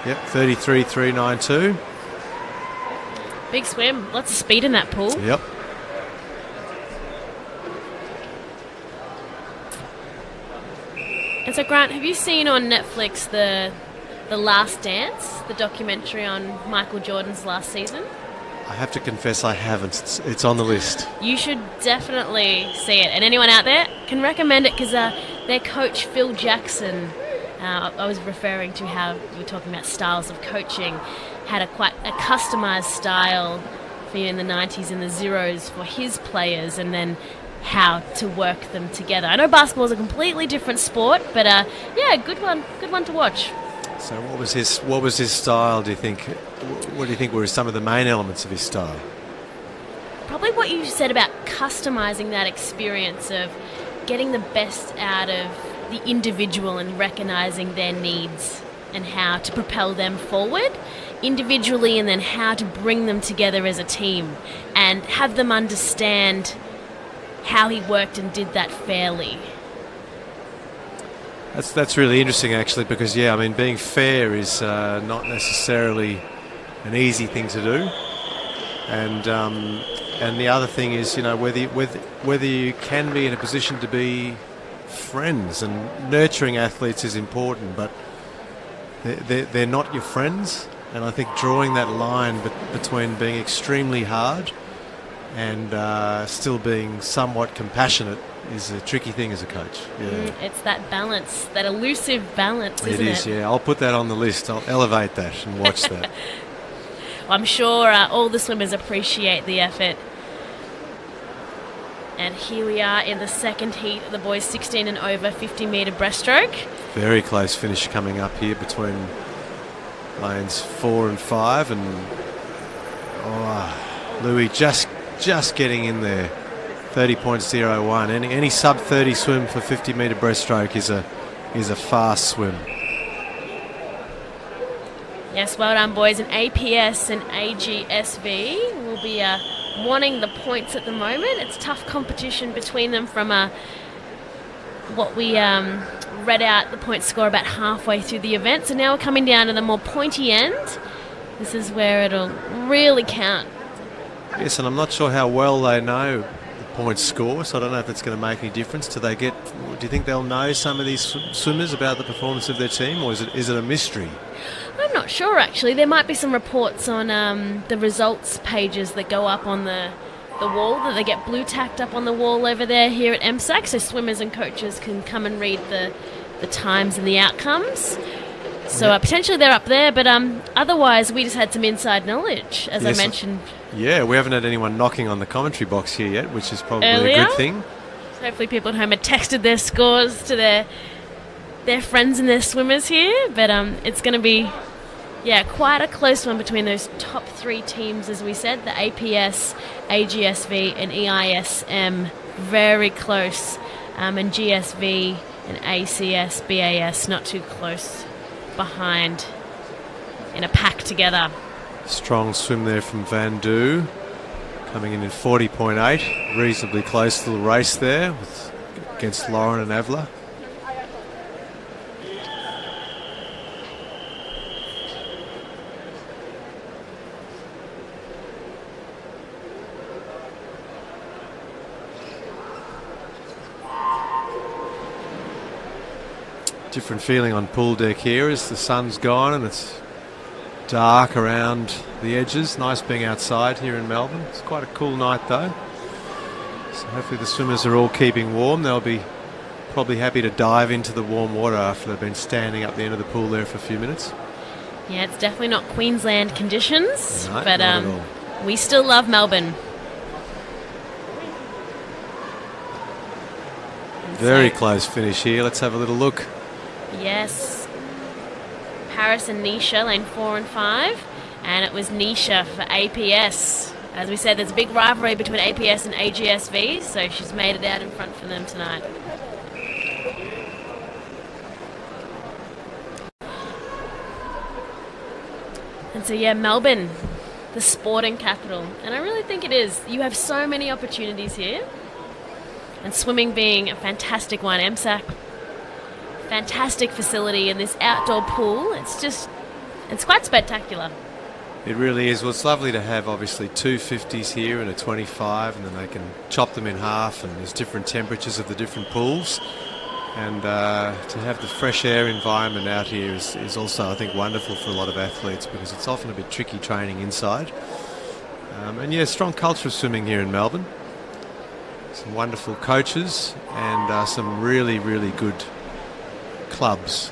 Yep, 33.392. Big swim. Lots of speed in that pool. Yep. And so, Grant, have you seen on Netflix the Last Dance, the documentary on Michael Jordan's last season? I have to confess I haven't. It's on the list. You should definitely see it. And anyone out there can recommend it because their coach, Phil Jackson, I was referring to how we were talking about styles of coaching, had quite a customised style for you in the 90s and the zeros for his players and then how to work them together. I know basketball is a completely different sport, but yeah, good one to watch. So what was his style, do you think? What do you think were some of the main elements of his style? Probably what you said about customising that experience of getting the best out of the individual and recognising their needs and how to propel them forward individually and then how to bring them together as a team and have them understand how he worked and did that fairly. That's really interesting, actually, because yeah, I mean, being fair is not necessarily an easy thing to do, and the other thing is, you know, whether you can be in a position to be friends, and nurturing athletes is important, but they're not your friends, and I think drawing that line between being extremely hard and still being somewhat compassionate is a tricky thing as a coach. Yeah. It's that balance, that elusive balance, isn't it? It is, yeah. I'll put that on the list. I'll elevate that and watch that. Well, I'm sure all the swimmers appreciate the effort. And here we are in the second heat of the boys 16 and over 50-metre breaststroke. Very close finish coming up here between lanes 4 and 5, and Louis just getting in there. 30.01. Any sub 30 swim for 50-metre breaststroke is a fast swim. Yes, well done, boys. And APS and AGSV will be wanting the points at the moment. It's tough competition between them from what we read out the point score about halfway through the event. So now we're coming down to the more pointy end. This is where it'll really count. Yes, and I'm not sure how well they know the point score, so I don't know if it's going to make any difference. Do you think they'll know some of these swimmers about the performance of their team, or is it a mystery? I'm not sure, actually. There might be some reports on the results pages that go up on the wall, that they get blue tacked up on the wall over there here at MSAC, so swimmers and coaches can come and read the times and the outcomes. So potentially they're up there, but otherwise we just had some inside knowledge, as I mentioned. Yeah, we haven't had anyone knocking on the commentary box here yet, which is probably earlier. A good thing. So hopefully people at home had texted their scores to their friends and their swimmers here, but it's going to be quite a close one between those top three teams, as we said, the APS, AGSV and EISM, very close, and GSV and ACS, BAS not too close behind in a pack together. Strong swim there from Van Du, coming in 40.8, reasonably close little race there against Lauren and Avla. Different feeling on pool deck here as the sun's gone and it's dark around the edges. Nice being outside here in Melbourne. It's quite a cool night though. So hopefully the swimmers are all keeping warm. They'll be probably happy to dive into the warm water after they've been standing up the end of the pool there for a few minutes. Yeah, it's definitely not Queensland conditions, No, but not at all. we still love Melbourne. And Very so- close finish here. Let's have a little look. Yes. Paris and Nisha, lane 4 and 5. And it was Nisha for APS. As we said, there's a big rivalry between APS and AGSV, so she's made it out in front for them tonight. And so, yeah, Melbourne, the sporting capital. And I really think it is. You have so many opportunities here. And swimming being a fantastic one. MSAC, fantastic facility in this outdoor pool. It's quite spectacular. It really is. Well, it's lovely to have obviously two 50s here and a 25, and then they can chop them in half, and there's different temperatures of the different pools. And to have the fresh air environment out here is also, I think, wonderful for a lot of athletes, because it's often a bit tricky training inside. And yeah, strong culture of swimming here in Melbourne. Some wonderful coaches and some really, really good clubs.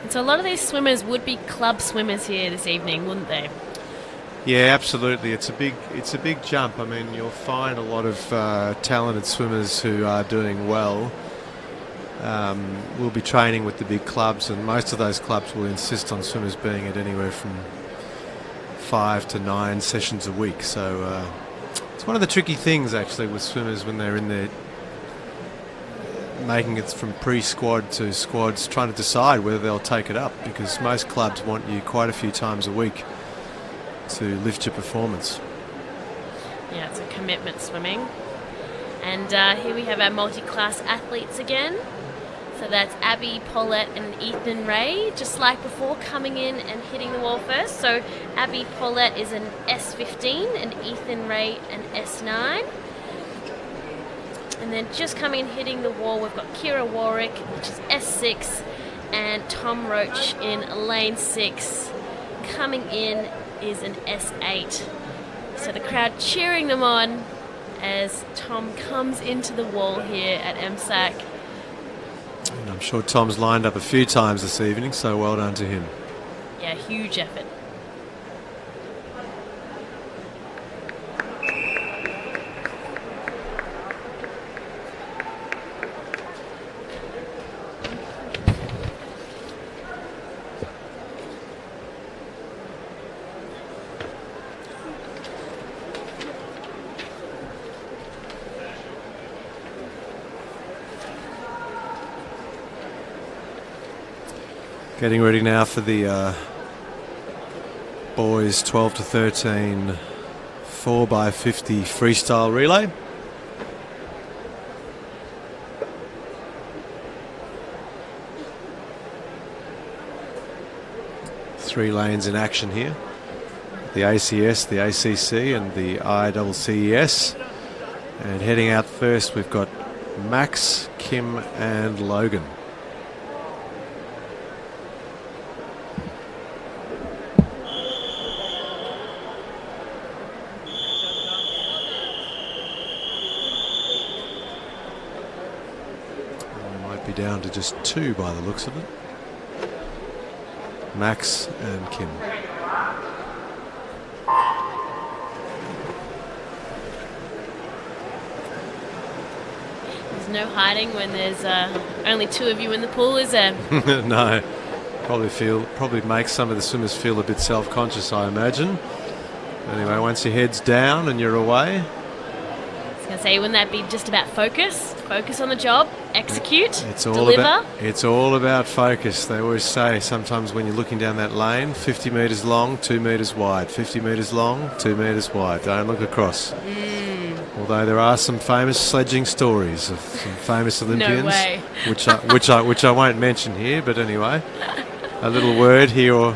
And so a lot of these swimmers would be club swimmers here this evening, wouldn't they? Yeah, absolutely. It's a big jump. I mean, you'll find a lot of talented swimmers who are doing well will be training with the big clubs, and most of those clubs will insist on swimmers being at anywhere from 5 to 9 sessions a week. So it's one of the tricky things actually with swimmers when they're in there making it from pre-squad to squads, trying to decide whether they'll take it up, because most clubs want you quite a few times a week to lift your performance. Yeah, it's a commitment swimming. And here we have our multi-class athletes again. So that's Abby, Paulette and Ethan Ray, just like before, coming in and hitting the wall first. So Abby Paulette is an S15 and Ethan Ray an S9. And then just coming in hitting the wall, we've got Kira Warwick, which is S6, and Tom Roach in lane 6. Coming in is an S8. So the crowd cheering them on as Tom comes into the wall here at MSAC. And I'm sure Tom's lined up a few times this evening, so well done to him. Yeah, huge effort. Getting ready now for the boys 12 to 13 4x50 freestyle relay. Three lanes in action here. The ACS, the ACC and the ICCES. And heading out first we've got Max, Kim and Logan. Down to just 2 by the looks of it. Max and Kim. There's no hiding when there's only 2 of you in the pool, is there? No. Probably makes some of the swimmers feel a bit self-conscious, I imagine. Anyway, once your head's down and you're away. I was going to say, wouldn't that be just about focus? Focus on the job, execute, deliver. It's all about focus. They always say sometimes when you're looking down that lane, 50 metres long, 2 metres wide. 50 metres long, 2 metres wide. Don't look across. Although there are some famous sledging stories of some famous Olympians, No way. which I won't mention here. But anyway, a little word here or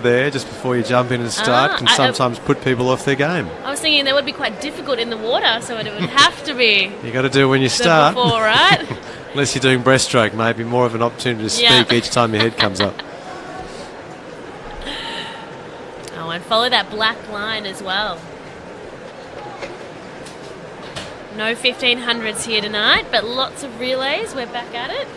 there just before you jump in and start can sometimes put people off their game. I was thinking that would be quite difficult in the water, so it would have to be. You got to do it when you start. Before, right? Unless you're doing breaststroke, maybe more of an opportunity to speak each time your head comes up. Oh, and follow that black line as well. No 1500s here tonight, but lots of relays. We're back at it.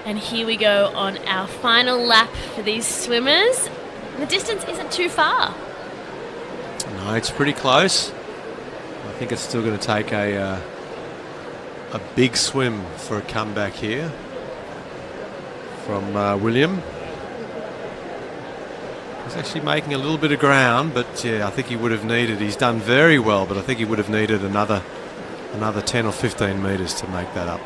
And here we go on our final lap for these swimmers. The distance isn't too far. No, it's pretty close. I think it's still going to take a big swim for a comeback here from William. He's actually making a little bit of ground, but yeah, I think he would have needed, he's done very well, but I think he would have needed another 10 or 15 metres to make that up.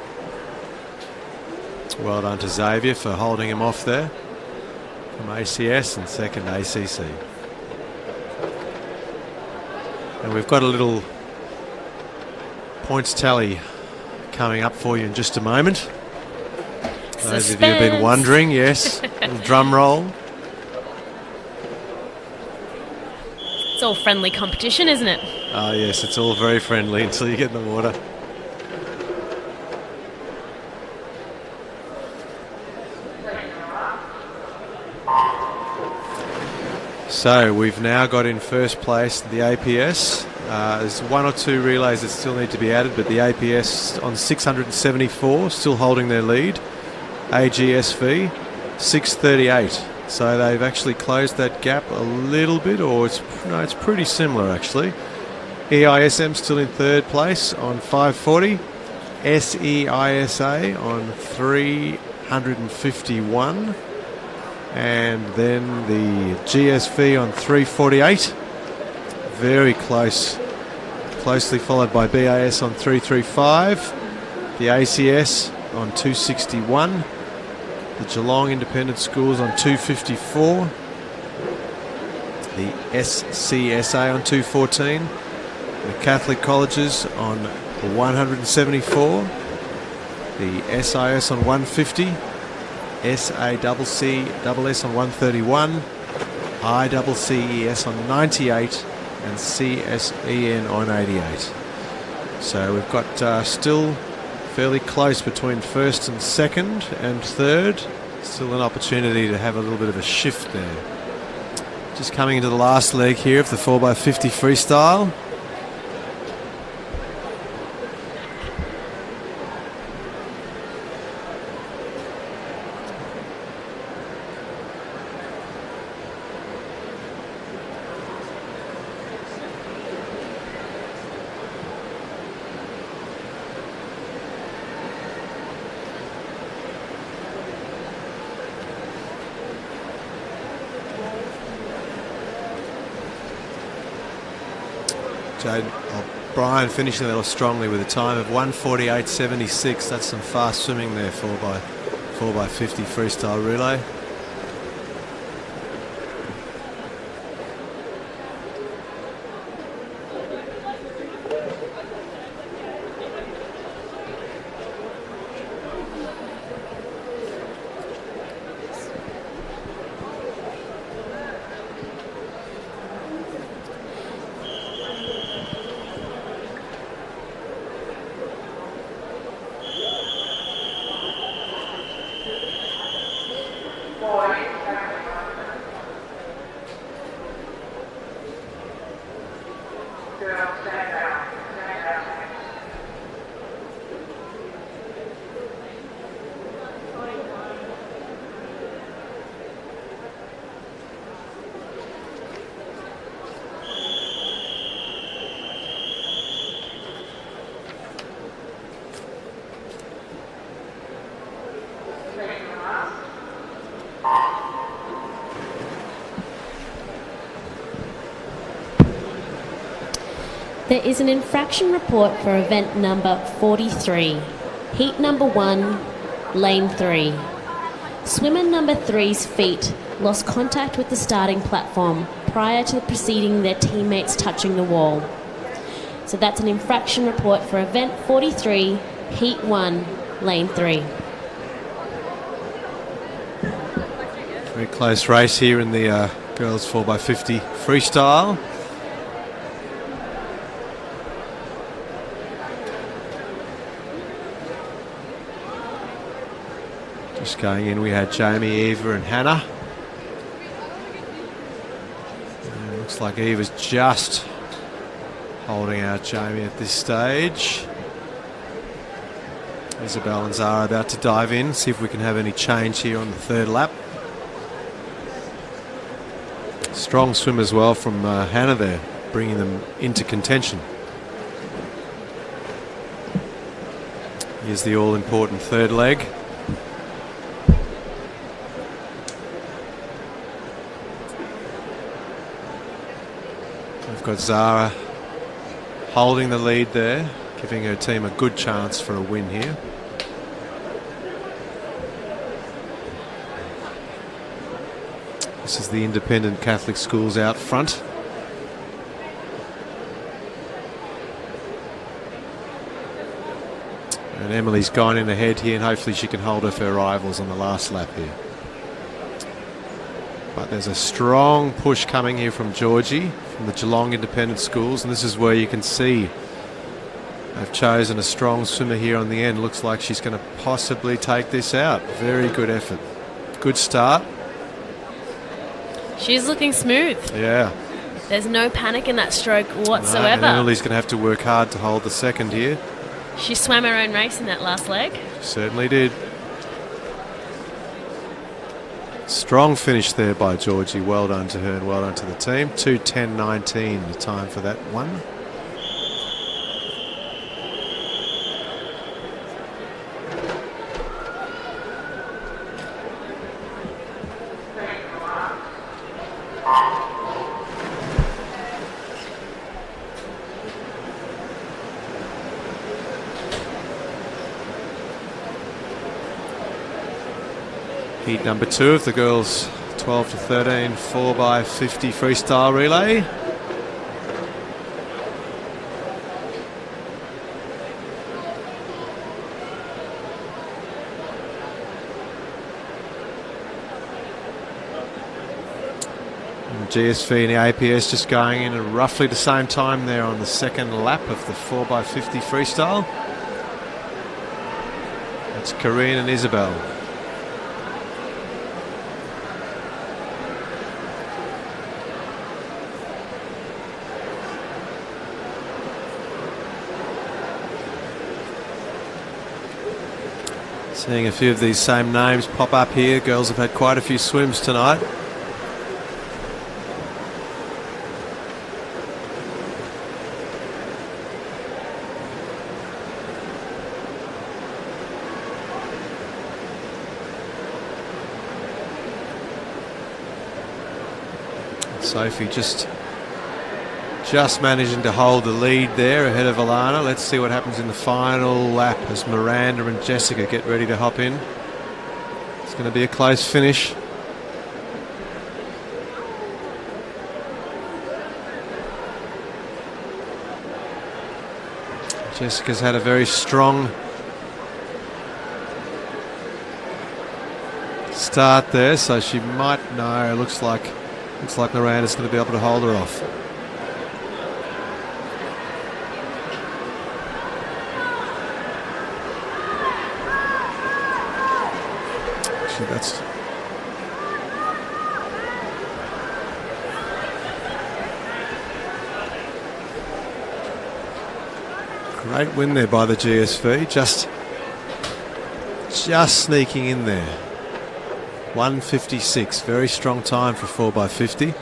Well done to Xavier for holding him off there from ACS and second ACC. And we've got a little points tally coming up for you in just a moment. Those of you have been wondering, yes, little drum roll. It's all friendly competition, isn't it? Oh yes, it's all very friendly until you get in the water. So we've now got in first place the APS. There's one or two relays that still need to be added, but the APS on 674 still holding their lead. AGSV 638. So they've actually closed that gap a little bit, or it's pretty similar actually. EISM still in third place on 540. SEISA on 351. And then the GSV on 348, very close, closely followed by BAS on 335, the ACS on 261, the Geelong Independent Schools on 254, the SCSA on 214, the Catholic Colleges on 174, the SIS on 150, SACCS on 131, ICCES on 98, and CSEN on 88. So we've got still fairly close between first and second and third. Still an opportunity to have a little bit of a shift there. Just coming into the last leg here of the 4x50 freestyle. Brian finishing a little strongly with a time of 1:48.76. That's some fast swimming there, 4x50 freestyle relay. There is an infraction report for event number 43, heat number 1, lane 3. Swimmer number 3's feet lost contact with the starting platform prior to preceding their teammates touching the wall. So that's an infraction report for event 43, heat 1, lane 3. Very close race here in the girls 4x50 freestyle. Just going in, we had Jamie, Eva and Hannah. And it looks like Eva's just holding out Jamie at this stage. Isabel and Zara about to dive in, see if we can have any change here on the third lap. Strong swim as well from Hannah there, bringing them into contention. Here's the all-important third leg. We've got Zara holding the lead there, giving her team a good chance for a win here. This is the independent Catholic schools out front. And Emily's gone in ahead here, and hopefully she can hold off her rivals on the last lap here. But there's a strong push coming here from Georgie, from the Geelong Independent Schools, and this is where you can see they've chosen a strong swimmer here on the end. Looks like she's going to possibly take this out. Very good effort. Good start. She's looking smooth. Yeah. There's no panic in that stroke whatsoever. No, and Emily's going to have to work hard to hold the second here. She swam her own race in that last leg. Certainly did. Strong finish there by Georgie. Well done to her and well done to the team. 2:10.19 the time for that one. Heat number 2 of the girls 12 to 13 4x50 freestyle relay. And GSV and the APS just going in at roughly the same time there on the second lap of the 4x50 freestyle. That's Corinne and Isabel. Seeing a few of these same names pop up here. Girls have had quite a few swims tonight. Sophie just managing to hold the lead there ahead of Alana. Let's see what happens in the final lap as Miranda and Jessica get ready to hop in. It's going to be a close finish. Jessica's had a very strong start there, so she might know. Looks like Miranda's going to be able to hold her off. That's great win there by the GSV. Just sneaking in there. 1:56, very strong time for 4x50.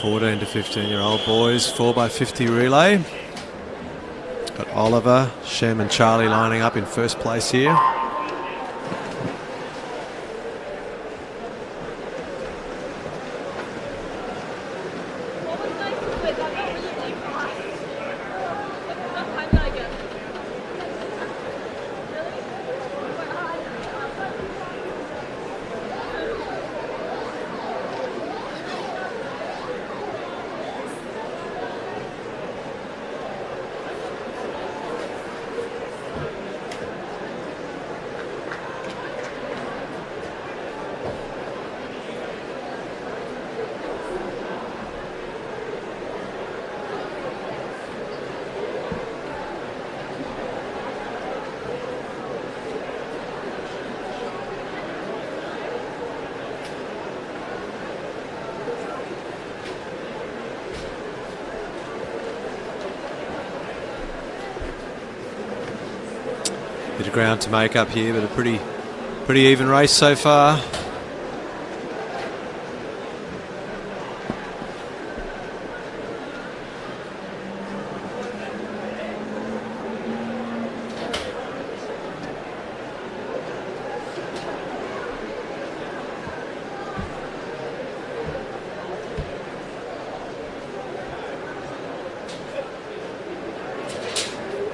14 to 15-year-old boys 4x50 relay. Got Oliver, Shem and Charlie lining up in first place here. Bit of ground to make up here, but a pretty even race so far.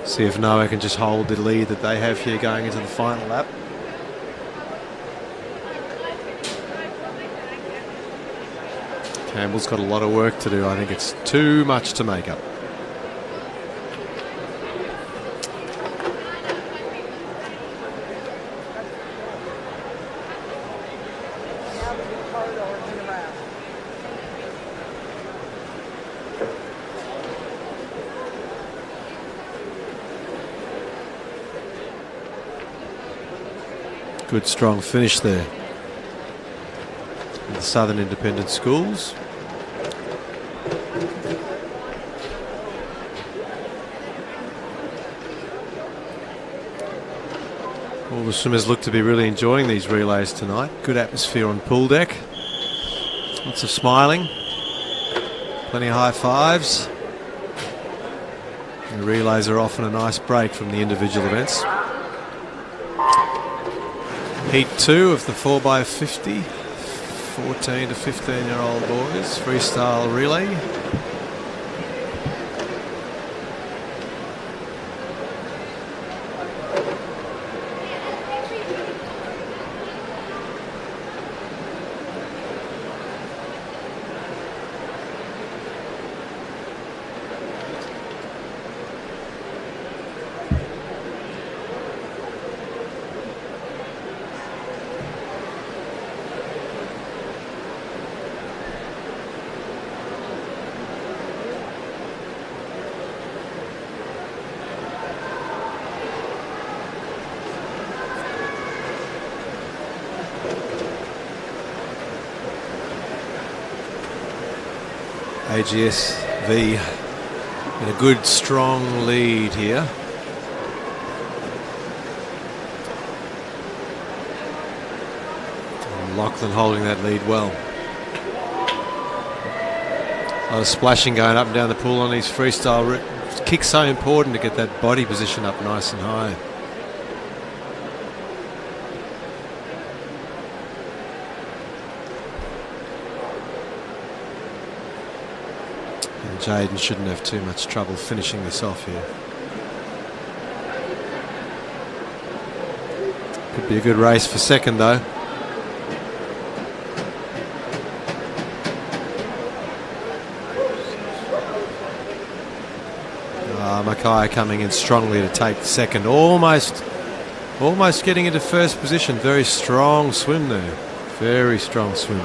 See if Noah can just hold the lead that they have here going into the final lap. Campbell's got a lot of work to do. I think it's too much to make up. Good strong finish there. The Southern Independent Schools. All the swimmers look to be really enjoying these relays tonight. Good atmosphere on pool deck. Lots of smiling. Plenty of high fives. And the relays are often a nice break from the individual events. Heat 2 of the 4x50, 14 to 15-year-old boys, freestyle relay. AGSV in a good strong lead here. And Lachlan holding that lead well. A lot of splashing going up and down the pool on these freestyle kicks. So important to get that body position up nice and high. Jaden shouldn't have too much trouble finishing this off here. Could be a good race for second though. Mackay coming in strongly to take second. Almost getting into first position. Very strong swim there. Very strong swim.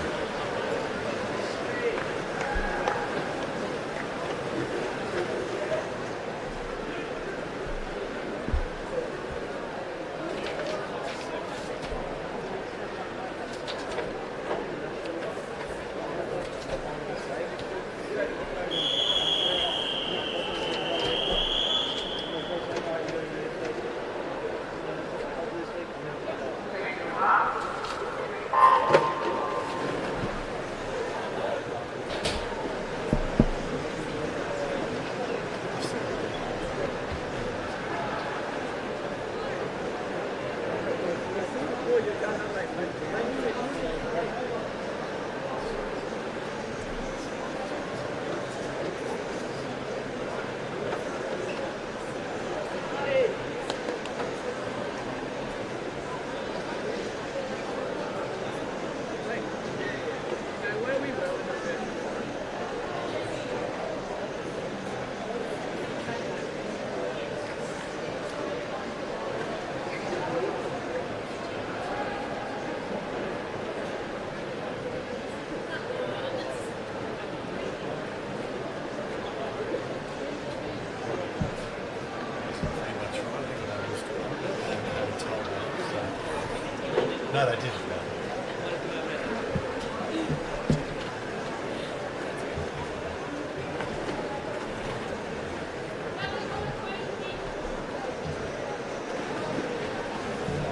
No, they didn't.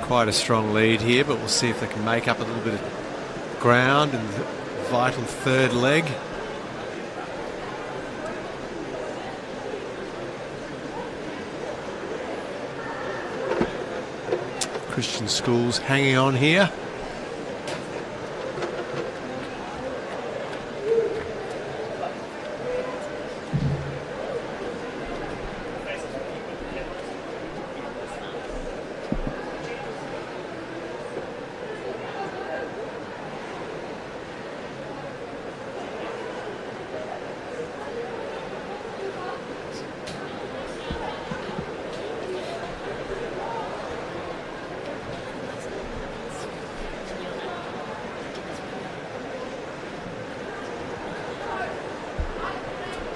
Quite a strong lead here, but we'll see if they can make up a little bit of ground in the vital third leg. Christian Schools hanging on here.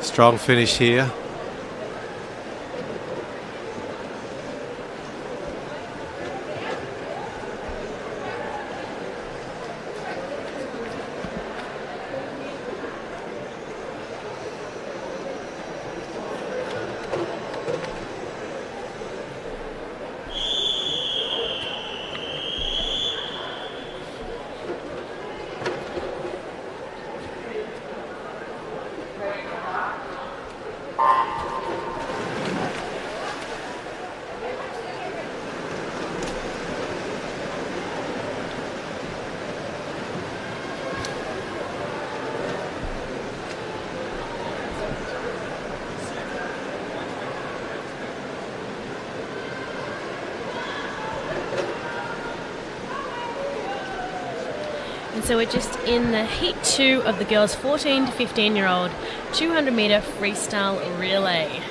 Strong finish here. So we're just in the heat 2 of the girls 14 to 15-year-old 200 metre freestyle relay.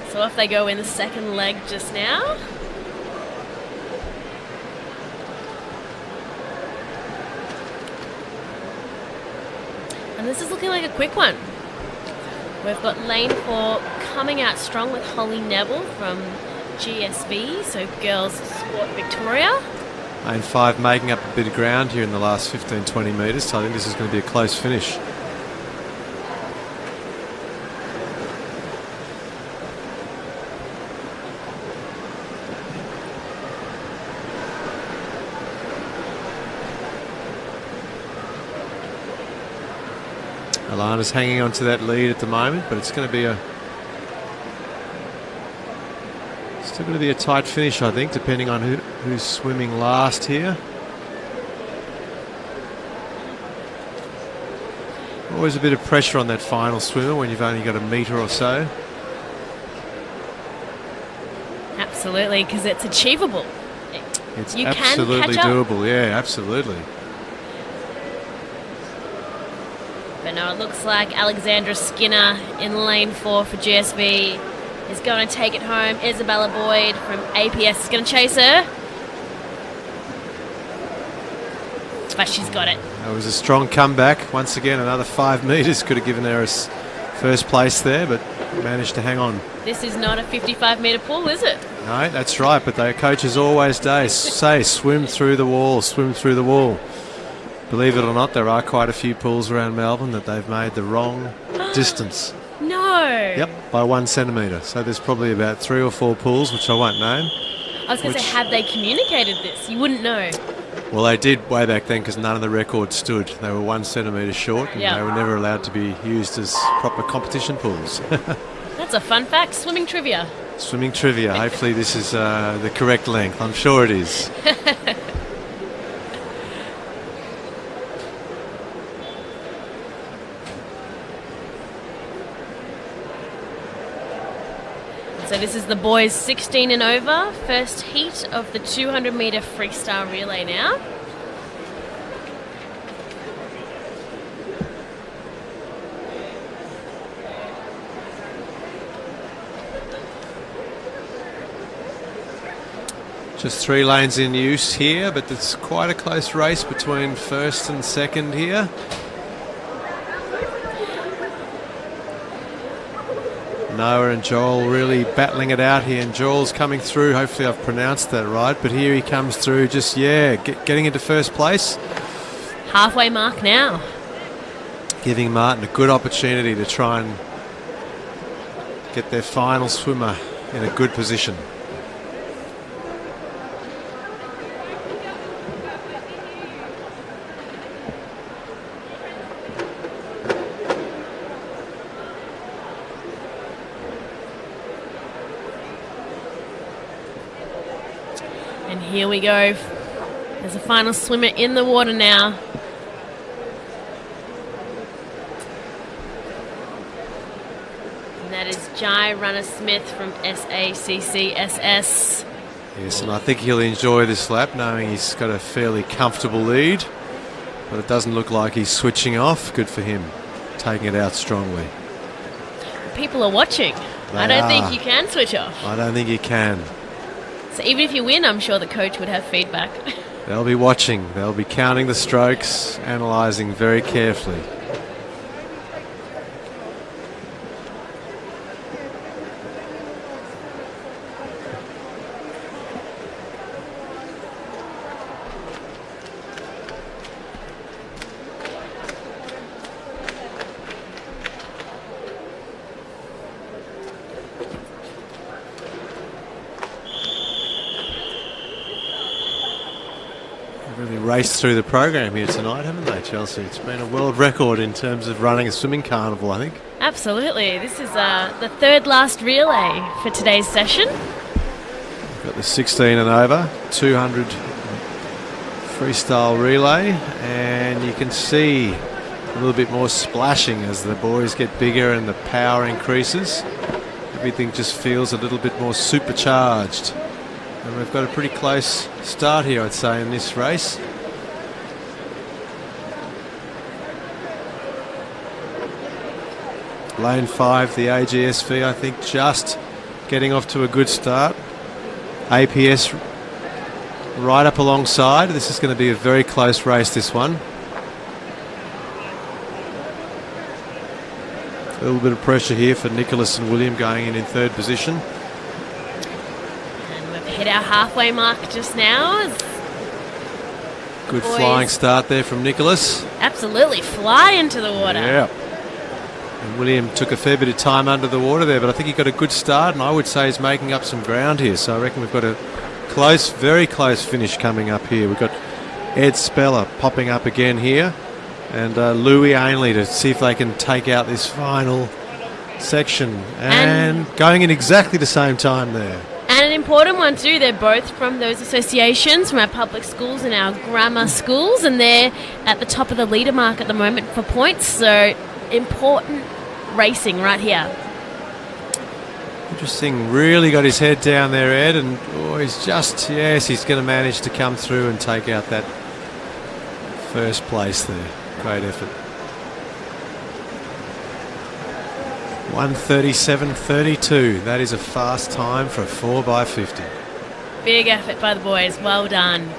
So off they go in the second leg just now. And this is looking like a quick one. We've got lane 4 coming out strong with Holly Neville from GSV, so Girls Sport Victoria. Lane 5 making up a bit of ground here in the last 15-20 metres, so I think this is going to be a close finish. Alana's hanging on to that lead at the moment, but it's going to be still going to be a tight finish, I think, depending on who's swimming last here. Always a bit of pressure on that final swimmer when you've only got a metre or so. Absolutely, because it's achievable. It's you absolutely can catch up. doable, yeah, absolutely. But no, it looks like Alexandra Skinner in lane 4 for GSV is going to take it home. Isabella Boyd from APS is going to chase her. But she's got it. That was a strong comeback. Once again, another 5 metres could have given her a first place there, but managed to hang on. This is not a 55-metre pool, is it? No, that's right, but their coaches always say swim through the wall, swim through the wall. Believe it or not, there are quite a few pools around Melbourne that they've made the wrong distance. No. Yep, by 1 centimetre. So there's probably about 3 or 4 pools, which I won't name. I was going to say, have they communicated this? You wouldn't know. Well, they did way back then because none of the records stood. They were 1 centimetre short and they were never allowed to be used as proper competition pools. That's a fun fact. Swimming trivia. Swimming trivia. Hopefully this is the correct length. I'm sure it is. So this is the boys 16 and over, first heat of the 200 metre freestyle relay now. Just 3 lanes in use here, but it's quite a close race between first and second here. Noah and Joel really battling it out here, and Joel's coming through. Hopefully I've pronounced that right, but here he comes through, just getting into first place. Halfway mark now. Giving Martin a good opportunity to try and get their final swimmer in a good position. And here we go. There's a final swimmer in the water now. And that is Jai Runner-Smith from SACCSS. Yes, and I think he'll enjoy this lap, knowing he's got a fairly comfortable lead. But it doesn't look like he's switching off. Good for him, taking it out strongly. People are watching. I don't think you can switch off. I don't think you can. So even if you win, I'm sure the coach would have feedback. They'll be watching. They'll be counting the strokes, analysing very carefully. Really raced through the program here tonight, haven't they, Chelsea? It's been a world record in terms of running a swimming carnival, I think. Absolutely. This is the third last relay for today's session. We've got the 16 and over, 200 freestyle relay, and you can see a little bit more splashing as the boys get bigger and the power increases. Everything just feels a little bit more supercharged. And we've got a pretty close start here, I'd say, in this race. Lane 5, the AGSV, I think, just getting off to a good start. APS right up alongside. This is going to be a very close race, this one. A little bit of pressure here for Nicholas and William going in third position. Hit our halfway mark just now. Good flying start there from Nicholas. Absolutely fly into the water. Yeah. And William took a fair bit of time under the water there, but I think he got a good start, and I would say he's making up some ground here. So I reckon we've got a close, very close finish coming up here. We've got Ed Speller popping up again here, and Louis Ainley to see if they can take out this final section. And going in exactly the same time there. And an important one too, they're both from those associations, from our public schools and our grammar schools, and they're at the top of the leader mark at the moment for points, so important racing right here. Interesting, really got his head down there, Ed, and he's just, yes, he's going to manage to come through and take out that first place there. Great effort. 1:37.32. That is a fast time for a 4x50. Big effort by the boys. Well done.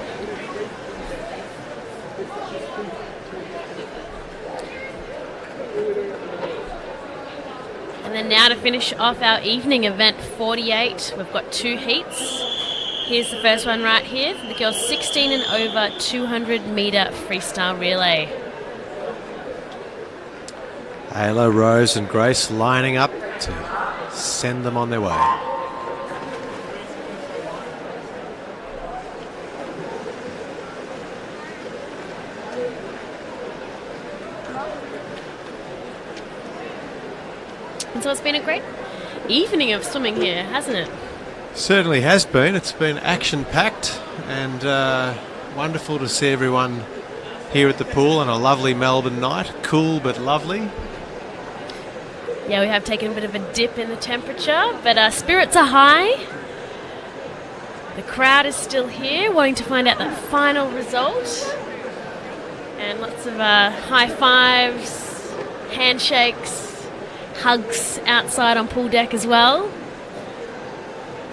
And then now to finish off our evening event 48, we've got two heats. Here's the first one right here for the girls 16 and over 200 metre freestyle relay. Ayla, Rose and Grace lining up to send them on their way. And so it's been a great evening of swimming here, hasn't it? Certainly has been. It's been action-packed and wonderful to see everyone here at the pool on a lovely Melbourne night. Cool but lovely. Yeah, we have taken a bit of a dip in the temperature, but our spirits are high. The crowd is still here, wanting to find out that final result. And lots of high fives, handshakes, hugs outside on pool deck as well.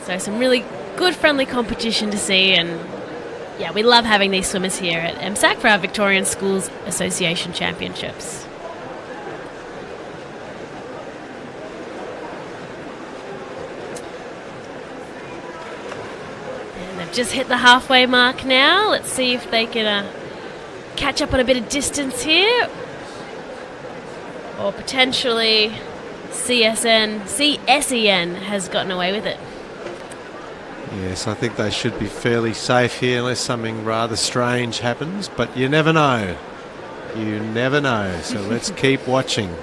So some really good friendly competition to see, and yeah, we love having these swimmers here at MSAC for our Victorian Schools Association Championships. They've just hit the halfway mark now. Let's see if they can catch up on a bit of distance here. Or potentially CSN has gotten away with it. Yes, I think they should be fairly safe here unless something rather strange happens, but you never know. You never know, so let's keep watching.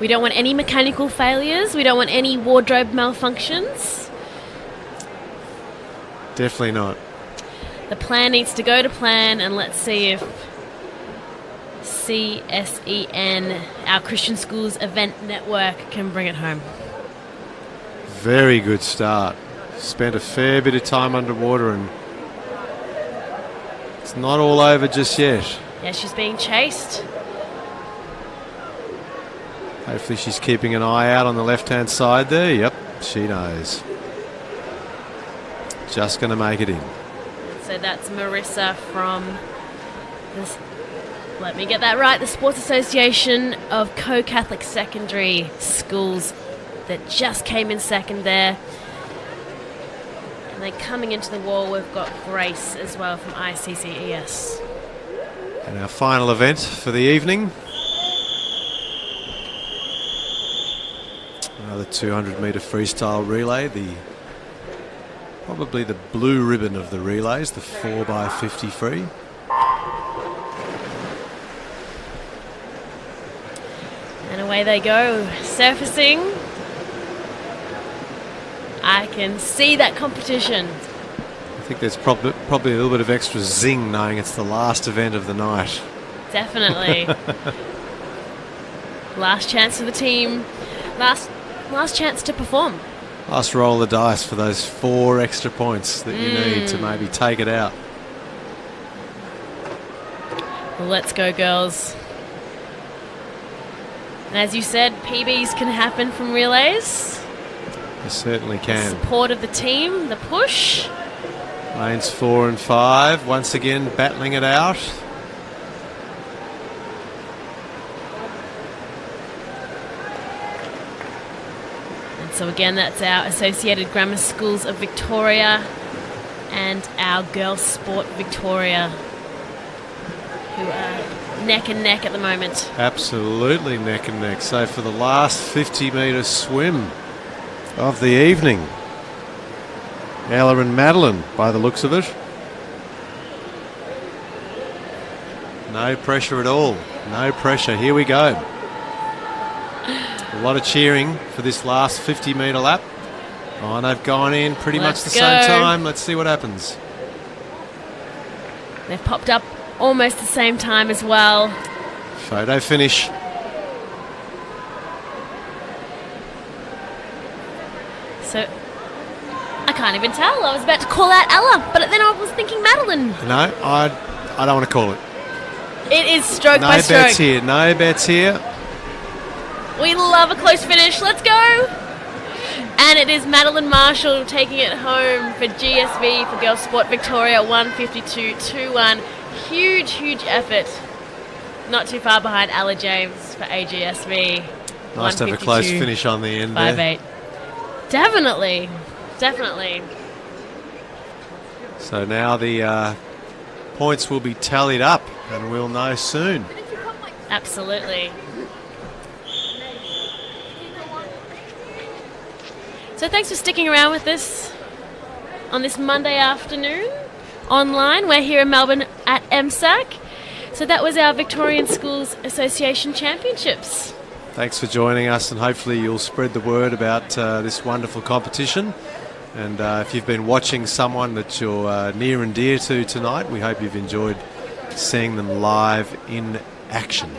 We don't want any mechanical failures. We don't want any wardrobe malfunctions. Definitely not. The plan needs to go to plan, and let's see if CSEN, our Christian Schools Event Network, can bring it home. Very good start. Spent a fair bit of time underwater, and it's not all over just yet. Yeah, she's being chased. Hopefully she's keeping an eye out on the left-hand side there. Yep, she knows. Just going to make it in. So that's Marissa from this. Let me get that right. The Sports Association of Co-Catholic Secondary Schools that just came in second there. And then coming into the wall, we've got Grace as well from ICCES. And our final event for the evening. Another 200-metre freestyle relay. Probably the blue ribbon of the relays, the 4x50 free. And away they go, surfacing. I can see that competition. I think there's probably a little bit of extra zing knowing it's the last event of the night. Definitely. Last chance for the team. Last chance to perform. Last roll of the dice for those 4 extra points that you need to maybe take it out. Let's go, girls. And as you said, PBs can happen from relays. They certainly can. Support of the team, the push. Lanes 4 and 5, once again battling it out. And so again, that's our Associated Grammar Schools of Victoria and our Girls Sport Victoria, who are neck and neck at the moment. Absolutely neck and neck. So for the last 50-metre swim of the evening, Ella and Madeline, by the looks of it. No pressure at all. No pressure. Here we go. A lot of cheering for this last 50-metre lap. Oh, and they've gone in pretty much the same time. Let's see what happens. They've popped up almost the same time as well. Photo finish. So I can't even tell. I was about to call out Ella, but then I was thinking Madeline. No, I don't want to call it. It is stroke by stroke. No bets here. No bets here. We love a close finish. Let's go. And it is Madeline Marshall taking it home for GSV, for Girls Sport Victoria, 152.21. Huge, huge effort. Not too far behind Ella James for AGSV. Nice to have a close finish on the end there. 5.8. Definitely. Definitely. So now the points will be tallied up and we'll know soon. Absolutely. So thanks for sticking around with us on this Monday afternoon online. We're here in Melbourne at MSAC. So that was our Victorian Schools Association Championships. Thanks for joining us, and hopefully you'll spread the word about this wonderful competition. And if you've been watching someone that you're near and dear to tonight, we hope you've enjoyed seeing them live in action.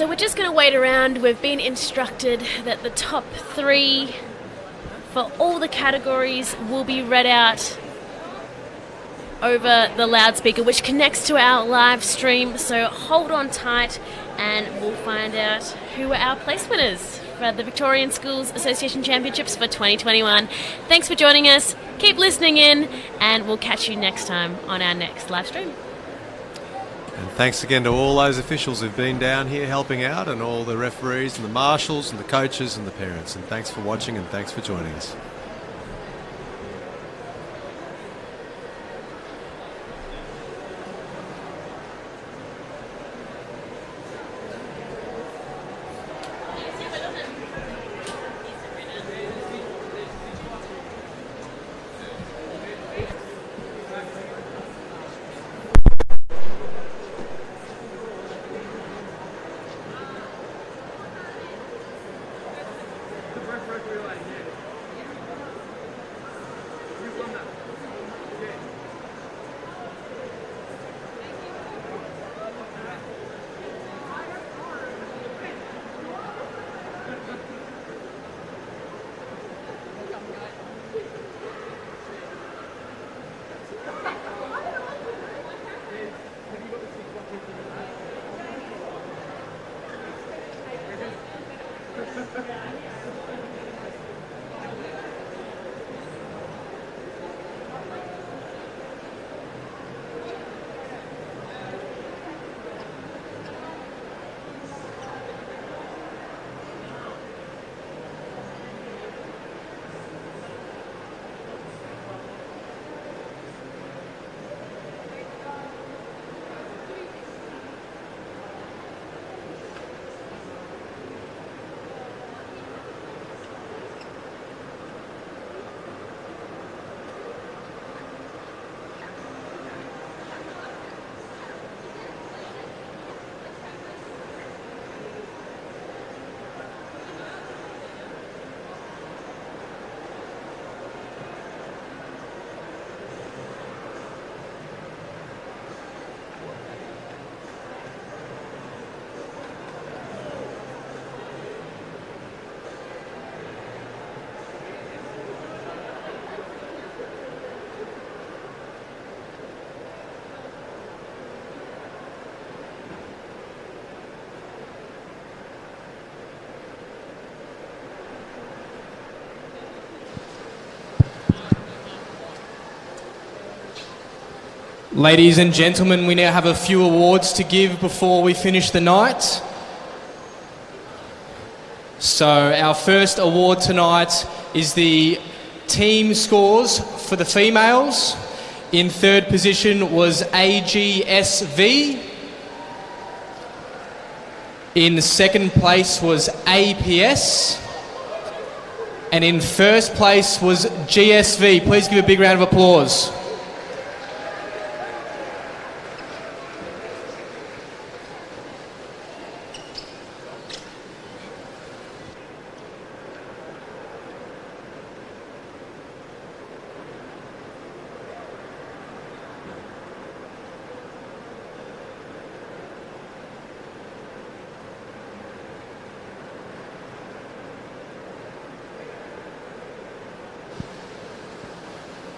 So we're just going to wait around. We've been instructed that the top 3 for all the categories will be read out over the loudspeaker, which connects to our live stream. So hold on tight and we'll find out who are our place winners for the Victorian Schools Association Championships for 2021. Thanks for joining us. Keep listening in and we'll catch you next time on our next live stream. And thanks again to all those officials who've been down here helping out, and all the referees and the marshals and the coaches and the parents. And thanks for watching and thanks for joining us. Ladies and gentlemen, we now have a few awards to give before we finish the night. So our first award tonight is the team scores for the females. In third position was AGSV. In second place was APS. And in first place was GSV. Please give a big round of applause.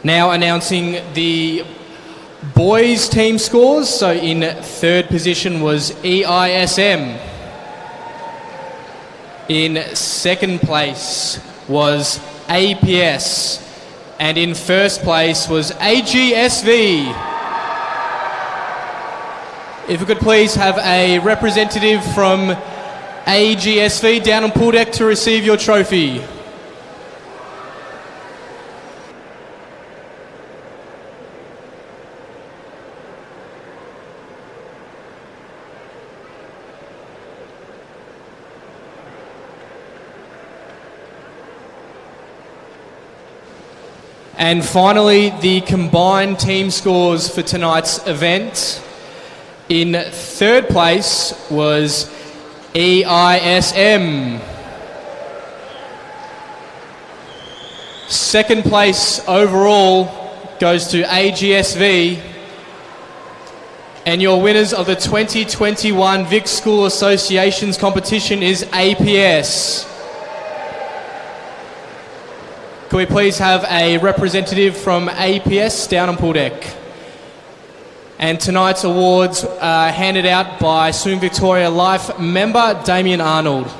Now announcing the boys' team scores. So in third position was EISM. In second place was APS. And in first place was AGSV. If we could please have a representative from AGSV down on pool deck to receive your trophy. And finally, the combined team scores for tonight's event. In third place was EISM. Second place overall goes to AGSV. And your winners of the 2021 Vic School Associations competition is APS. Can we please have a representative from APS down on pool deck? And tonight's awards are handed out by Swim Victoria Life member Damien Arnold.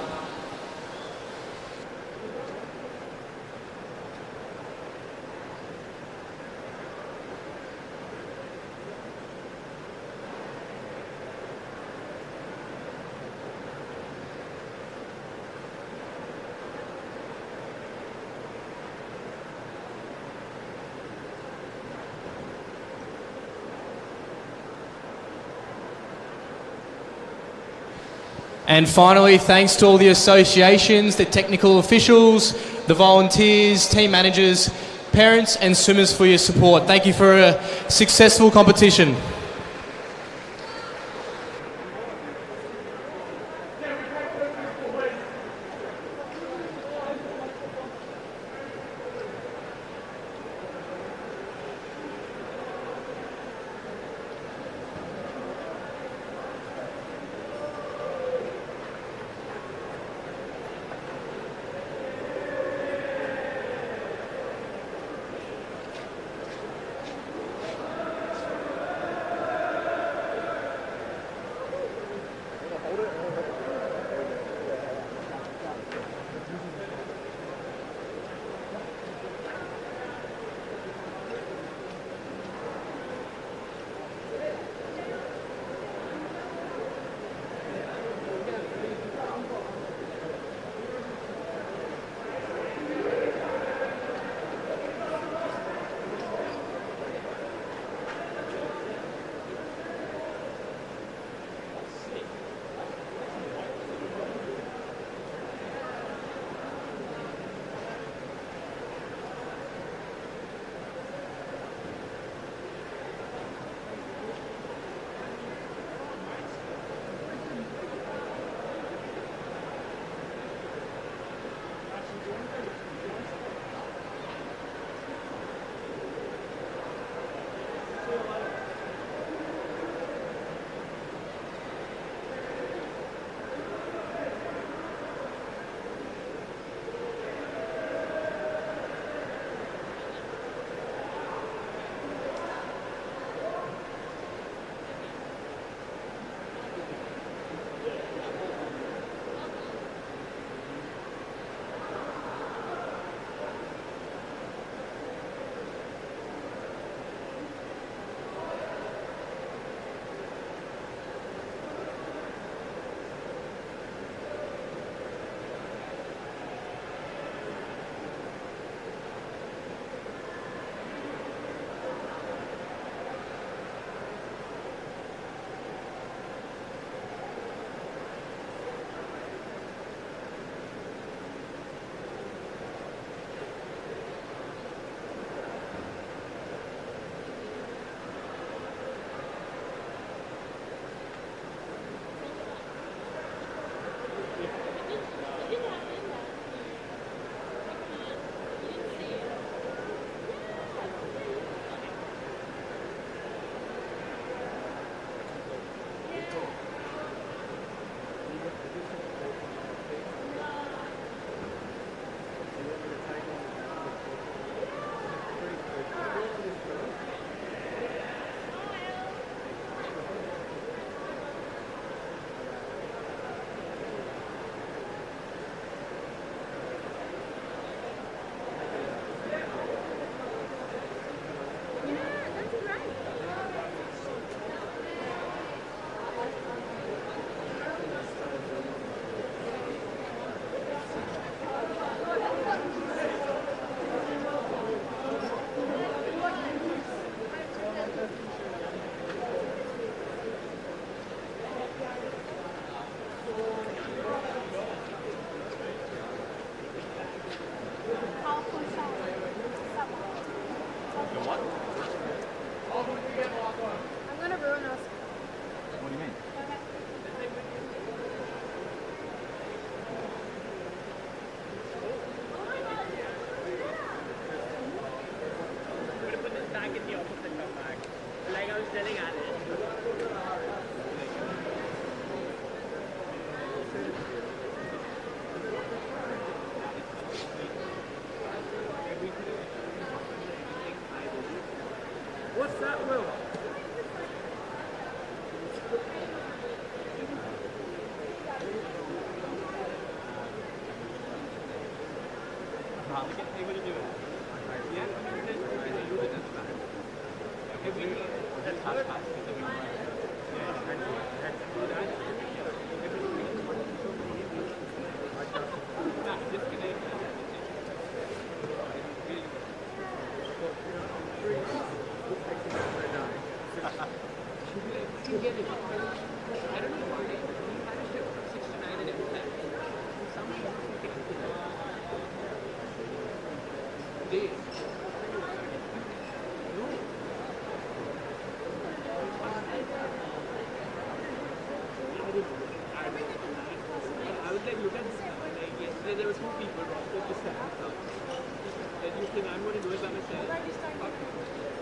And finally, thanks to all the associations, the technical officials, the volunteers, team managers, parents and swimmers for your support. Thank you for a successful competition. Like I was telling Alice. I'm going to do it by myself.